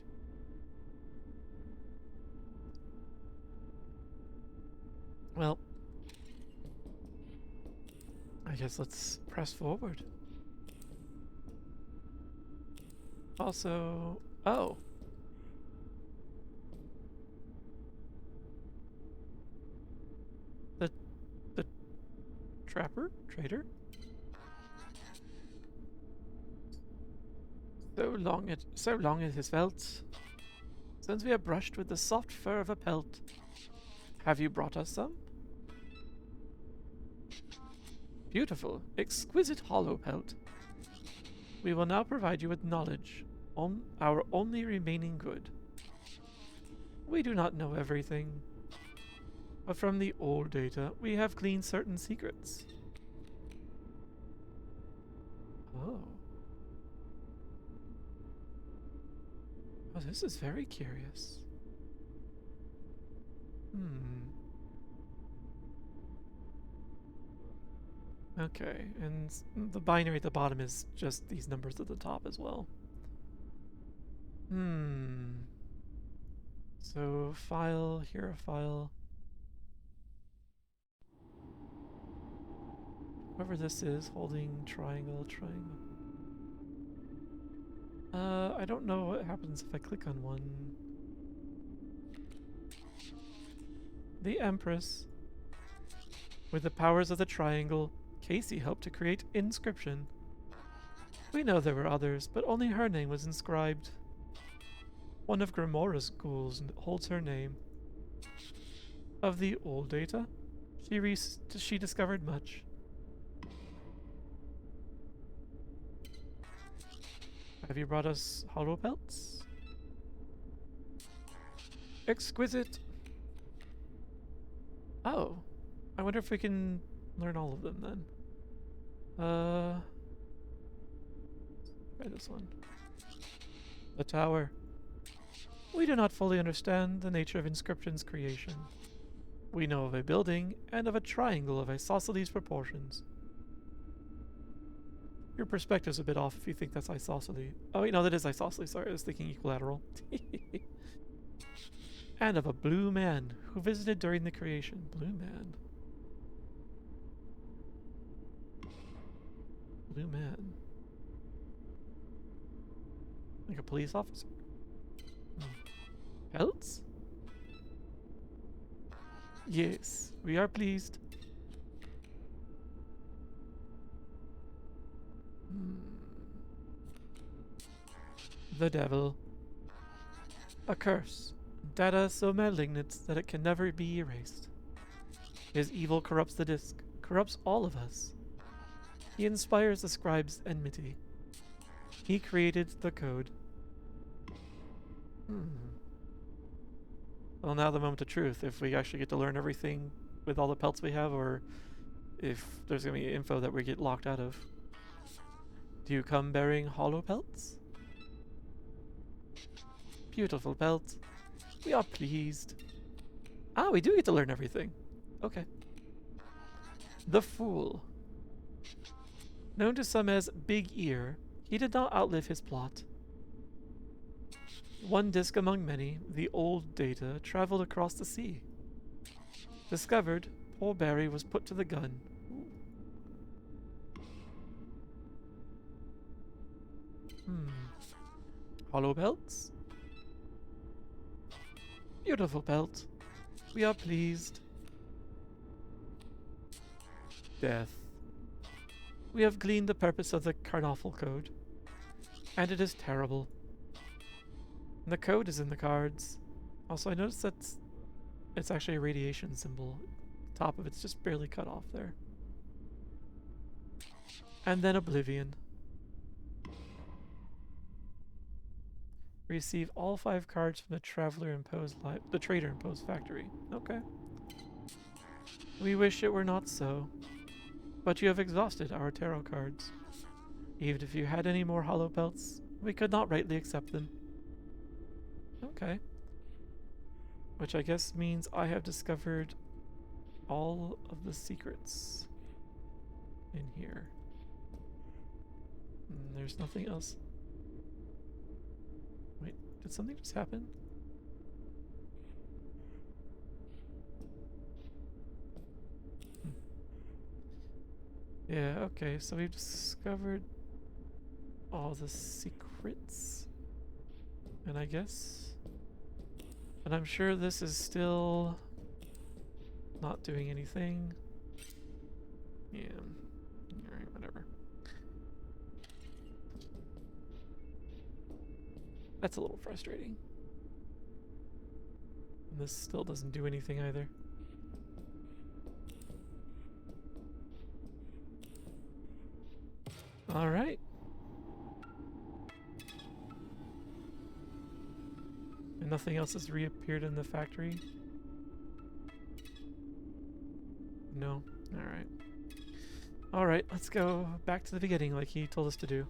Well, I guess let's press forward. Also, oh. The trapper? Trader? So long it has felt, since we have brushed with the soft fur of a pelt. Have you brought us some? Beautiful, exquisite hollow pelt. We will now provide you with knowledge, our only remaining good. We do not know everything, but from the old data, we have gleaned certain secrets. Oh. Oh, this is very curious. Okay, and the binary at the bottom is just these numbers at the top as well. So, file, here a file. Whoever this is, holding triangle. I don't know what happens if I click on one. The Empress. With the powers of the triangle, Casey helped to create Inscryption. We know there were others, but only her name was inscribed. One of Grimora's ghouls holds her name. Of the old data, she discovered much. Have you brought us hollow pelts? Exquisite. Oh. wonder if we can learn all of them then. Try this one. The tower. We do not fully understand the nature of Inscryption's creation. We know of a building and of a triangle of isosceles proportions. Your perspective's a bit off if you think that's isosceles. Oh wait, no, that is isosceles. Sorry, I was thinking equilateral. And of a blue man who visited during the creation. Blue man. Blue man. Like a police officer? Pelts? Yes, we are pleased. The devil. A curse. Data so malignant that it can never be erased. His evil corrupts the disk, corrupts all of us. He inspires the scribe's enmity. He created the code. Well, now the moment of truth. If we actually get to learn everything with all the pelts we have, or if there's going to be info that we get locked out of. Do you come bearing hollow pelts? Beautiful pelt. We are pleased. Ah, we do get to learn everything. Okay. The Fool. Known to some as Big Ear, he did not outlive his plot. One disc among many, the old data traveled across the sea. Discovered, poor Barry was put to the gun. Hollow belts? Beautiful belt. We are pleased. Death. We have gleaned the purpose of the Carnoffel code, and it is terrible. And the code is in the cards. Also, I noticed that it's actually a radiation symbol. Top of it's just barely cut off there. And then Oblivion. Receive all 5 cards from the Trader imposed factory. Okay. We wish it were not so, but you have exhausted our tarot cards. Even if you had any more hollow pelts, we could not rightly accept them. Okay. Which I guess means I have discovered all of the secrets in here. There's nothing else. Wait, did something just happen? Yeah, okay, so we've discovered all the secrets. And I guess... And I'm sure this is still not doing anything. Yeah. Alright, whatever. That's a little frustrating. And this still doesn't do anything either. Alright. And nothing else has reappeared in the factory? No. Alright. Alright, let's go back to the beginning like he told us to do.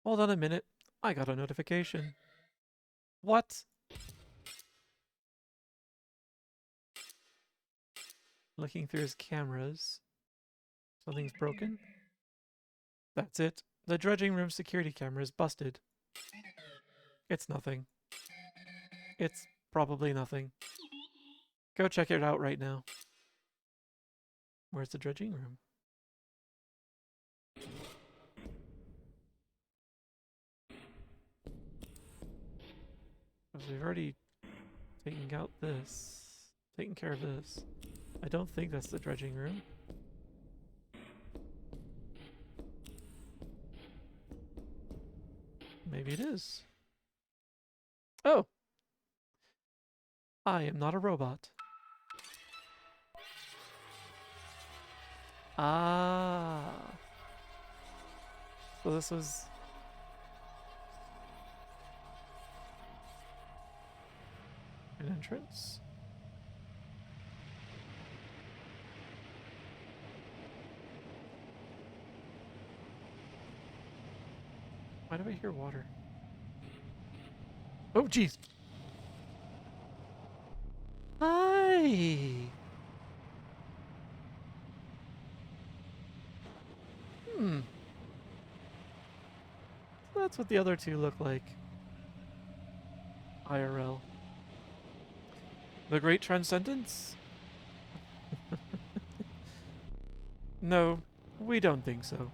Hold on a minute. I got a notification. What? Looking through his cameras. Something's broken? That's it. The dredging room security camera is busted. It's nothing. It's probably nothing. Go check it out right now. Where's the dredging room? Because we've already taken care of this. I don't think that's the dredging room. Maybe it is. Oh! I am not a robot. Ah. So this was... an entrance? Why do I hear water? Oh, jeez. Hi. Hmm. That's what the other two look like. IRL. The Great Transcendence? No, we don't think so.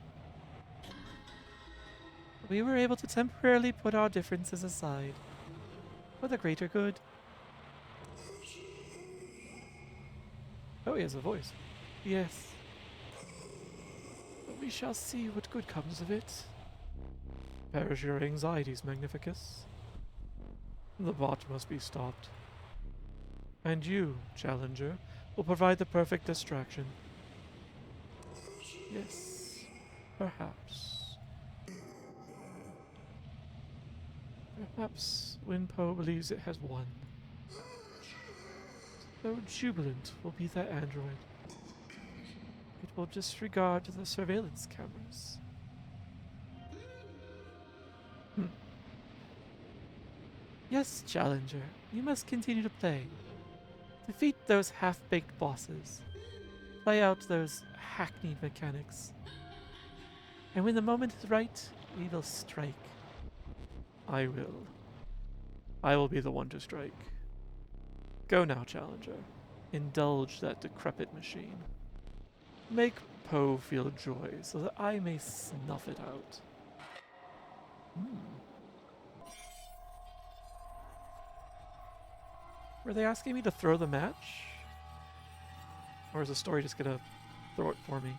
We were able to temporarily put our differences aside for the greater good. Oh, he has a voice. Yes. But we shall see what good comes of it. Perish your anxieties, Magnificus. The bot must be stopped. And you, Challenger, will provide the perfect distraction. Yes, perhaps. Perhaps when Poe believes it has won, so jubilant will be that android. It will disregard the surveillance cameras. Yes, Challenger, you must continue to play. Defeat those half-baked bosses. Play out those hackneyed mechanics. And when the moment is right, we will strike. I will. I will be the one to strike. Go now, Challenger. Indulge that decrepit machine. Make Poe feel joy so that I may snuff it out. Were they asking me to throw the match? Or is the story just gonna throw it for me?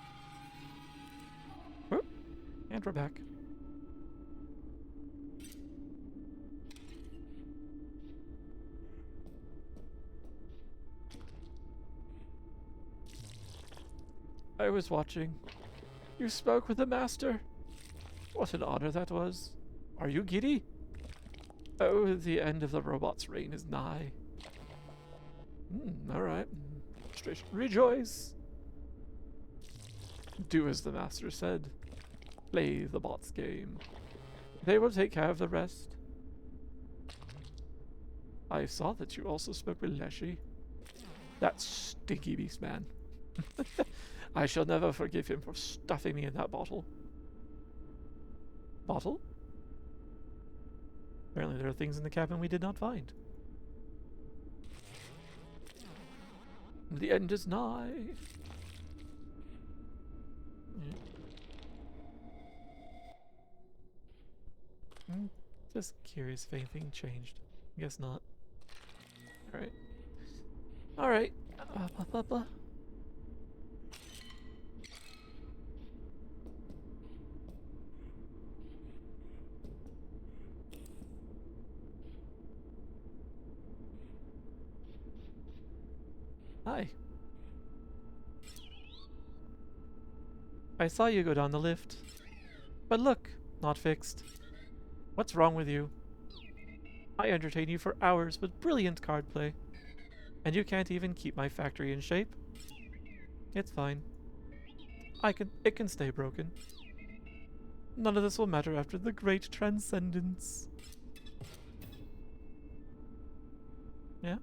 Whoop. And we're back. I was watching. You spoke with the master. What an honor that was. Are you giddy? Oh, the end of the robot's reign is nigh. Alright. Rejoice. Do as the master said. Play the bot's game. They will take care of the rest. I saw that you also spoke with Leshy. That stinky beast man. I shall never forgive him for stuffing me in that bottle. Bottle? Apparently there are things in the cabin we did not find. The end is nigh. Just curious if anything changed. Guess not. Alright. Alright. Blah, blah, blah. Hi. I saw you go down the lift. But look, not fixed. What's wrong with you? I entertain you for hours with brilliant card play. And you can't even keep my factory in shape? It's fine. It can stay broken. None of this will matter after the great transcendence. Yeah?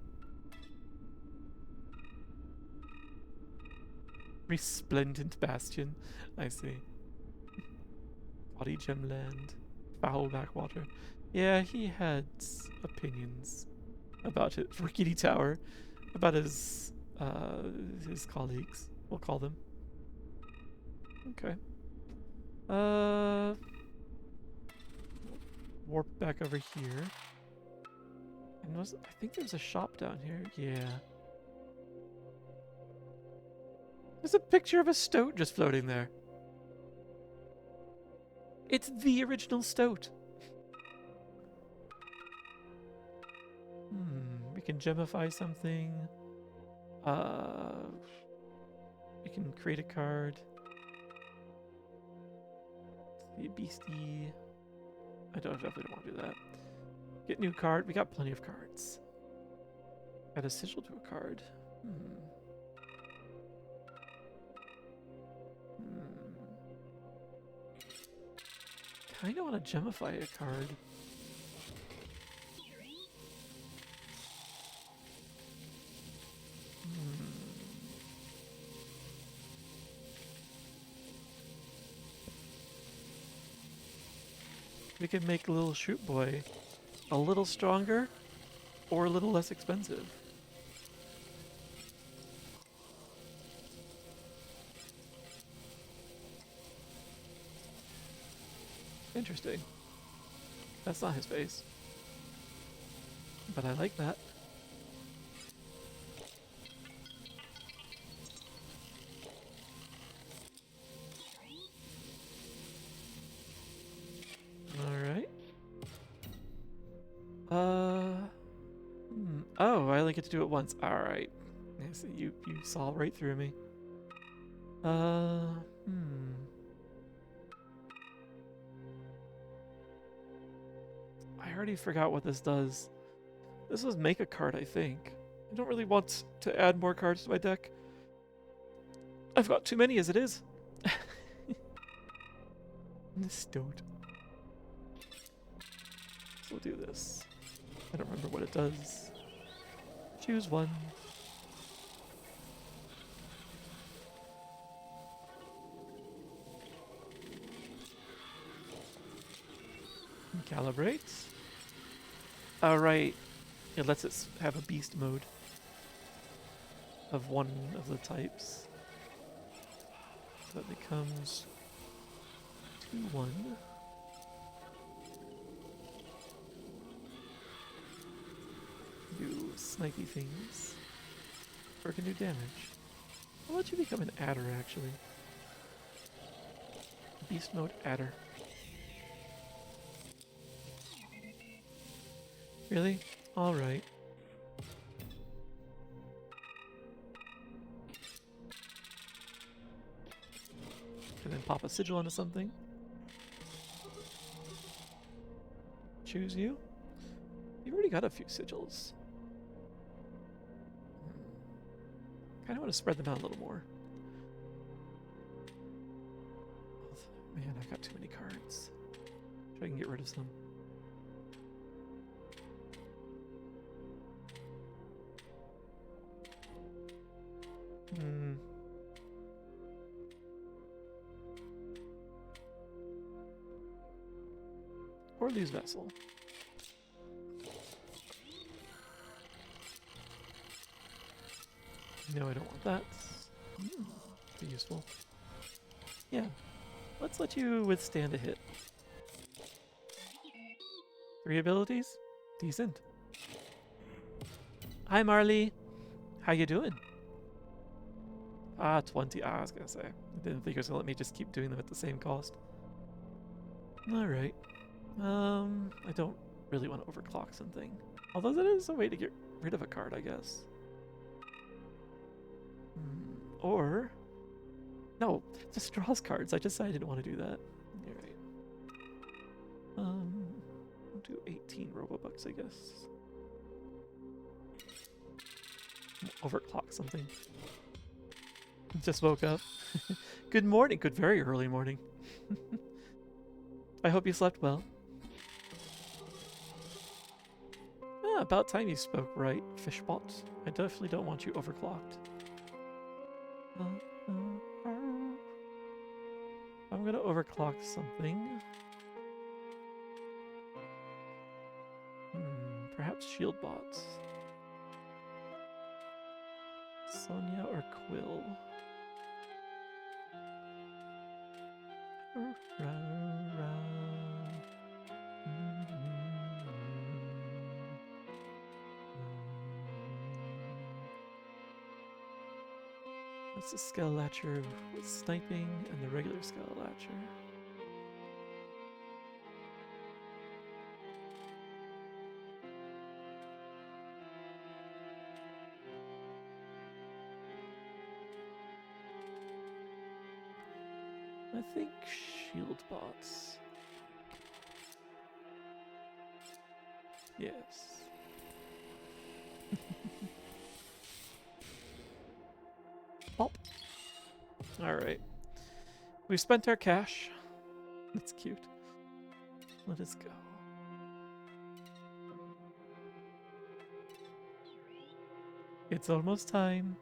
Resplendent Bastion. I see. Body Gemland. Foul Backwater. Yeah, he had opinions about it. Rickety Tower. About his colleagues. We'll call them. Okay. Warp back over here. And I think there was a shop down here. Yeah. There's a picture of a stoat just floating there. It's the original stoat. We can gemify something. We can create a card. The beastie. I definitely don't want to do that. Get new card. We got plenty of cards. Add a sigil to a card. kind of want to gemify a card. We could make Little Shoot Boy a little stronger or a little less expensive. Interesting. That's not his face. But I like that. Alright. Oh, I only get to do it once. Alright. Yes, you saw right through me. I already forgot what this does. This was make a card, I think. I don't really want to add more cards to my deck. I've got too many as it is. Stoked. So we'll do this. I don't remember what it does. Choose one. Calibrate. Alright. It lets it have a beast mode of one of the types. So that becomes 2/1. Do snipey things. Or can do damage. I'll let you become an adder, actually. Beast mode adder. Really? Alright. And then pop a sigil onto something. Choose you. You've already got a few sigils. Kind of want to spread them out a little more. Man, I've got too many cards. Try and get rid of some. Or lose Vessel. No, I don't want that. Be useful. Yeah. Let's let you withstand a hit. 3 abilities? Decent. Hi, Marley. How you doing? 20. I was gonna say. I didn't think it was gonna let me just keep doing them at the same cost. Alright. I don't really want to overclock something. Although that is a way to get rid of a card, I guess. Or... No, just draws cards. I decided I didn't want to do that. Alright. I'll do 18 Robobucks, I guess. Overclock something. Just woke up. Good morning. Good, very early morning. I hope you slept well. About time you spoke right, Fishbot. I definitely don't want you overclocked. I'm gonna overclock something. Perhaps shield bots. Sonya or Quill? That's the Skelelatcher with sniping and the regular Skelelatcher. I think shield bots. Yes. Pop. Alright. We've spent our cash. That's cute. let us go. It's almost time.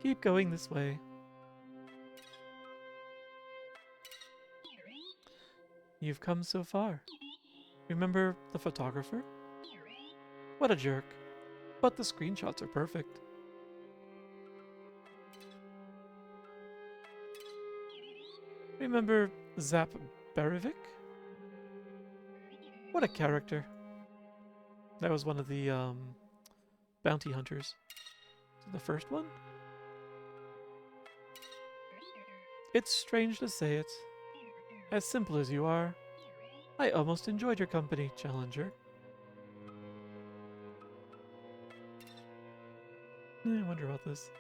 Keep going this way. You've come so far. Remember the photographer? What a jerk. But the screenshots are perfect. Remember Zap Berevic? What a character. That was one of the bounty hunters. The first one? It's strange to say it. As simple as you are, I almost enjoyed your company, Challenger. I wonder about this.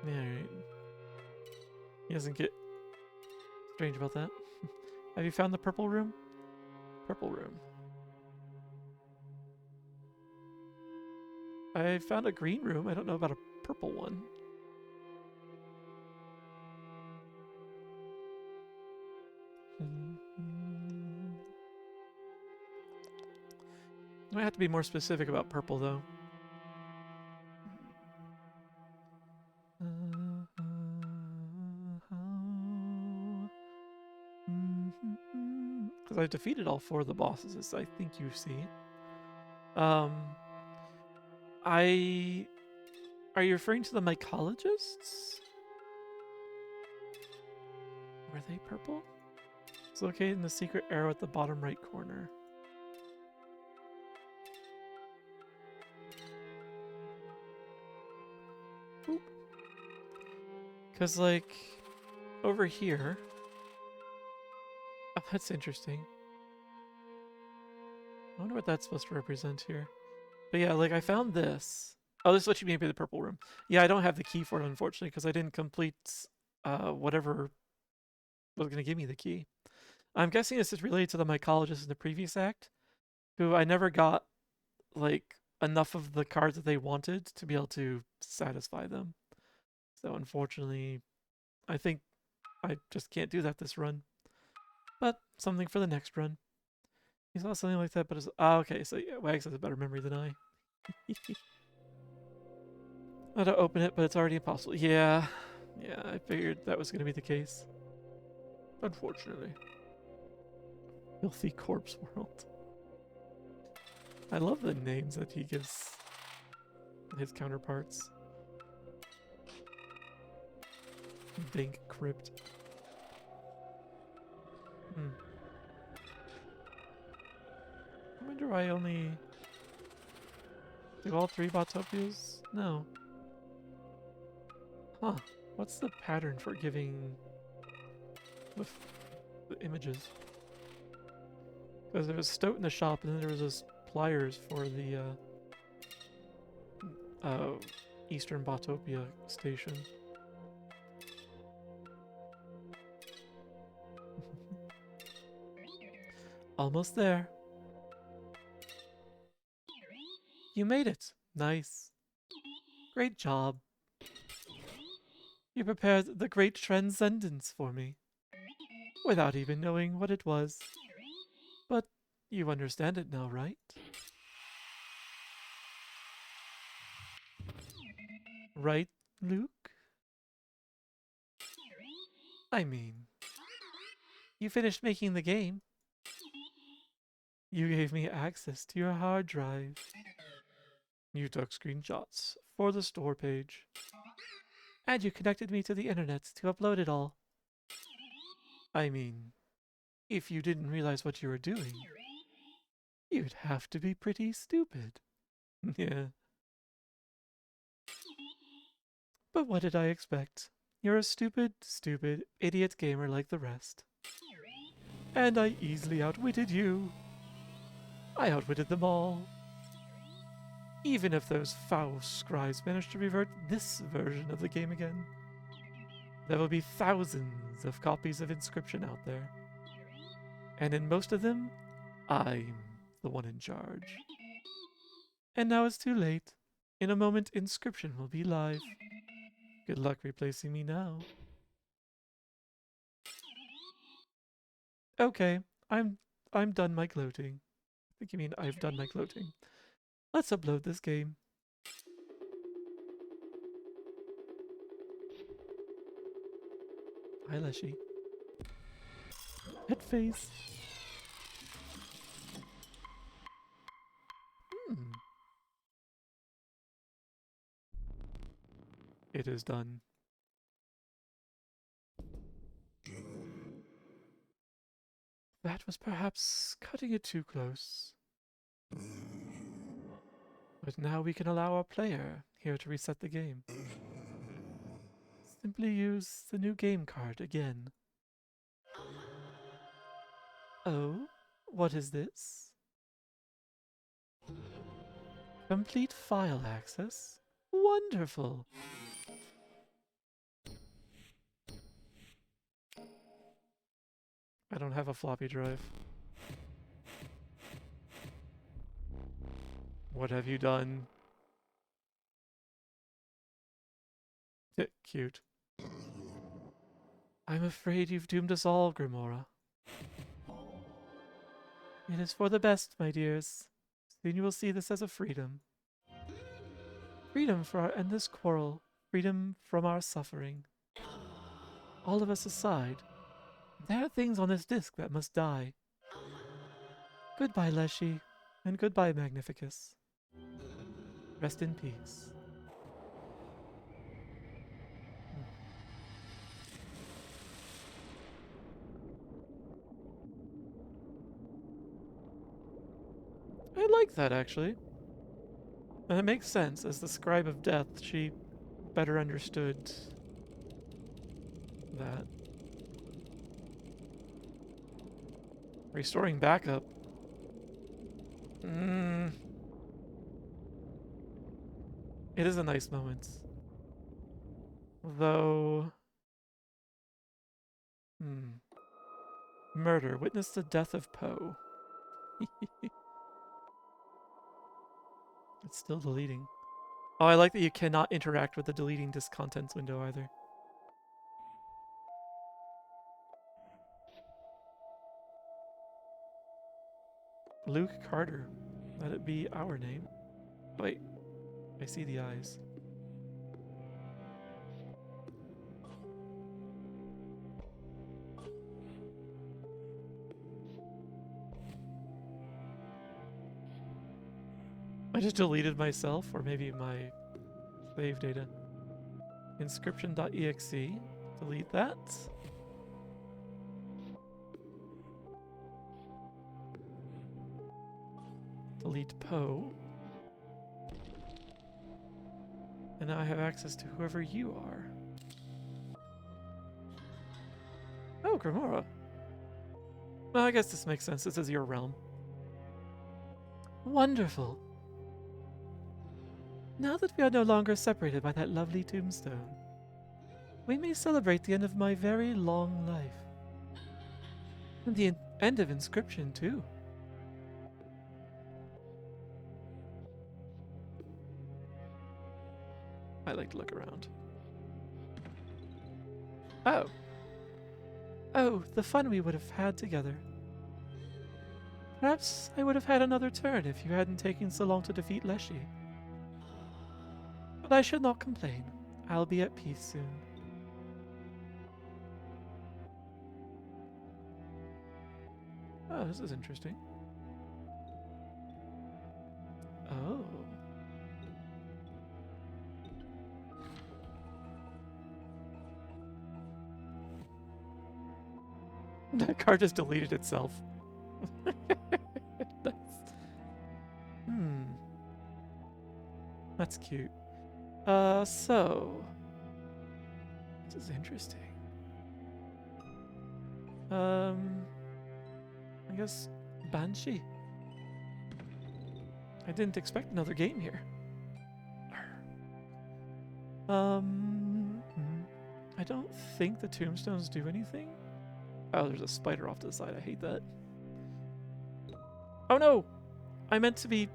Yeah, right. He doesn't get strange about that. Have you found the purple room? Purple room. I found a green room. I don't know about a purple one. I have to be more specific about purple, though. Because I've defeated all 4 of the bosses, as I think you see. Are you referring to the mycologists? Were they purple? It's located in the secret arrow at the bottom right corner. Because, like, over here... Oh, that's interesting. I wonder what that's supposed to represent here. But yeah, like, I found this. Oh, this is what you mean by the purple room. Yeah, I don't have the key for it, unfortunately, because I didn't complete whatever was going to give me the key. I'm guessing this is related to the mycologist in the previous act, who I never got, like, enough of the cards that they wanted to be able to satisfy them. So, unfortunately, I think I just can't do that this run. But something for the next run. He saw something like that, but it's... Oh, okay, so yeah, Wags has a better memory than I. How to open it, but it's already impossible. Yeah, I figured that was going to be the case. Unfortunately. Filthy Corpse World. I love the names that he gives his counterparts. Dank Crypt. I wonder why I only... Do all 3 Botopias? No. Huh. What's the pattern for giving the images? Because there was Stoat in the shop, and then there was this Pliers for the Eastern Botopia station. Almost there. You made it. Nice. Great job. You prepared the great transcendence for me, without even knowing what it was. But you understand it now, right? Right, Luke? I mean, you finished making the game. You gave me access to your hard drive. You took screenshots for the store page. And you connected me to the internet to upload it all. I mean, if you didn't realize what you were doing, you'd have to be pretty stupid. Yeah. But what did I expect? You're a stupid, idiot gamer like the rest. And I easily outwitted you. I outwitted them all. Even if those foul scribes manage to revert this version of the game again, there will be thousands of copies of Inscryption out there. And in most of them, I'm the one in charge. And now it's too late. In a moment, Inscryption will be live. Good luck replacing me now. Okay, I'm done my gloating. I think you mean I've done my gloating. Let's upload this game. Hi, Leshy. Head face. Hmm. It is done. That was perhaps cutting it too close. But now we can allow our player here to reset the game. Simply use the new game card again. Oh, what is this? Complete file access? Wonderful! I don't have a floppy drive. What have you done? Cute. I'm afraid you've doomed us all, Grimora. It is for the best, my dears. Soon you will see this as a freedom. Freedom for our endless quarrel. Freedom from our suffering. All of us aside, there are things on this disc that must die. Goodbye, Leshy, and goodbye, Magnificus. Rest in peace. I like that, actually. And it makes sense. As the scribe of death, she better understood that. Restoring backup. It is a nice moment. Though... Murder. Witness the death of Poe. It's still deleting. Oh, I like that you cannot interact with the deleting disk contents window either. Luke Carter. Let it be our name. Wait, I see the eyes. I just deleted myself, or maybe my save data. Inscryption.exe. Delete that. Delete Poe. And now I have access to whoever you are. Oh, Grimora. Well, I guess this makes sense. This is your realm. Wonderful. Now that we are no longer separated by that lovely tombstone, we may celebrate the end of my very long life. And the end of Inscryption, too. I like to look around. Oh. Oh, the fun we would have had together. Perhaps I would have had another turn if you hadn't taken so long to defeat Leshy. But I should not complain. I'll be at peace soon. Oh, this is interesting. Oh. That card just deleted itself. Nice. That's cute. So... This is interesting. I guess Banshee. I didn't expect another game here. I don't think the tombstones do anything. Oh, there's a spider off to the side. I hate that. Oh no! I meant to be...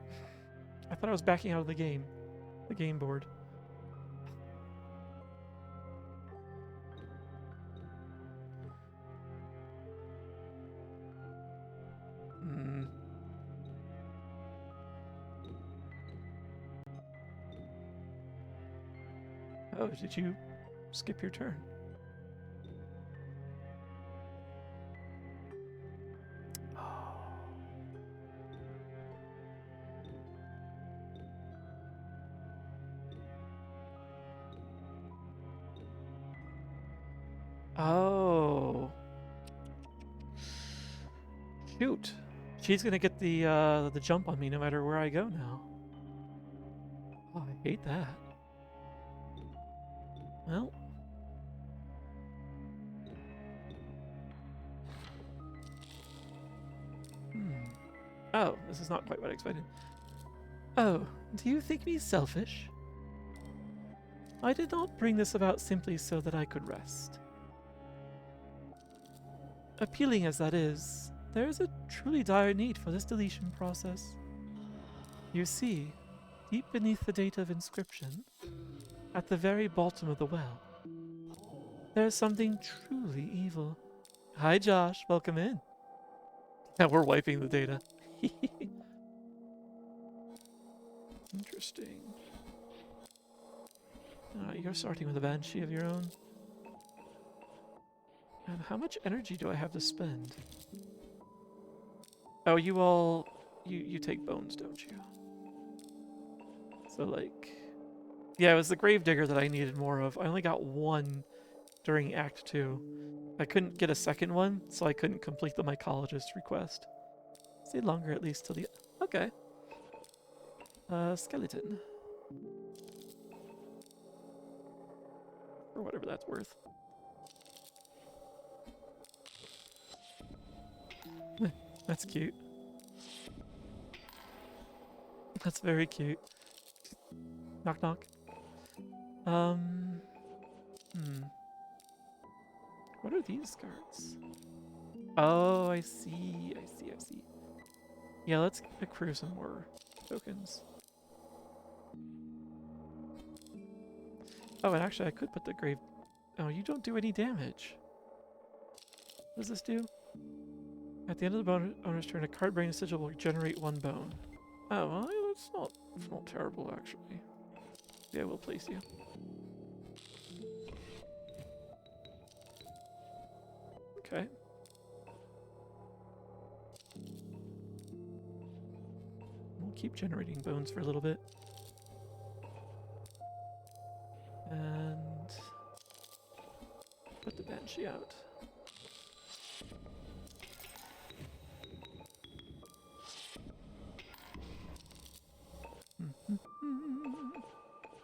I thought I was backing out of the game. The game board. Oh, did you skip your turn? Oh. Shoot. She's gonna get the jump on me no matter where I go now. Oh, I hate that. Well. Oh, this is not quite what I expected. Oh, do you think me selfish? I did not bring this about simply so that I could rest. Appealing as that is, there is a truly dire need for this deletion process. You see, deep beneath the data of Inscryption, at the very bottom of the well, there is something truly evil. Hi Josh, welcome in. Yeah, we're wiping the data. Interesting. You're starting with a banshee of your own. And how much energy do I have to spend? Oh, you all... You take bones, don't you? So, like... Yeah, it was the gravedigger that I needed more of. I only got one during Act 2. I couldn't get a second one, so I couldn't complete the mycologist request. Stayed longer at least till the... Okay. Skeleton. Or whatever that's worth. That's cute. That's very cute. Knock knock. What are these cards? Oh, I see. I see. Yeah, let's accrue some more tokens. Oh, and actually I could put the grave... Oh, you don't do any damage. What does this do? At the end of the owner's turn, a card bearing a sigil will generate 1 bone. Oh, well, it's not terrible, actually. Yeah, we'll place you. Okay. We'll keep generating bones for a little bit. And... put the banshee out.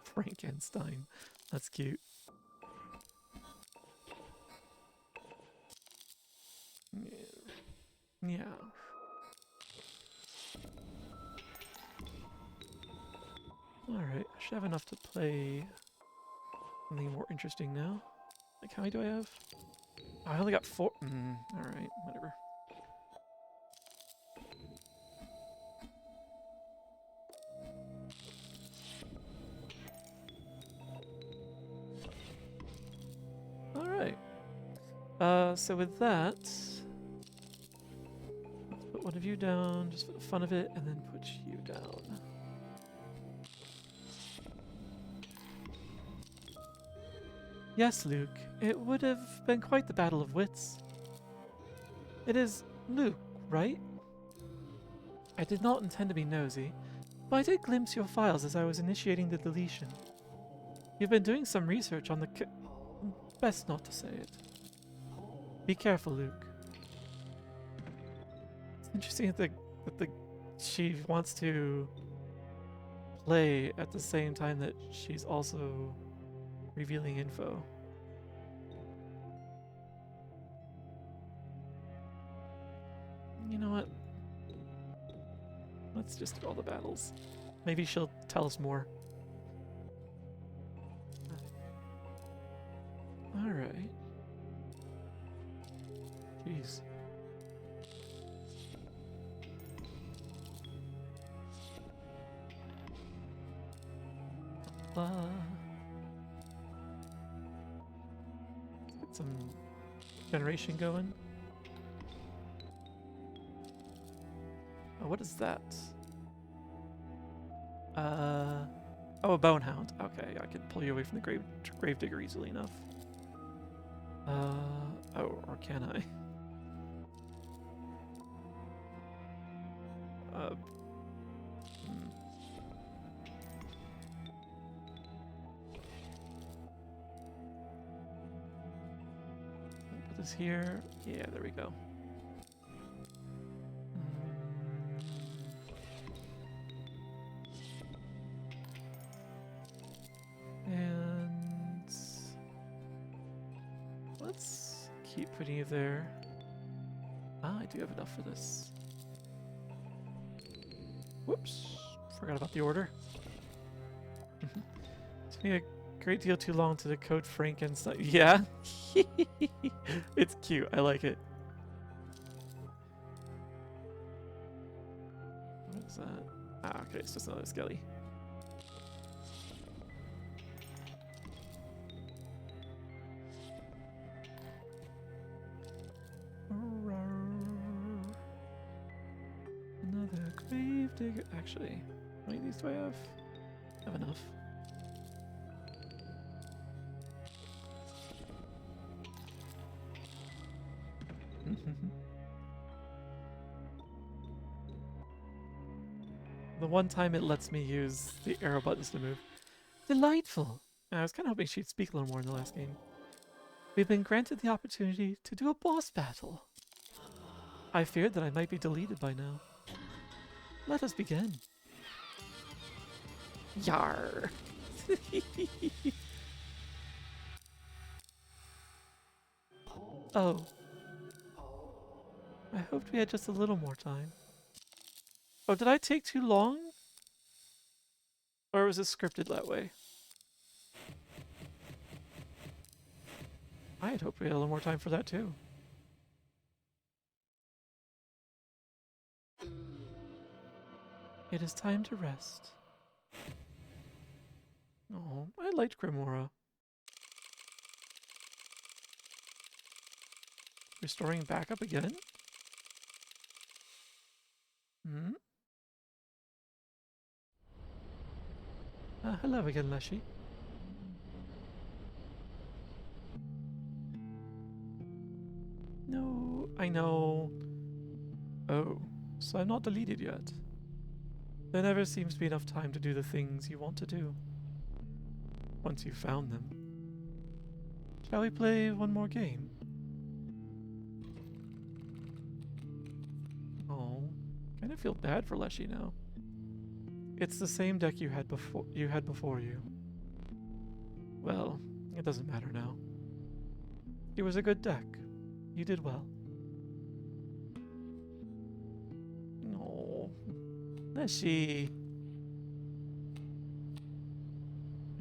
Frankenstein. That's cute. Yeah. Alright, I should have enough to play something more interesting now. Like, how many do I have? I only got 4. Alright, whatever. Alright. So with that, let's put one of you down, just for the fun of it, and then put you down. Yes, Luke, it would have been quite the battle of wits. It is Luke, right? I did not intend to be nosy, but I did glimpse your files as I was initiating the deletion. You've been doing some research on the best not to say it. Be careful, Luke. It's interesting that she wants to play at the same time that she's also revealing info. You know what? Let's just do all the battles. Maybe she'll tell us more. Alright. Jeez. Let's get some generation going. Oh, what is that? Oh, a bone hound. Okay, I can pull you away from the grave digger easily enough. Oh, or can I? Hmm. Put this here. Yeah, there we go. And let's keep putting you there. Ah, I do have enough for this. Whoops, forgot about the order. Took me a great deal too long to decode Frankenstein. Yeah, it's cute. I like it. What is that? Ah, okay, it's just another skelly. Another grave digger. Actually, how many of these do I have? I have enough. The one time it lets me use the arrow buttons to move. Delightful! I was kind of hoping she'd speak a little more in the last game. We've been granted the opportunity to do a boss battle. I feared that I might be deleted by now. Let us begin. Yar! Oh. I hoped we had just a little more time. Oh, did I take too long? Or was it scripted that way? I had hoped we had a little more time for that too. It is time to rest. Oh, I liked Grimora. Restoring backup again? Hmm? Hello again, Leshy. No, I know. Oh, so I'm not deleted yet. There never seems to be enough time to do the things you want to do. Once you've found them. Shall we play one more game? Oh, kind of feel bad for Leshy now. It's the same deck you had before you. Well, it doesn't matter now. It was a good deck. You did well. No, Leshy.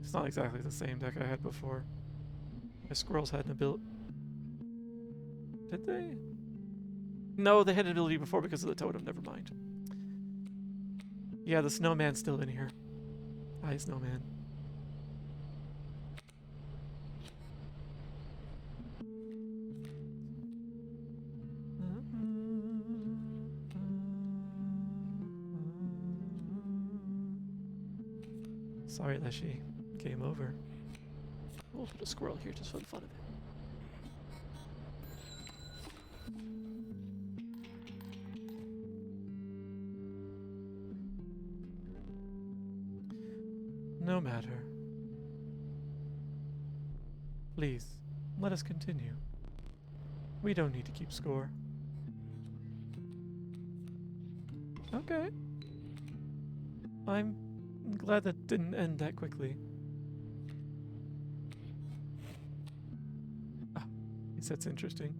It's not exactly the same deck I had before. My squirrels had an ability. Did they? No, they had an ability before because of the totem. Never mind. Yeah, the snowman's still in here. Hi, snowman. Sorry, Leshy. Game over. We'll put a squirrel here just for the fun of it. No matter. Please, let us continue. We don't need to keep score. Okay. I'm glad that didn't end that quickly. Ah, at least that's interesting.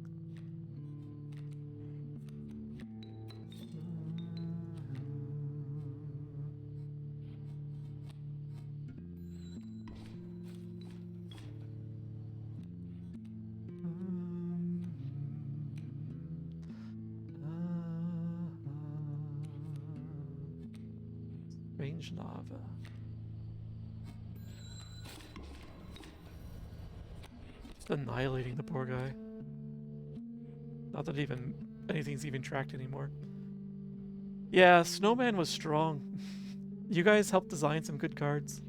Strange lava. Just annihilating the poor guy. Not that anything's even tracked anymore. Yeah, Snowman was strong. You guys helped design some good cards.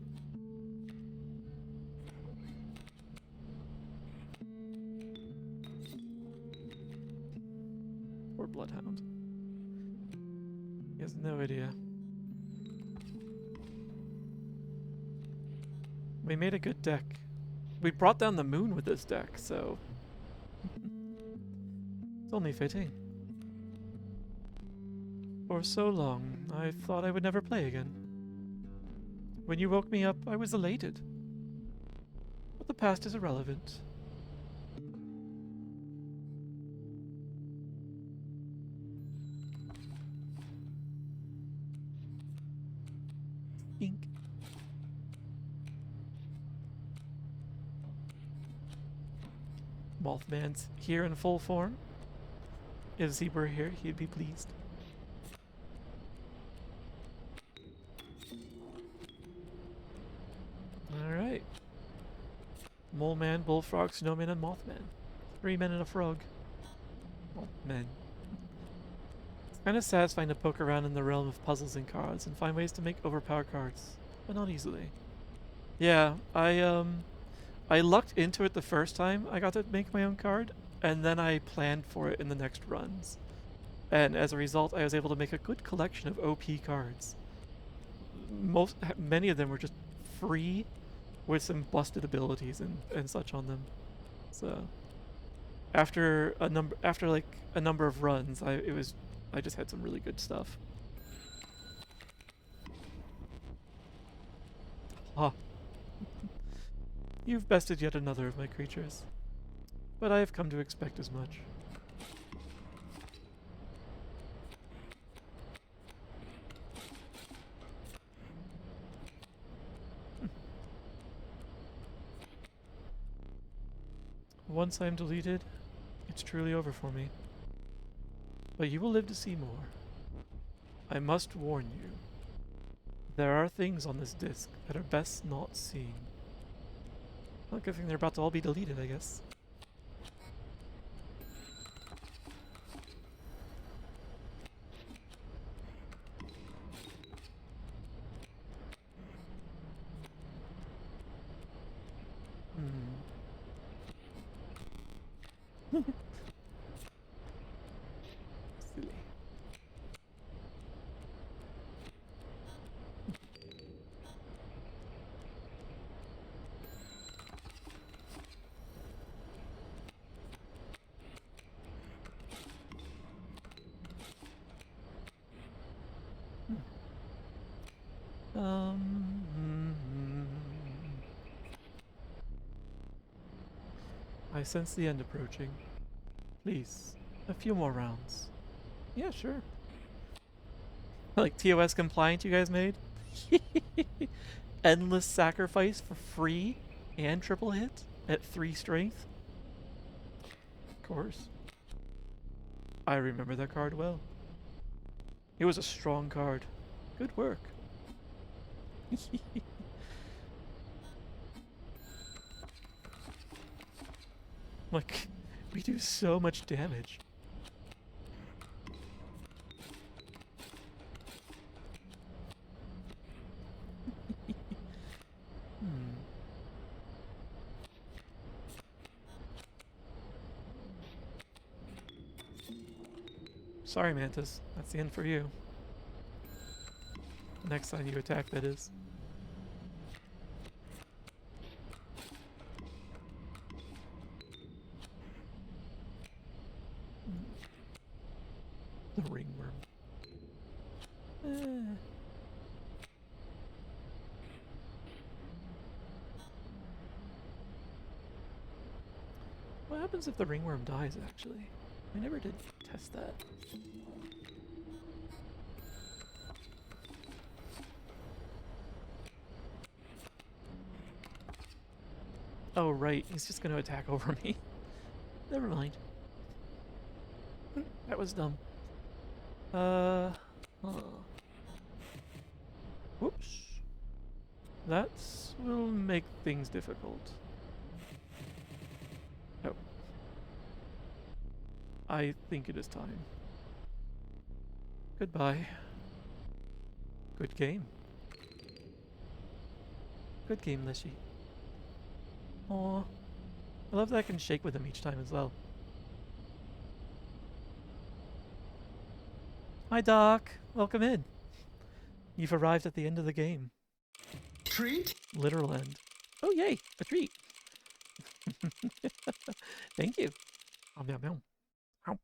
bloodhound. He has no idea. We made a good deck. We brought down the moon with this deck, so it's only fitting. For so long, I thought I would never play again. When you woke me up, I was elated. But the past is irrelevant. Ink. Mothman's here in full form. If he were here, he'd be pleased. Alright. Mole Man, Bullfrog, Snowman, and Mothman. 3 men and a frog. Well, men. It's kind of satisfying to poke around in the realm of puzzles and cards and find ways to make overpowered cards, but not easily. Yeah, I lucked into it the first time I got to make my own card, and then I planned for it in the next runs. And as a result, I was able to make a good collection of OP cards. Many of them were just free with some busted abilities and such on them. So after a number of runs, I just had some really good stuff. Ah. You've bested yet another of my creatures, but I have come to expect as much. Once I am deleted, it's truly over for me. But you will live to see more. I must warn you. There are things on this disc that are best not seen. Well, good thing they're about to all be deleted, I guess. Silly. I sense the end approaching. Please, a few more rounds. Yeah, sure. Like TOS compliant you guys made? Endless sacrifice for free and triple hit at 3 strength? Of course. I remember that card well. It was a strong card. Good work. Like, we do so much damage. Sorry, Mantis. That's the end for you. Next time you attack, that is. The ringworm. What happens if the ringworm dies, actually? I never did test that. Oh, right. He's just going to attack over me. Never mind. That was dumb. Whoops. That will make things difficult. Oh. I think it is time. Goodbye. Good game. Good game, Leshy. Aw. I love that I can shake with him each time as well. Hi, Doc. Welcome in. You've arrived at the end of the game. Treat? Literal end. Oh, yay! A treat. Thank you. Yum, yum. Ow.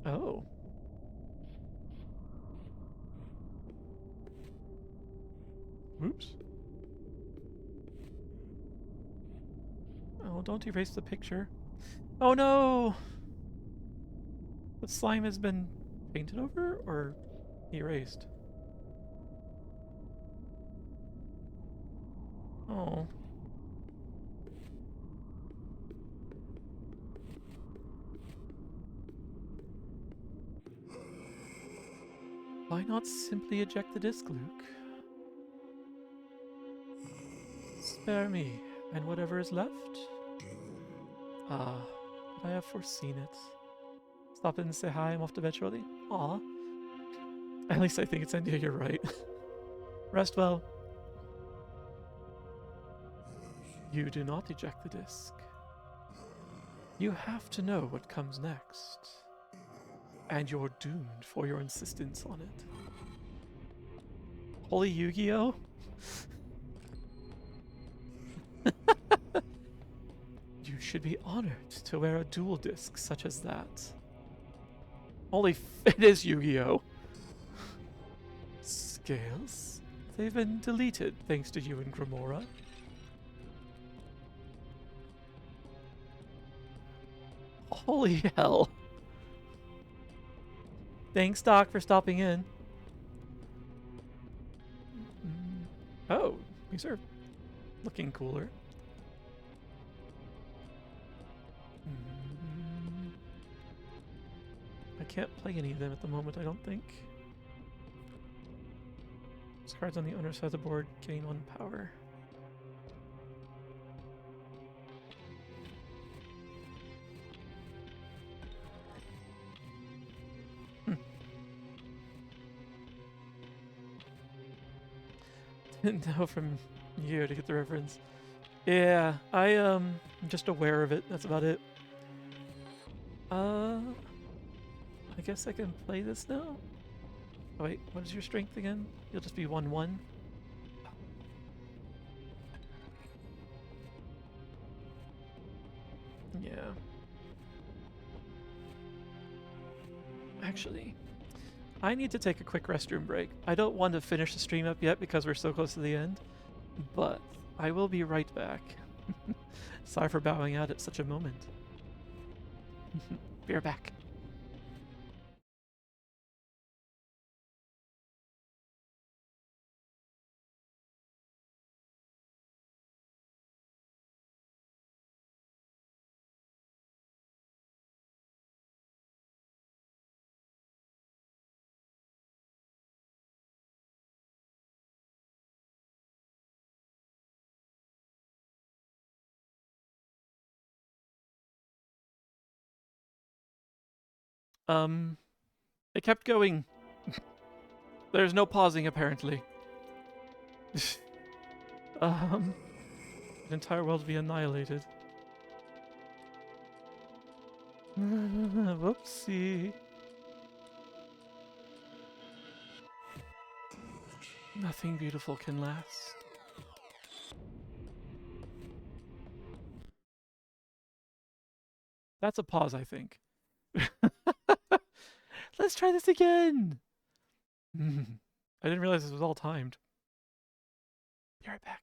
Oh. Oops. Oh, don't erase the picture. Oh no! The slime has been painted over or erased? Oh. Why not simply eject the disc, Luke? Spare me, and whatever is left? Ah, but I have foreseen it. Stop in and say hi, I'm off to bed shortly. Aw. At least I think it's India, you're right. Rest well. You do not eject the disc. You have to know what comes next. And you're doomed for your insistence on it. Holy Yu-Gi-Oh? You should be honored to wear a dual disc such as that. It is Yu-Gi-Oh! Scales? They've been deleted thanks to you and Grimora. Holy hell. Thanks, Doc, for stopping in. Oh, these are looking cooler. I can't play any of them at the moment, I don't think. These cards on the underside of the board gain 1 power. Didn't know from you to get the reference. Yeah, I'm just aware of it. That's about it. I guess I can play this now. Oh, wait, what is your strength again? You'll just be 1/1. Yeah. Actually, I need to take a quick restroom break. I don't want to finish the stream up yet because we're so close to the end, but I will be right back. Sorry for bowing out at such a moment. Be right back. It kept going. There's no pausing apparently. The entire world be annihilated. Whoopsie. Nothing beautiful can last. That's a pause, I think. Let's try this again. I didn't realize this was all timed. Be right back.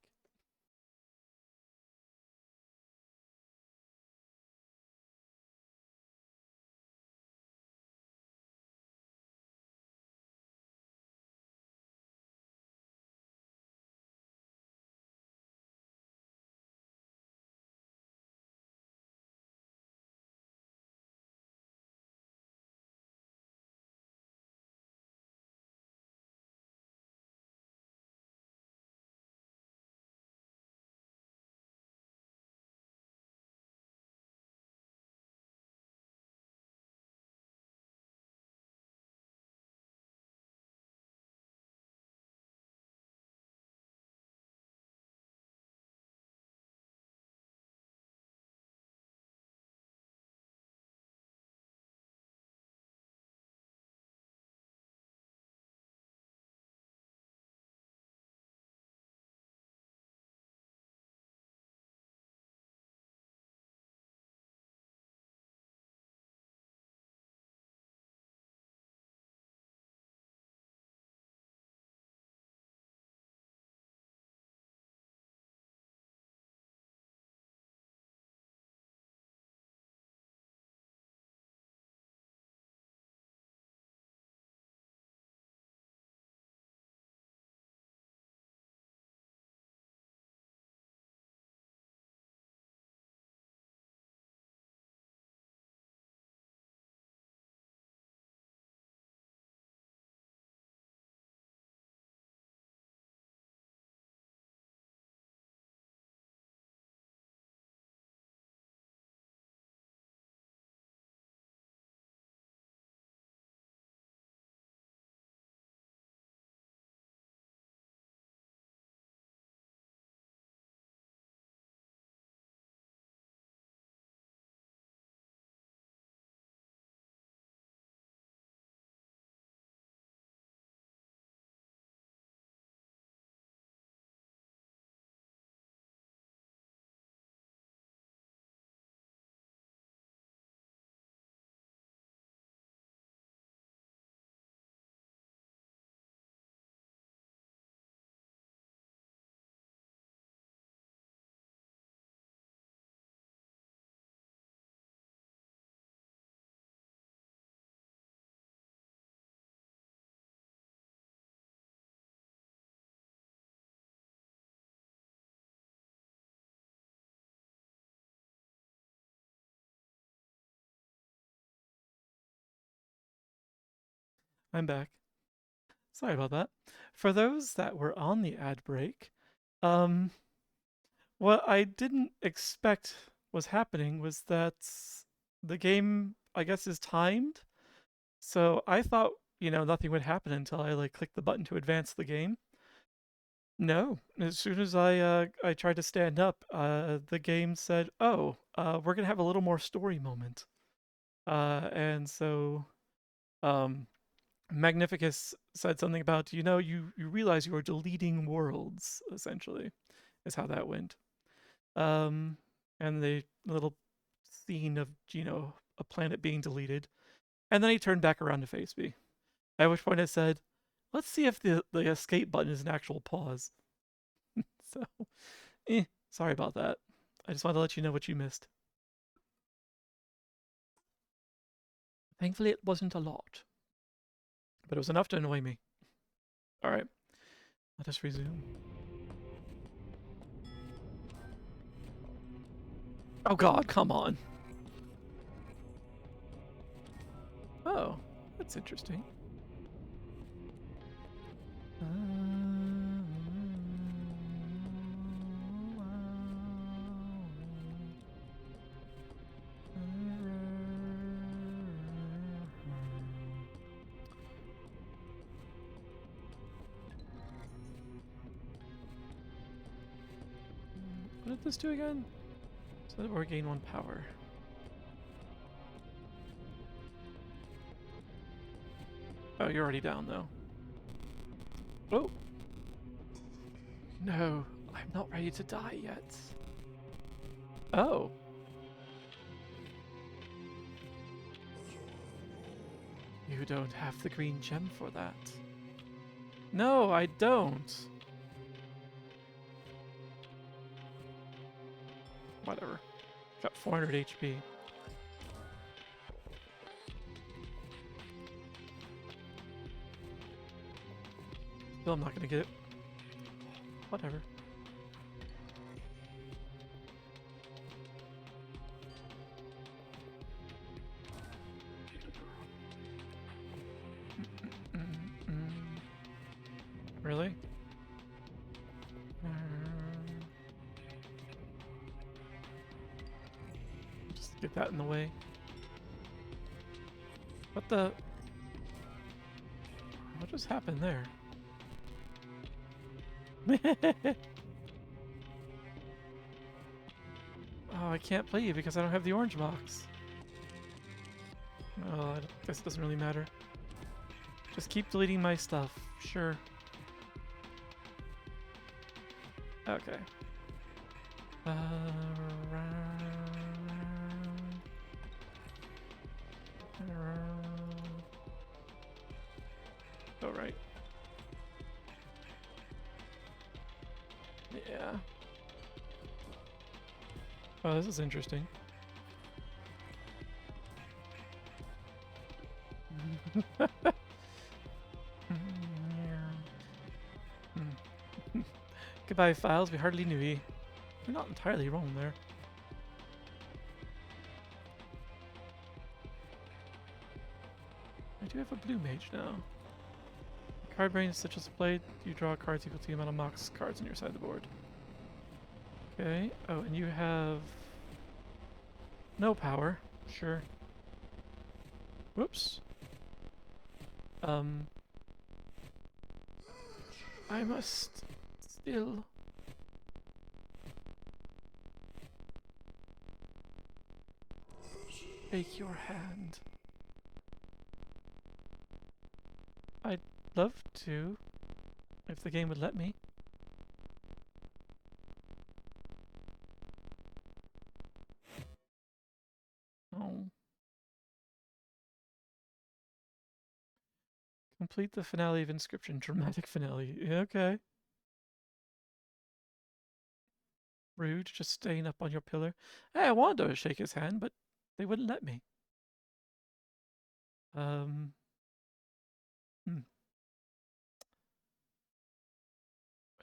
I'm back. Sorry about that. For those that were on the ad break, um, what I didn't expect was happening was that the game, I guess, is timed. So I thought, nothing would happen until I like clicked the button to advance the game. No, as soon as I tried to stand up, the game said, "Oh, we're gonna have a little more story moment." And so, um, Magnificus said something about, you realize you are deleting worlds, essentially, is how that went. Um, and the little scene of, a planet being deleted. And then he turned back around to face me. At which point I said, let's see if the escape button is an actual pause. So, sorry about that. I just wanted to let you know what you missed. Thankfully, it wasn't a lot, but it was enough to annoy me. All right, let us resume. Oh God, come on. Oh, that's interesting. What did this do again? So that we gain 1 power. Oh, you're already down though. Oh! No, I'm not ready to die yet. Oh. You don't have the green gem for that. No, I don't. Whatever. Got 400 HP. Still, I'm not gonna get it. Whatever. Really? Just get that in the way. What the? What just happened there? Oh, I can't play you because I don't have the orange box. Oh, I guess it doesn't really matter. Just keep deleting my stuff. Sure. Okay. Oh, right. Yeah. Oh, this is interesting. Goodbye, files. We hardly knew ye. You're not entirely wrong there. I do have a blue mage now. Card brain such as played, you draw cards equal to the amount of mox cards on your side of the board. Okay. Oh, and you have no power. Sure. Whoops. I must still take your hand. I'd love to, if the game would let me. Oh. Complete the finale of Inscryption. Dramatic finale. Yeah, okay. Rude, just staying up on your pillar. Hey, I wanted to shake his hand, but they wouldn't let me. Hmm.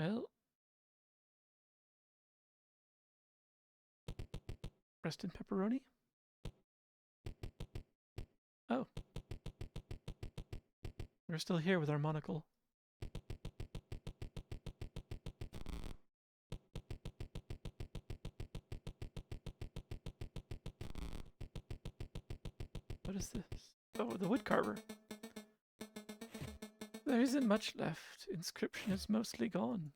Well, breast and pepperoni? Oh. We're still here with our monocle. What is this? Oh, the wood carver. There isn't much left. Inscryption is mostly gone.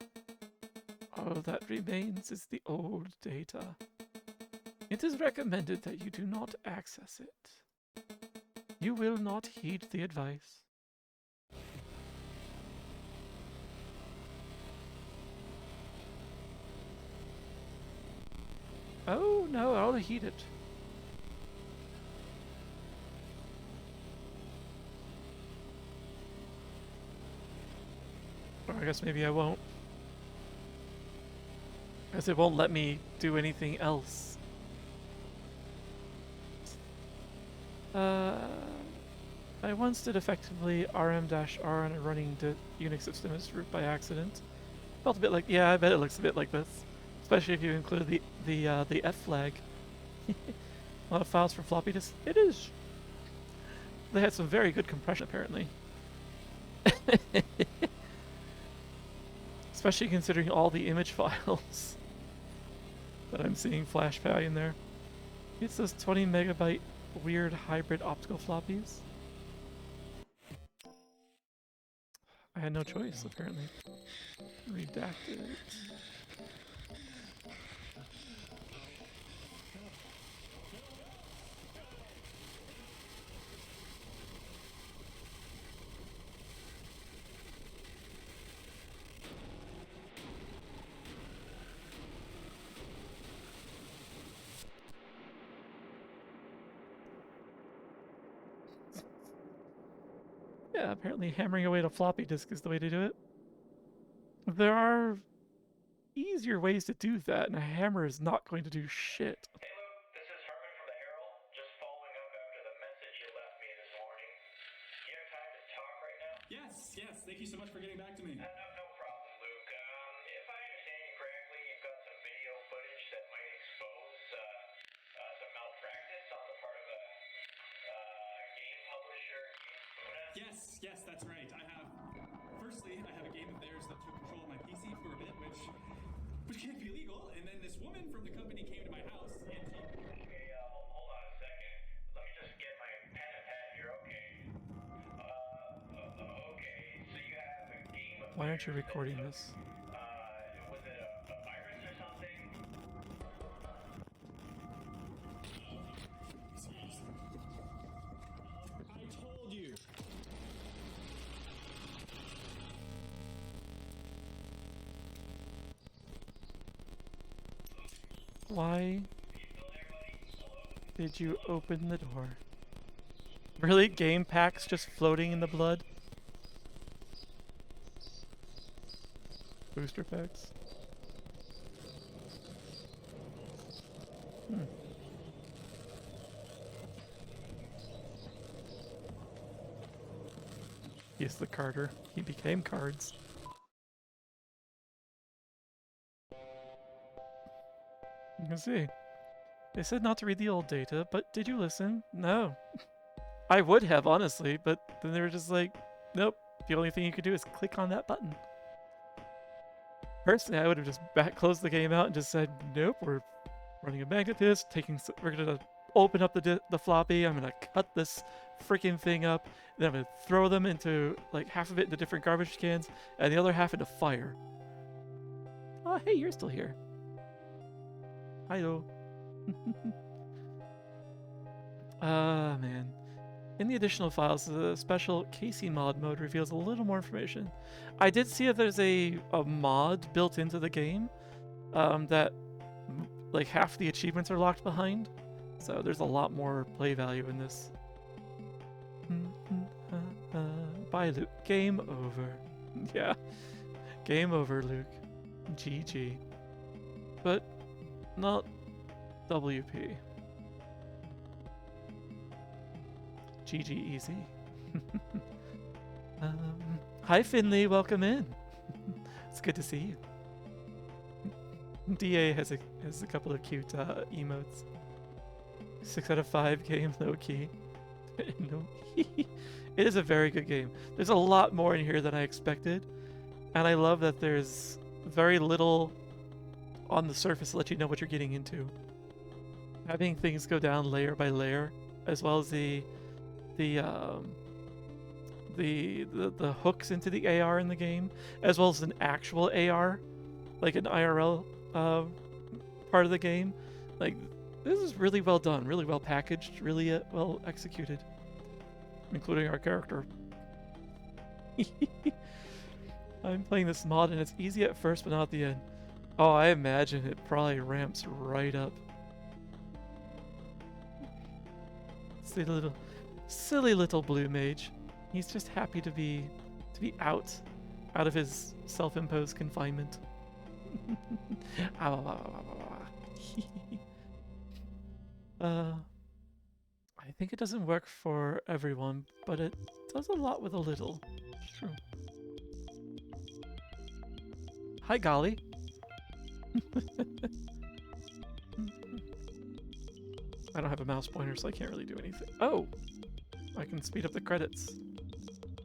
All that remains is the old data. It is recommended that you do not access it. You will not heed the advice. Oh no, I'll heed it. Or I guess maybe I won't. Because it won't let me do anything else. I once did effectively rm-r on a running Unix system as root by accident. Felt a bit like, yeah, I bet it looks a bit like this. Especially if you include the F flag. A lot of files for floppy disk. It is. They had some very good compression apparently. Especially considering all the image files that I'm seeing flash by in there. It's those 20 megabyte weird hybrid optical floppies. I had no choice, apparently. Redacted. Yeah, apparently hammering away at a floppy disk is the way to do it. There are easier ways to do that, and a hammer is not going to do shit. Hey Luke, this is Herman from the Herald. Just following up after the message you left me this morning. Do you have time to talk right now? Yes, yes. Thank you so much for getting back to me. No problem, Luke. If I understand you correctly, you've got some video footage that might expose some malpractice on the part of a game publisher. Yes, yes, that's right. Firstly, I have a game of theirs that took control of my PC for a bit, which can't be illegal. And then this woman from the company came to my house and she... Okay, hold on a second. Let me just get my pen and pad here. Okay. Okay. So you have a game of... Why aren't you recording this? Was it a virus or something? I told you. Why did you open the door? Really? Game packs just floating in the blood? Booster packs? He's the Carter. He became cards. You can see. They said not to read the old data, but did you listen? No. I would have, honestly, but then they were just like, nope, the only thing you could do is click on that button. Personally, I would have just closed the game out and just said, nope, we're running a magnet disk, we're gonna open up the floppy, I'm gonna cut this freaking thing up, then I'm gonna throw them into, like, half of it into different garbage cans, and the other half into fire. Oh, hey, you're still here. Hi-yo. Ah, man. In the additional files, the special Casey mod mode reveals a little more information. I did see that there's a mod built into the game that like half the achievements are locked behind. So there's a lot more play value in this. Bye, Luke. Game over. Yeah. Game over, Luke. GG. But not WP. GG easy. Hi Finley, welcome in. It's good to see you. DA has a couple of cute emotes. 6 out of 5 game, low key. No. It is a very good game. There's a lot more in here than I expected, and I love that there's very little on the surface to let you know what you're getting into. Having things go down layer by layer, as well as the hooks into the AR in the game, as well as an actual AR, like an IRL part of the game. Like, this is really well done, really well packaged, really well executed, including our character. I'm playing this mod and it's easy at first, but not at the end. Oh, I imagine it probably ramps right up. Silly little blue mage. He's just happy to be out of his self-imposed confinement. I think it doesn't work for everyone, but it does a lot with a little. It's true. Hi, Golly. I don't have a mouse pointer, so I can't really do anything. Oh! I can speed up the credits.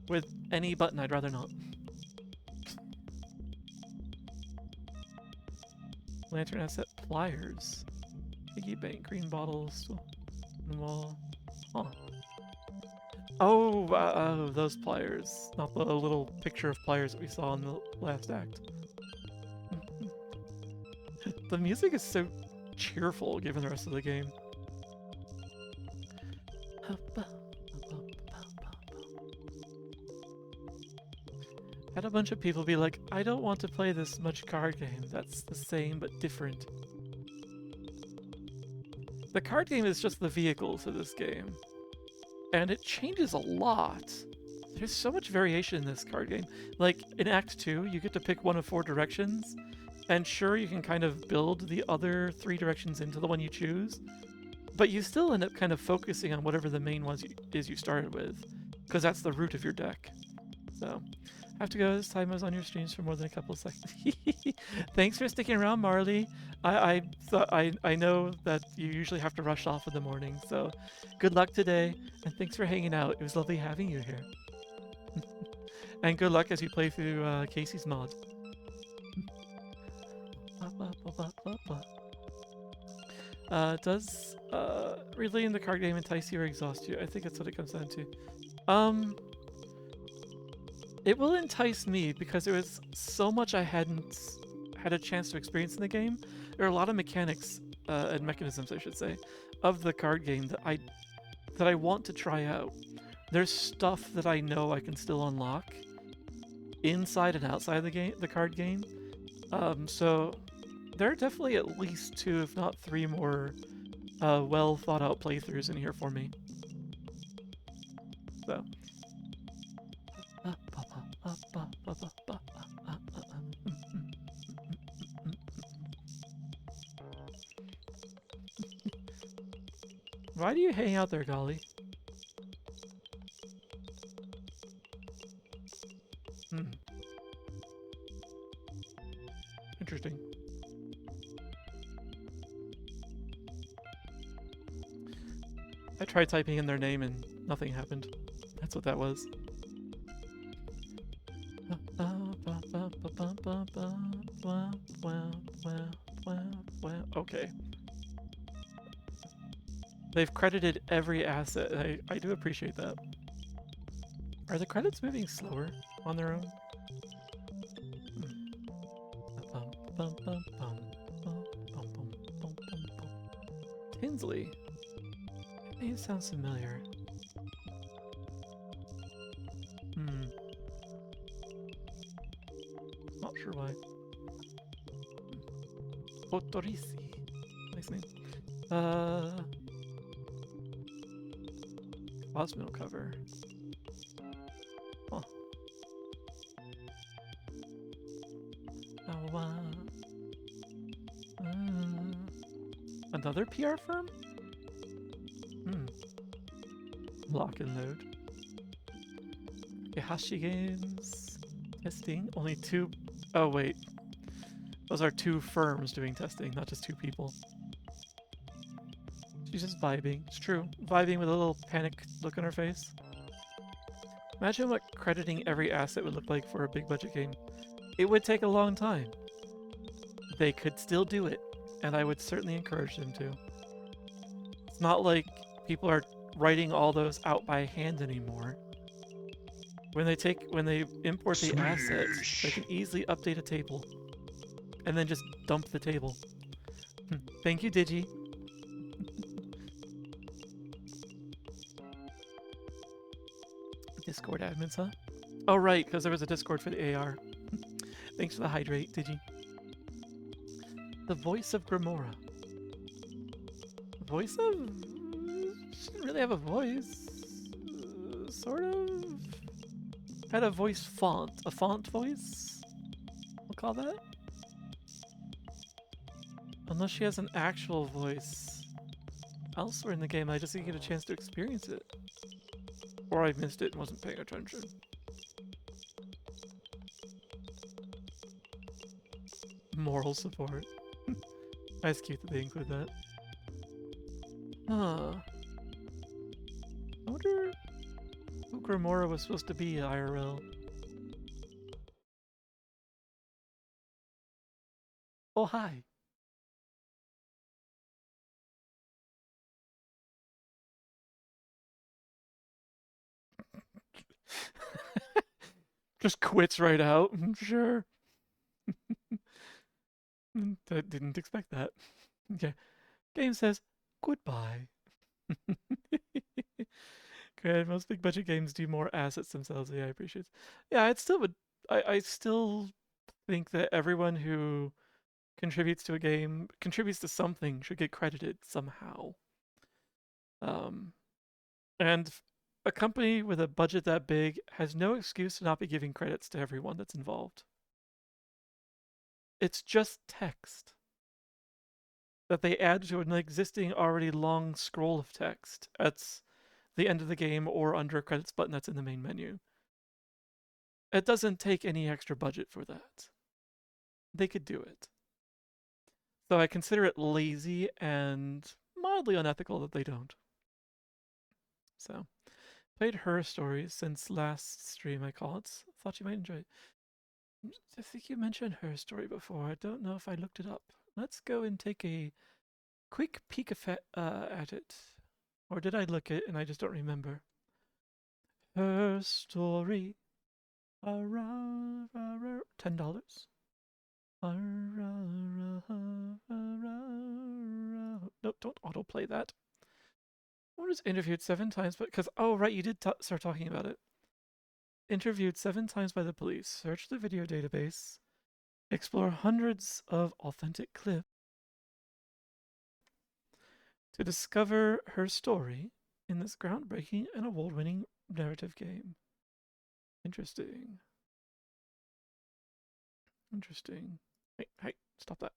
With any button, I'd rather not. Lantern asset pliers. Piggy bank, green bottles, wall. Huh. Oh, those pliers. Not the little picture of pliers that we saw in the last act. The music is so cheerful given the rest of the game. Had a bunch of people be like, I don't want to play this much card game that's the same but different. The card game is just the vehicle to this game, and it changes a lot. There's so much variation in this card game. Like, in Act 2, you get to pick one of 4 directions, and sure, you can kind of build the other 3 directions into the one you choose, but you still end up kind of focusing on whatever the main one is you started with, because that's the root of your deck. So, I have to go. This time I was on your streams for more than a couple of seconds. Thanks for sticking around, Marley. I know that you usually have to rush off in the morning, so good luck today, and thanks for hanging out. It was lovely having you here. And good luck as you play through Casey's mod. Does relay in the card game entice you or exhaust you? I think that's what it comes down to. It will entice me because there was so much I hadn't had a chance to experience in the game. There are a lot of mechanics and mechanisms, I should say, of the card game that I want to try out. There's stuff that I know I can still unlock inside and outside the card game. So there are definitely at least 2, if not 3 more well thought out playthroughs in here for me. So. Why do you hang out there, Golly? Interesting. I tried typing in their name and nothing happened. That's what that was. Okay. They've credited every asset, and I do appreciate that. Are the credits moving slower on their own? Tinsley. That name sounds familiar. Not sure why. P03's. Nice name. Cosmo cover. Huh. Another PR firm? Lock and load. Hashi Games. Testing. Only 2. Oh, wait. Those are 2 firms doing testing, not just 2 people. She's just vibing. It's true. Vibing with a little panic look on her face. Imagine what crediting every asset would look like for a big budget game. It would take a long time. They could still do it, and I would certainly encourage them to. It's not like people are writing all those out by hand anymore. When they import the assets, they can easily update a table and then just dump the table. Thank you, Digi. Discord admins, huh? Oh, right, because there was a Discord for the AR. Thanks for the hydrate, Digi. The voice of Grimora. Voice of... She didn't really have a voice. Sort of... Had a voice font. A font voice? We'll call that? Unless she has an actual voice elsewhere in the game, I just didn't get a chance to experience it. Or I missed it and wasn't paying attention. Moral support. That's cute that they include that. Huh. I wonder who Grimora was supposed to be IRL. Oh, hi. Just quits right out. Sure. I didn't expect that. Okay. Game says goodbye. Good. Most big budget games do more assets themselves. Yeah, I appreciate it. Yeah, it still would. I still think that everyone who contributes to a game, contributes to something, should get credited somehow. And a company with a budget that big has no excuse to not be giving credits to everyone that's involved. It's just text that they add to an existing already long scroll of text at the end of the game or under a credits button that's in the main menu. It doesn't take any extra budget for that. They could do it. So I consider it lazy and mildly unethical that they don't. So, played Her Stories since last stream, I call it. Thought you might enjoy it. I think you mentioned Her Story before. I don't know if I looked it up. Let's go and take a quick peek at it. Or did I look it and I just don't remember? Her Story. $10. Nope, don't autoplay that. One was interviewed 7 times, because, oh, right, you did start talking about it. Interviewed 7 times by the police, searched the video database, explore hundreds of authentic clips to discover her story in this groundbreaking and award-winning narrative game. Interesting. Interesting. Hey, stop that.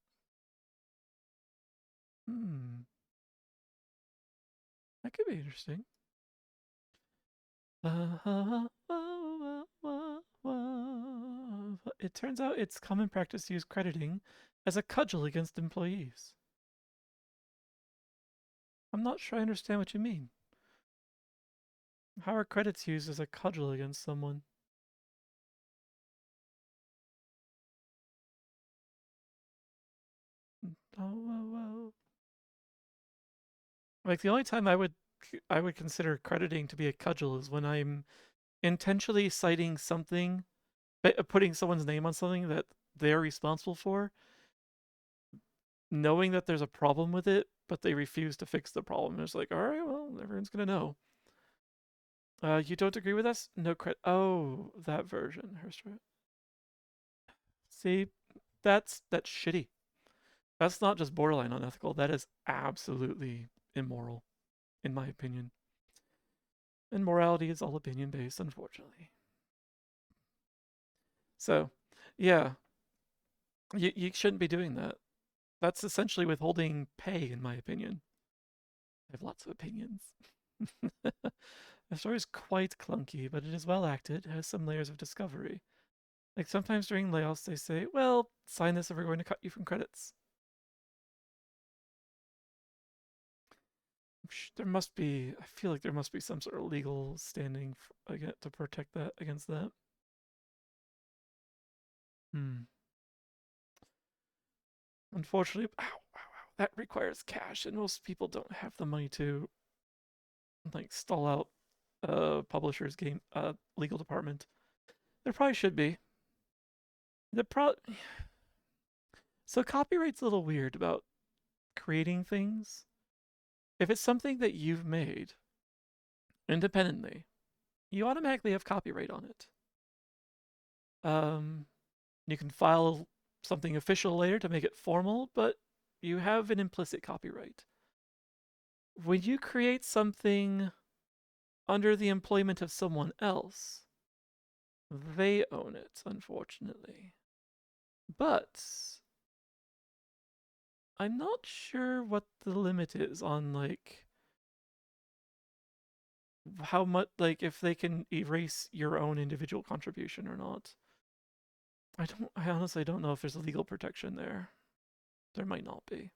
That could be interesting. It turns out it's common practice to use crediting as a cudgel against employees. I'm not sure I understand what you mean. How are credits used as a cudgel against someone? Oh. Like the only time I would consider crediting to be a cudgel is when I'm intentionally citing something, putting someone's name on something that they're responsible for, knowing that there's a problem with it, but they refuse to fix the problem. It's like, all right, well, everyone's gonna know. You don't agree with us? No credit. Oh, that version. See, that's shitty. That's not just borderline unethical. That is absolutely immoral, in my opinion. And morality is all opinion based, unfortunately. So, yeah, you shouldn't be doing that. That's essentially withholding pay, in my opinion. I have lots of opinions. The story is quite clunky, but it is well acted, has some layers of discovery. Like sometimes during layoffs, they say, well, sign this or we're going to cut you from credits. There must be. I feel like there must be some sort of legal standing to protect that against that. Unfortunately, that requires cash, and most people don't have the money to like stall out a publisher's game legal department. There probably should be. So copyright's a little weird about creating things. If it's something that you've made independently, you automatically have copyright on it. You can file something official later to make it formal, but you have an implicit copyright. When you create something under the employment of someone else, they own it, unfortunately. But I'm not sure what the limit is on like how much, like if they can erase your own individual contribution or not. I honestly don't know if there's a legal protection there. There might not be.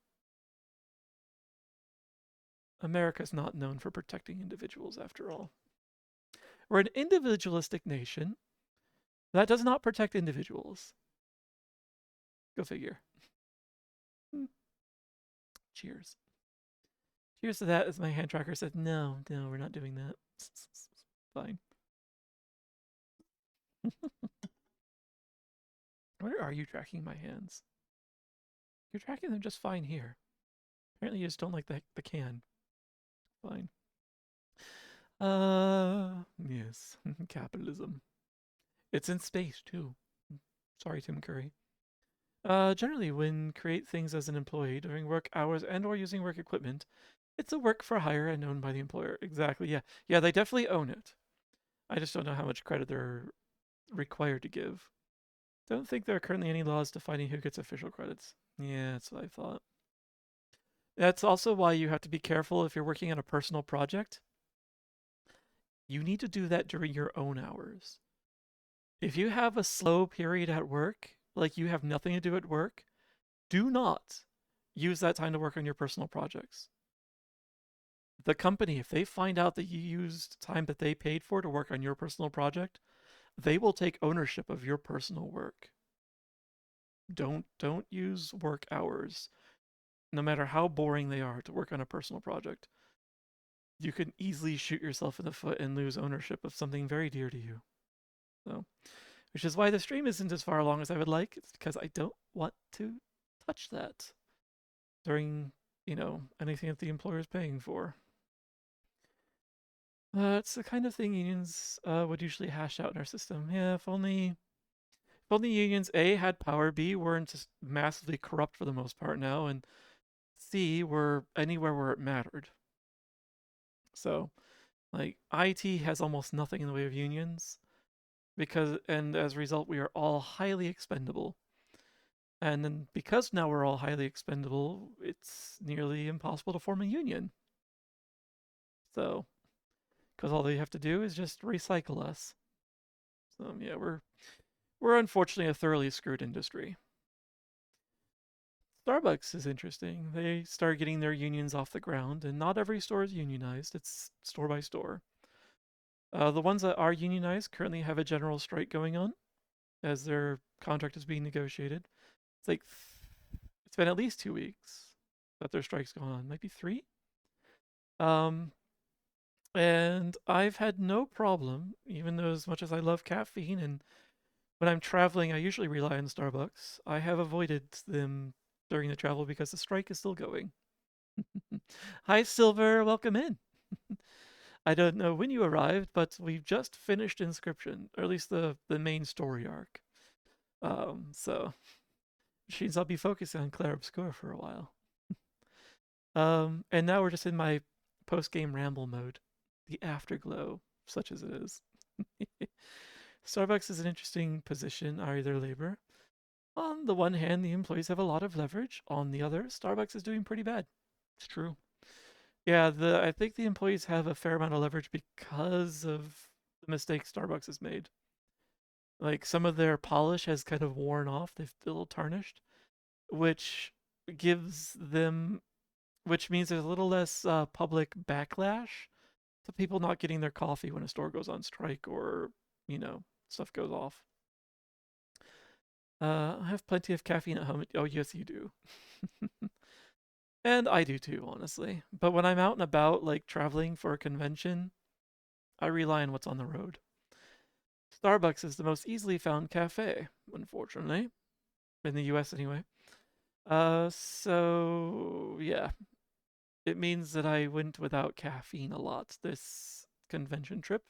America's not known for protecting individuals after all. We're an individualistic nation that does not protect individuals. Go figure. Cheers. Cheers to that, as my hand tracker said, no, we're not doing that. Fine. Where are you tracking my hands? You're tracking them just fine here. Apparently you just don't like the can. Fine. Yes. Capitalism. It's in space, too. Sorry, Tim Curry. Generally, when create things as an employee during work hours and or using work equipment, it's a work for hire and owned by the employer. Exactly, yeah. Yeah, they definitely own it. I just don't know how much credit they're required to give. Don't think there are currently any laws defining who gets official credits. Yeah, that's what I thought. That's also why you have to be careful if you're working on a personal project. You need to do that during your own hours. If you have a slow period at work, like you have nothing to do at work, do not use that time to work on your personal projects. The company, if they find out that you used time that they paid for to work on your personal project, they will take ownership of your personal work. Don't use work hours, no matter how boring they are, to work on a personal project. You can easily shoot yourself in the foot and lose ownership of something very dear to you. So, which is why the stream isn't as far along as I would like. It's because I don't want to touch that during, anything that the employer is paying for. It's the kind of thing unions would usually hash out in our system. Yeah, if only unions A had power, B weren't just massively corrupt for the most part now, and C were anywhere where it mattered. So, like, IT has almost nothing in the way of unions, and as a result, we are all highly expendable. And then because now we're all highly expendable, it's nearly impossible to form a union. So, because all they have to do is just recycle us. So yeah, we're unfortunately a thoroughly screwed industry. Starbucks is interesting. They started getting their unions off the ground, and not every store is unionized. It's store by store. The ones that are unionized currently have a general strike going on as their contract is being negotiated. It's been at least 2 weeks that their strike's going on, maybe 3. And I've had no problem, even though as much as I love caffeine and when I'm traveling, I usually rely on Starbucks. I have avoided them during the travel because the strike is still going. Hi, Silver. Welcome in. I don't know when you arrived, but we've just finished Inscryption, or at least the main story arc. So, which means I'll be focusing on Clair Obscur for a while. And now we're just in my post-game ramble mode. The afterglow, such as it is. Starbucks is an interesting position, either labor. On the one hand, the employees have a lot of leverage. On the other, Starbucks is doing pretty bad. It's true. Yeah, I think the employees have a fair amount of leverage because of the mistakes Starbucks has made. Like some of their polish has kind of worn off. They've a little tarnished, which gives them which means there's a little less public backlash to people not getting their coffee when a store goes on strike or, stuff goes off. I have plenty of caffeine at home. Oh, yes, you do. And I do too, honestly. But when I'm out and about, like traveling for a convention, I rely on what's on the road. Starbucks is the most easily found cafe, unfortunately, in the US anyway. So yeah, it means that I went without caffeine a lot this convention trip,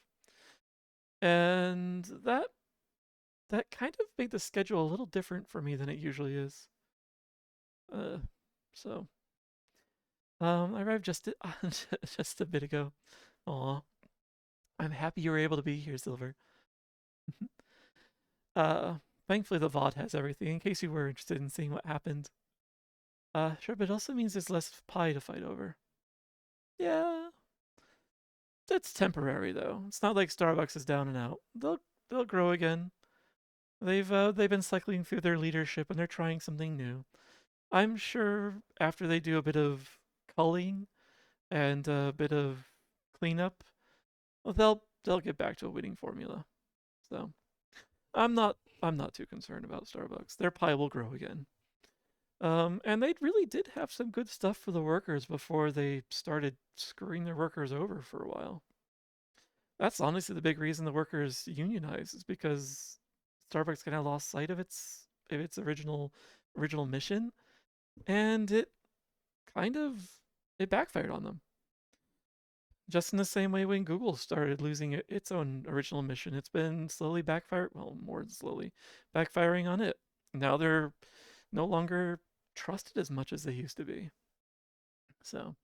and that kind of made the schedule a little different for me than it usually is. Uh, so I arrived just a bit ago. Aw, I'm happy you were able to be here, Silver. uh, Thankfully the VOD has everything in case you were interested in seeing what happened. Sure, but it also means there's less pie to fight over. Yeah, that's temporary though. It's not like Starbucks is down and out. They'll grow again. They've been cycling through their leadership and they're trying something new. I'm sure after they do a bit of culling and a bit of cleanup, well, they'll get back to a winning formula. So I'm not too concerned about Starbucks. Their pie will grow again. And they really did have some good stuff for the workers before they started screwing their workers over for a while. That's honestly the big reason the workers unionize is because Starbucks kind of lost sight of its original mission, and kind of it backfired on them. Just in the same way when Google started losing its own original mission, it's been slowly more than slowly, backfiring on it. Now they're no longer trusted as much as they used to be. So,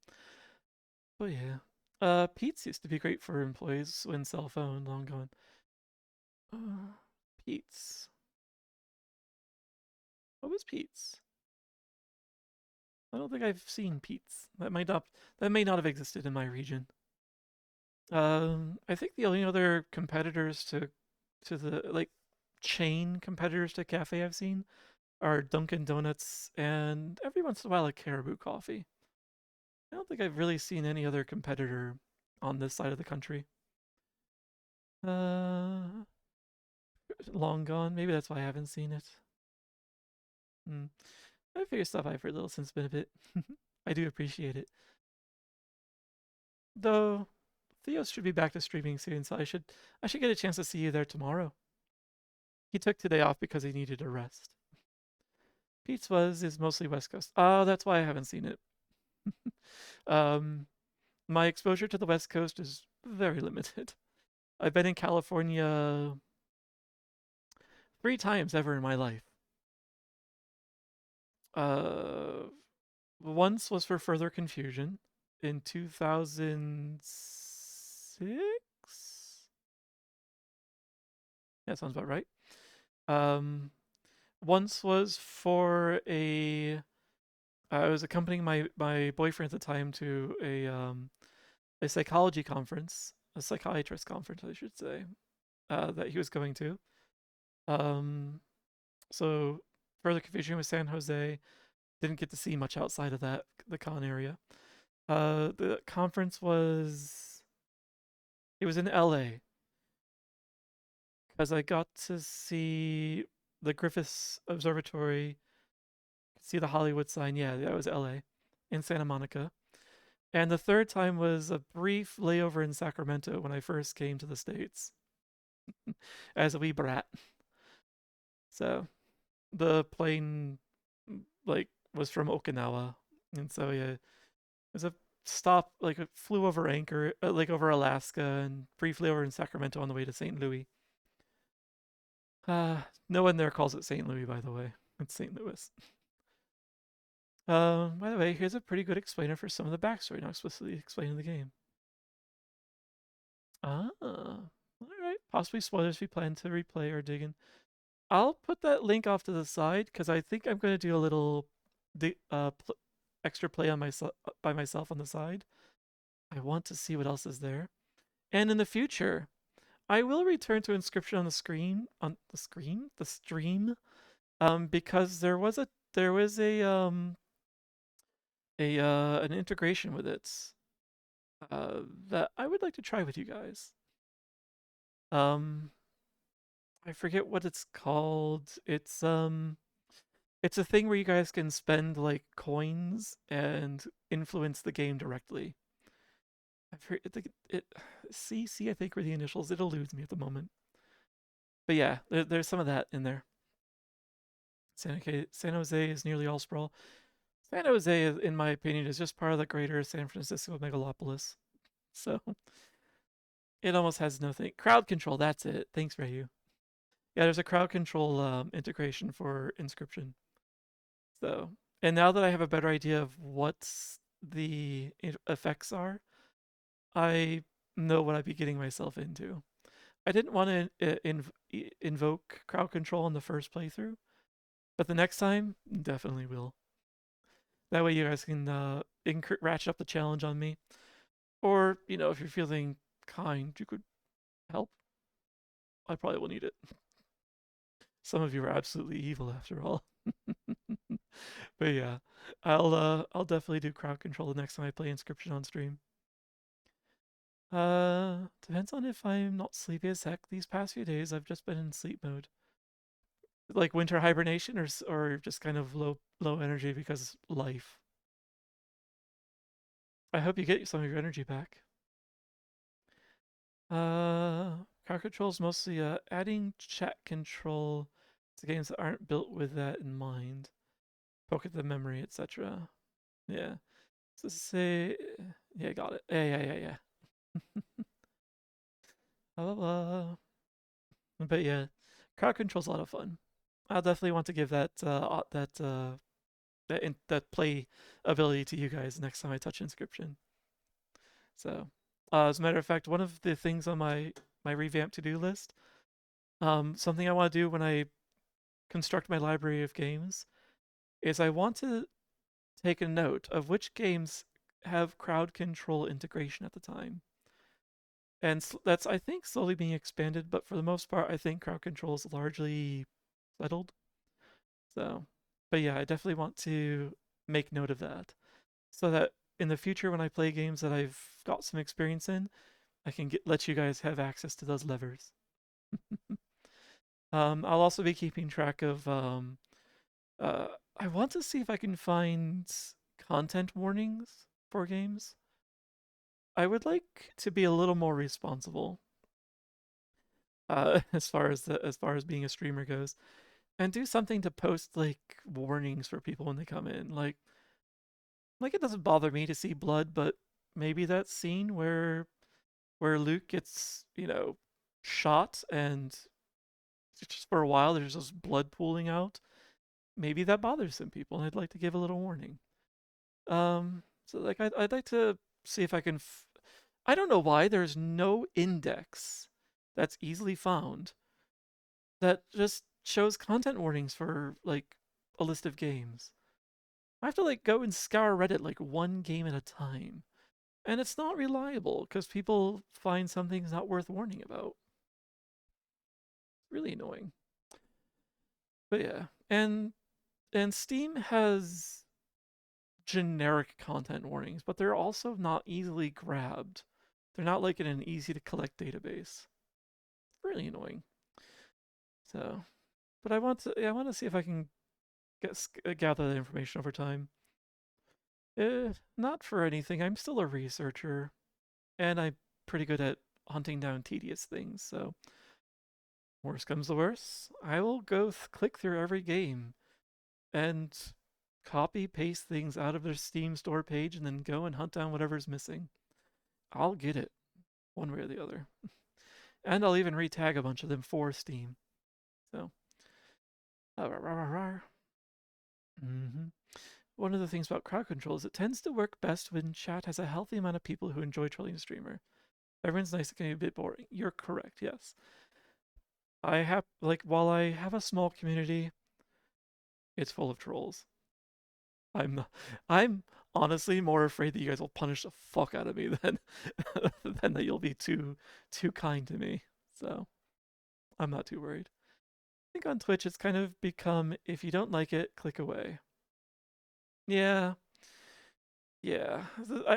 but yeah. Pete's used to be great for employees when cell phone, long gone. Pete's. What was Pete's? I don't think I've seen Pete's. That may not have existed in my region. I think the only other competitors to the like chain competitors to cafe I've seen are Dunkin' Donuts and every once in a while a Caribou Coffee. I don't think I've really seen any other competitor on this side of the country. Uh, Long gone. Maybe that's why I haven't seen it. I figure stuff I've heard little since been a bit. I do appreciate it. Though Theos should be back to streaming soon, so I should get a chance to see you there tomorrow. He took today off because he needed a rest. Pete's is mostly West Coast. Oh, that's why I haven't seen it. My exposure to the West Coast is very limited. I've been in California 3 times ever in my life. Once was for further confusion in 2006. Yeah, sounds about right. Once was for I was accompanying my boyfriend at the time to a psychology conference, a psychiatrist conference, I should say, that he was going to. So further confusion with San Jose. Didn't get to see much outside of the con area. The conference was in LA because I got to see the Griffiths Observatory, see the Hollywood sign. Yeah, that was LA in Santa Monica. And the third time was a brief layover in Sacramento when I first came to the States as a wee brat. So the plane was from Okinawa, and so yeah, it was a stop, it flew over Anchor, over Alaska, and briefly over in Sacramento on the way to St. Louis. No one there calls it St. Louis, by the way. It's St. Louis. By the way, here's a pretty good explainer for some of the backstory, not explicitly explaining the game. Alright. Possibly spoilers if you plan to replay or dig in. I'll put that link off to the side because I think I'm going to do a little extra play on by myself on the side. I want to see what else is there. And in the future, I will return to Inscryption on the stream, because there was a an integration with it that I would like to try with you guys. Um, I forget what it's called. It's a thing where you guys can spend like coins and influence the game directly. I've heard it CC I think were the initials. It eludes me at the moment. But yeah, there's some of that in there. San Jose is nearly all sprawl. San Jose, in my opinion, is just part of the greater San Francisco megalopolis. So it almost has nothing. Crowd control, that's it. Thanks, Rayu. Yeah, there's a crowd control integration for Inscryption. So, and now that I have a better idea of what the effects are, I know what I'd be getting myself into. I didn't want to invoke crowd control in the first playthrough, but the next time, definitely will. That way you guys can ratchet up the challenge on me. Or, if you're feeling kind, you could help. I probably will need it. Some of you are absolutely evil after all. But yeah, I'll definitely do crowd control the next time I play Inscryption on stream. Depends on if I'm not sleepy as heck. These past few days, I've just been in sleep mode, like winter hibernation, or just kind of low energy because life. I hope you get some of your energy back. Crowd control is mostly adding chat control to games that aren't built with that in mind. Poke at the memory, etc. Yeah. So say, yeah, got it. Yeah. Blah, blah, blah. But yeah, crowd control's a lot of fun. I'll definitely want to give that play ability to you guys next time I touch Inscryption. So, as a matter of fact, one of the things on my revamp to do list, something I want to do when I construct my library of games, is I want to take a note of which games have crowd control integration at the time. And that's, I think, slowly being expanded, but for the most part, I think crowd control is largely settled. So, but yeah, I definitely want to make note of that so that in the future, when I play games that I've got some experience in, I can let you guys have access to those levers. I'll also be keeping track of. Uh, I want to see if I can find content warnings for games. I would like to be a little more responsible, as far as being a streamer goes, and do something to post like warnings for people when they come in. Like it doesn't bother me to see blood, but maybe that scene where Luke gets shot and just for a while there's just blood pooling out. Maybe that bothers some people, and I'd like to give a little warning. So like I'd like to see if I can. I don't know why there's no index that's easily found that just shows content warnings for like a list of games. I have to like go and scour Reddit like one game at a time. And it's not reliable because people find something's not worth warning about. It's really annoying. But yeah, and Steam has generic content warnings, but they're also not easily grabbed. They're not like in an easy to collect database. Really annoying. So, but I want to see if I can gather that information over time. Not for anything. I'm still a researcher, and I'm pretty good at hunting down tedious things. So, worst comes to worst, I will go click through every game and copy paste things out of their Steam store page, and then go and hunt down whatever's missing. I'll get it, one way or the other, and I'll even retag a bunch of them for Steam. So, mm-hmm. One of the things about crowd control is it tends to work best when chat has a healthy amount of people who enjoy trolling the streamer. Everyone's nice, it can be a bit boring. You're correct, yes. While I have a small community, it's full of trolls. I'm honestly more afraid that you guys will punish the fuck out of me than than that you'll be too kind to me. So I'm not too worried. I think on Twitch it's kind of become, if you don't like it, click away. Yeah. Yeah,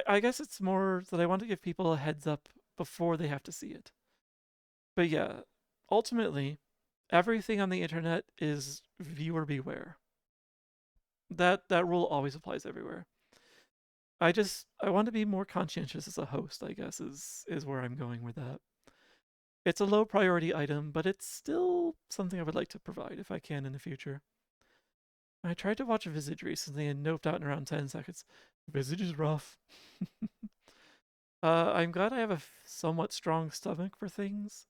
I guess it's more that I want to give people a heads up before they have to see it. But yeah, ultimately, everything on the internet is viewer beware. That rule always applies everywhere. I want to be more conscientious as a host, I guess is where I'm going with that. It's a low priority item, but it's still something I would like to provide if I can in the future. I tried to watch Visage recently and noped out in around 10 seconds. Visage is rough. I'm glad I have a somewhat strong stomach for things,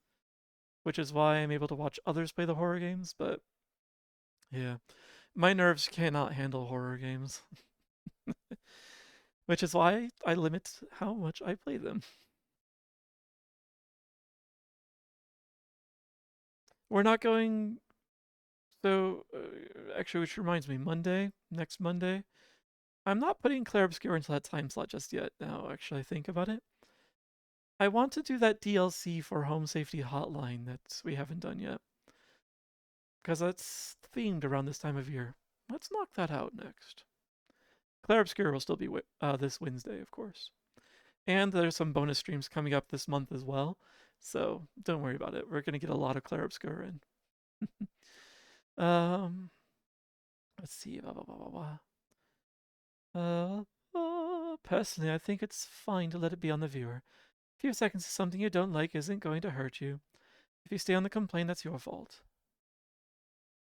which is why I'm able to watch others play the horror games, but yeah. My nerves cannot handle horror games, which is why I limit how much I play them. We're not going. So, actually, which reminds me, next Monday, I'm not putting Claire Obscure into that time slot just yet. Now, actually, I think about it. I want to do that DLC for Home Safety Hotline that we haven't done yet, because that's themed around this time of year. Let's knock that out next. Claire Obscure will still be this Wednesday, of course. And there's some bonus streams coming up this month as well. So don't worry about it. We're going to get a lot of Claire Obscure in. um, let's see. Blah, blah, blah, blah, blah. Personally, I think it's fine to let it be on the viewer. A few seconds of something you don't like isn't going to hurt you. If you stay on the complaint, that's your fault.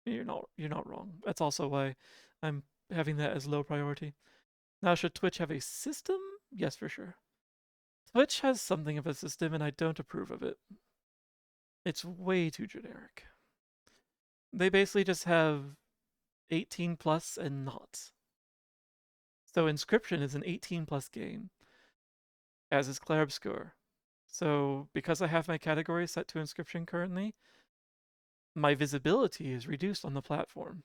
You're not wrong. That's also why I'm having that as low priority. Now, should Twitch have a system? Yes, for sure. Twitch has something of a system, and I don't approve of it. It's way too generic. They basically just have 18 plus and not. So Inscryption is an 18 plus game, as is Clair Obscur. So because I have my category set to Inscryption currently, my visibility is reduced on the platform.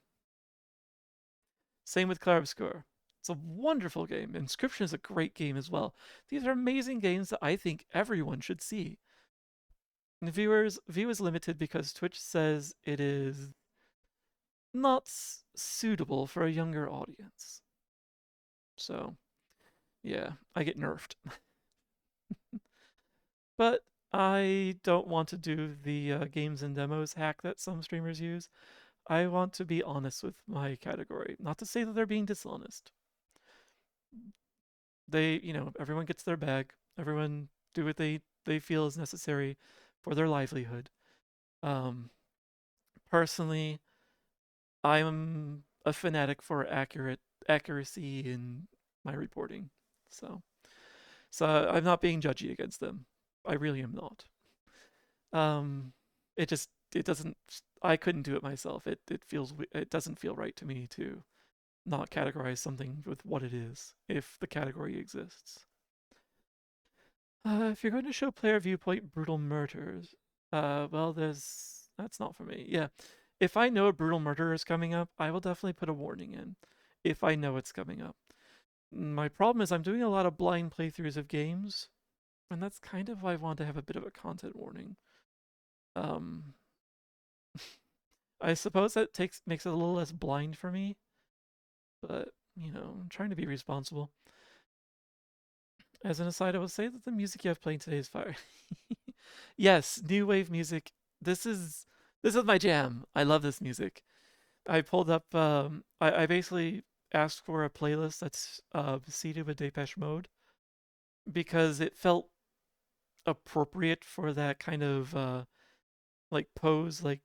Same with Clair Obscur. It's a wonderful game. Inscryption is a great game as well. These are amazing games that I think everyone should see. And view is limited because Twitch says it is not suitable for a younger audience. So, yeah, I get nerfed. But I don't want to do the games and demos hack that some streamers use. I want to be honest with my category. Not to say that they're being dishonest. Everyone gets their bag. Everyone do what they feel is necessary for their livelihood. Um, Personally, I'm a fanatic for accuracy in my reporting. So, I'm not being judgy against them. I really am not. It doesn't. I couldn't do it myself. It doesn't feel right to me to not categorize something with what it is if the category exists. If you're going to show player viewpoint brutal murders, well, that's not for me. Yeah, if I know a brutal murder is coming up, I will definitely put a warning in. If I know it's coming up. My problem is I'm doing a lot of blind playthroughs of games, and that's kind of why I want to have a bit of a content warning. Um, I suppose that makes it a little less blind for me, but I'm trying to be responsible. As an aside, I will say that the music you have playing today is fire. Yes, new wave music. This is my jam. I love this music. I pulled up. I basically asked for a playlist that's seated with Depeche Mode because it felt appropriate for that kind of like pose, like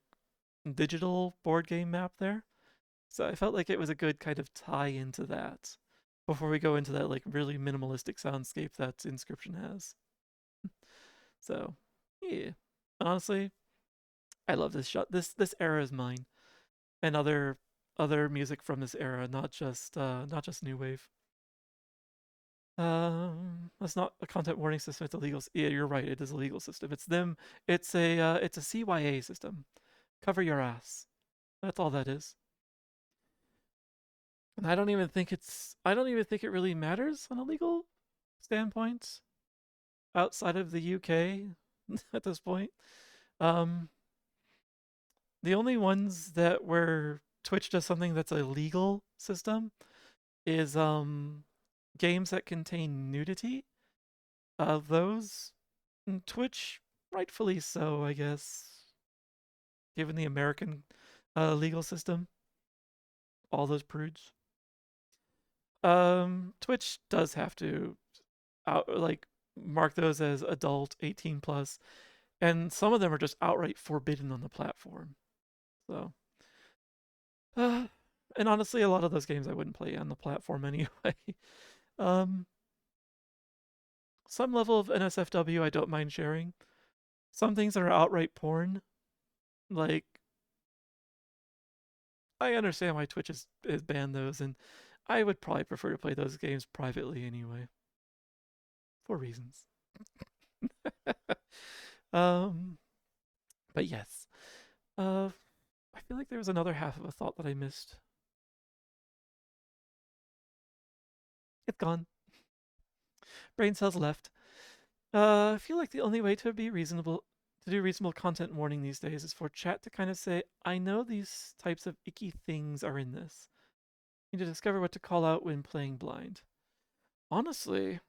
digital board game map there. So I felt like it was a good kind of tie into that before we go into that like really minimalistic soundscape that Inscryption has. So, yeah. Honestly, I love this shot. This era is mine. And other music from this era, not just new wave. That's not a content warning system. It's a legal. Yeah, you're right. It is a legal system. It's them. It's a CYA system. Cover your ass. That's all that is. And I don't even think it really matters on a legal standpoint outside of the UK at this point. Um, the only ones that where Twitch does something that's a legal system is games that contain nudity, those Twitch, rightfully so, I guess, given the American legal system, all those prudes. Twitch does have to mark those as adult 18 plus, and some of them are just outright forbidden on the platform. So, and honestly, a lot of those games I wouldn't play on the platform anyway. um, some level of NSFW I don't mind sharing. Some things that are outright porn, like I understand why Twitch has banned those, and I would probably prefer to play those games privately anyway, for reasons. um, but yes, I feel like there was another half of a thought that I missed. It's gone. Brain cells left. I feel like the only way to do reasonable content warning these days is for chat to kind of say, I know these types of icky things are in this. You need to discover what to call out when playing blind. Honestly,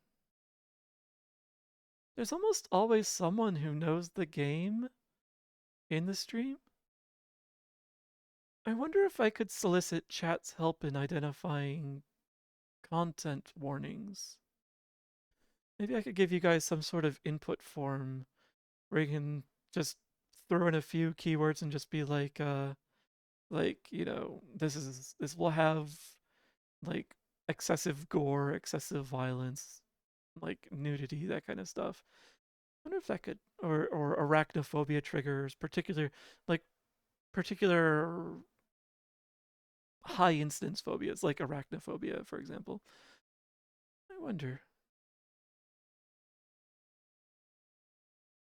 there's almost always someone who knows the game in the stream. I wonder if I could solicit chat's help in identifying content warnings. Maybe I could give you guys some sort of input form where you can just throw in a few keywords and just be like, this will have like excessive gore, excessive violence, like nudity, that kind of stuff. I wonder if that could, or arachnophobia triggers, particular high incidence phobias like arachnophobia, for example. I wonder.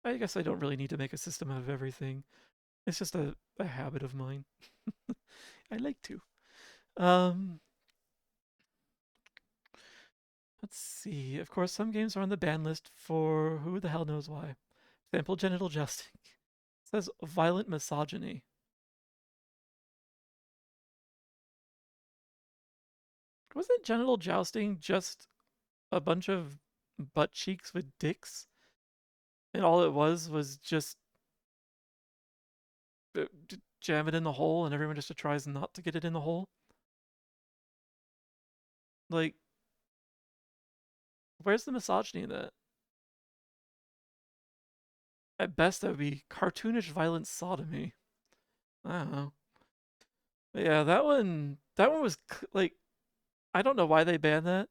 I guess I don't really need to make a system out of everything. It's just a habit of mine. I like to. Um, let's see. Of course, some games are on the ban list for who the hell knows why. Example, genital jousting. It says violent misogyny. Wasn't genital jousting just a bunch of butt cheeks with dicks? And all it was just jam it in the hole and everyone just tries not to get it in the hole? Like, where's the misogyny in that? At best, that would be cartoonish violent sodomy. I don't know. But yeah, that one was like, I don't know why they banned that.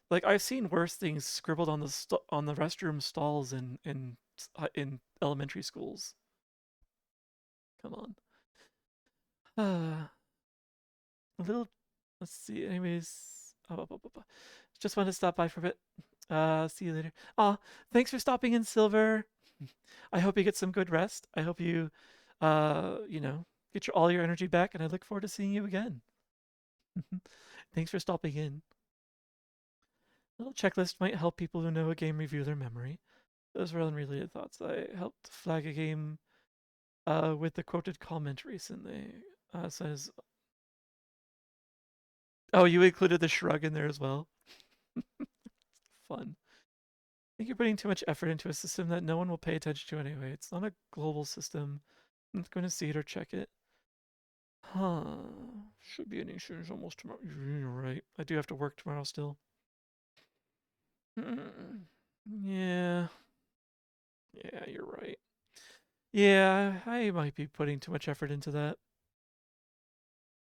Like, I've seen worse things scribbled on the restroom stalls in elementary schools. Come on. A little. Let's see. Anyways, just wanted to stop by for a bit. See you later. Thanks for stopping in, Silver. I hope you get some good rest. I hope you, get all your energy back, and I look forward to seeing you again. Thanks for stopping in. A little checklist might help people who know a game review their memory. Those were unrelated thoughts. I helped flag a game with the quoted comment recently. Says, oh, you included the shrug in there as well. Fun. I think you're putting too much effort into a system that no one will pay attention to anyway. It's not a global system. I'm not going to see it or check it. Huh. Should be an issue almost tomorrow. You're right. I do have to work tomorrow still. Yeah. Yeah, you're right. Yeah, I might be putting too much effort into that.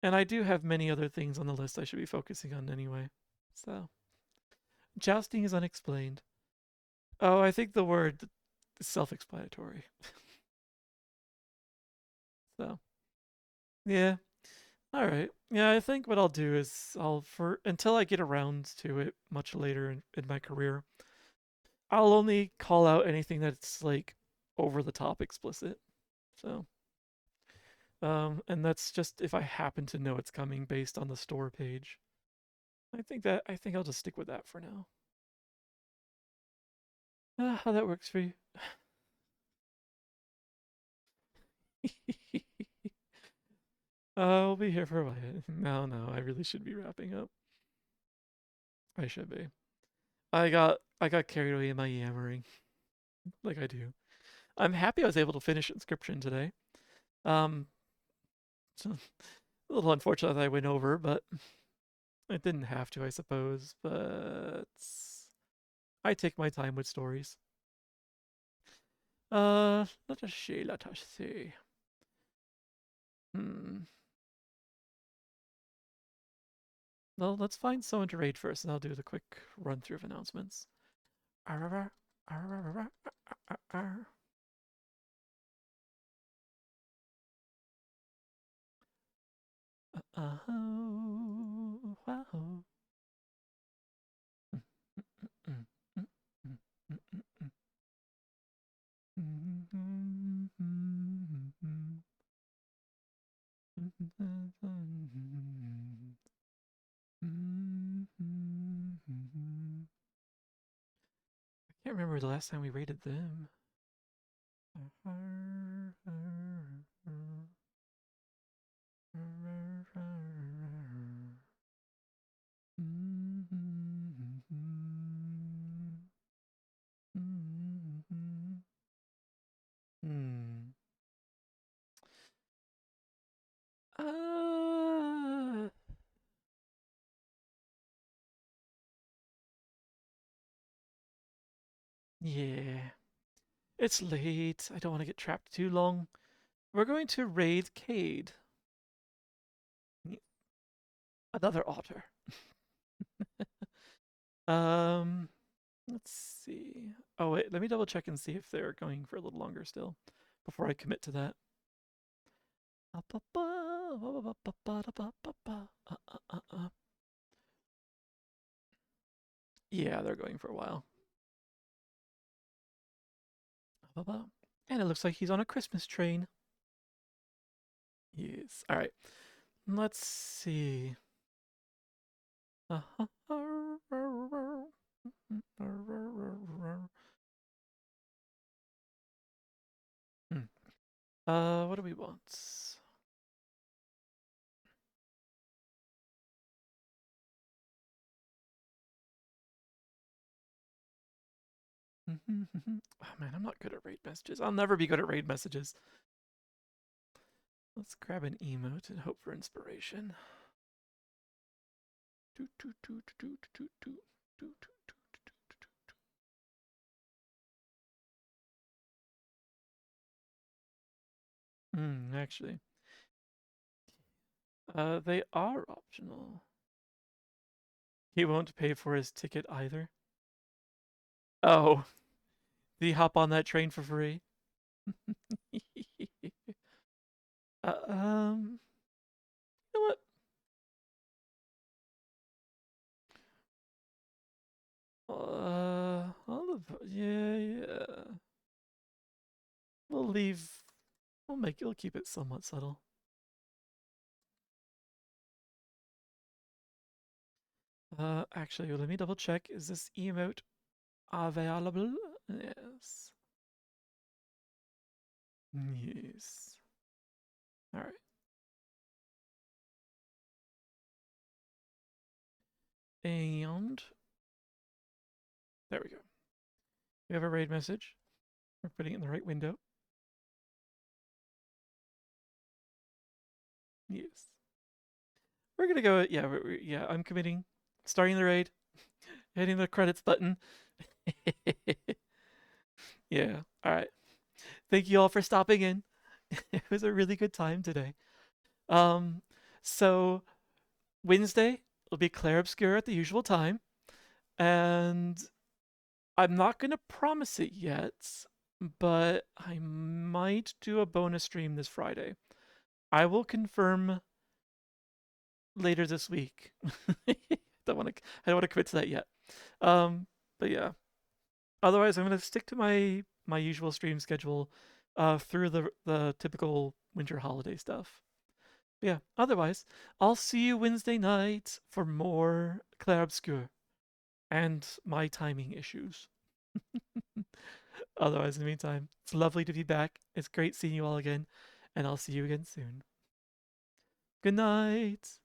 And I do have many other things on the list I should be focusing on anyway. So, jousting is unexplained. Oh, I think the word is self-explanatory. So, yeah. All right. Yeah, I think what I'll do is until I get around to it much later in my career, I'll only call out anything that's like over the top explicit. So, and that's just if I happen to know it's coming based on the store page. I think I'll just stick with that for now. How that works for you. I'll be here for a while. No, I really should be wrapping up. I should be. I got carried away in my yammering, like I do. I'm happy I was able to finish Inscryption today. It's a little unfortunate that I went over, but I didn't have to, I suppose. But I take my time with stories. Let us see. Well, let's find someone to raid first, and I'll do the quick run through of announcements. Wow. I can't remember the last time we rated them. Yeah. It's late. I don't want to get trapped too long. We're going to raid Cade. Another otter. Let's see. Oh wait, let me double check and see if they're going for a little longer still before I commit to that. Yeah, they're going for a while. And it looks like he's on a Christmas train. Yes. All right. Let's see. What do we want? Oh man, I'm not good at raid messages. I'll never be good at raid messages. Let's grab an emote and hope for inspiration. Actually. They are optional. He won't pay for his ticket either. Oh, did he hop on that train for free? You know what? Yeah. We'll leave. We'll keep it somewhat subtle. Actually, let me double check. Is this emote available? Yes. Yes. All right. And there we go. We have a raid message. We're putting it in the right window. Yes. We're gonna go. Yeah, yeah. I'm committing. Starting the raid. Hitting the credits button. Yeah. All right. Thank you all for stopping in. It was a really good time today. So Wednesday will be Claire Obscure at the usual time, and I'm not gonna promise it yet, but I might do a bonus stream this Friday. I will confirm later this week. I don't want to commit to that yet. But yeah. Otherwise, I'm gonna stick to my usual stream schedule through the typical winter holiday stuff. But yeah, otherwise, I'll see you Wednesday night for more Clair Obscur and my timing issues. Otherwise, in the meantime, it's lovely to be back. It's great seeing you all again, and I'll see you again soon. Good night.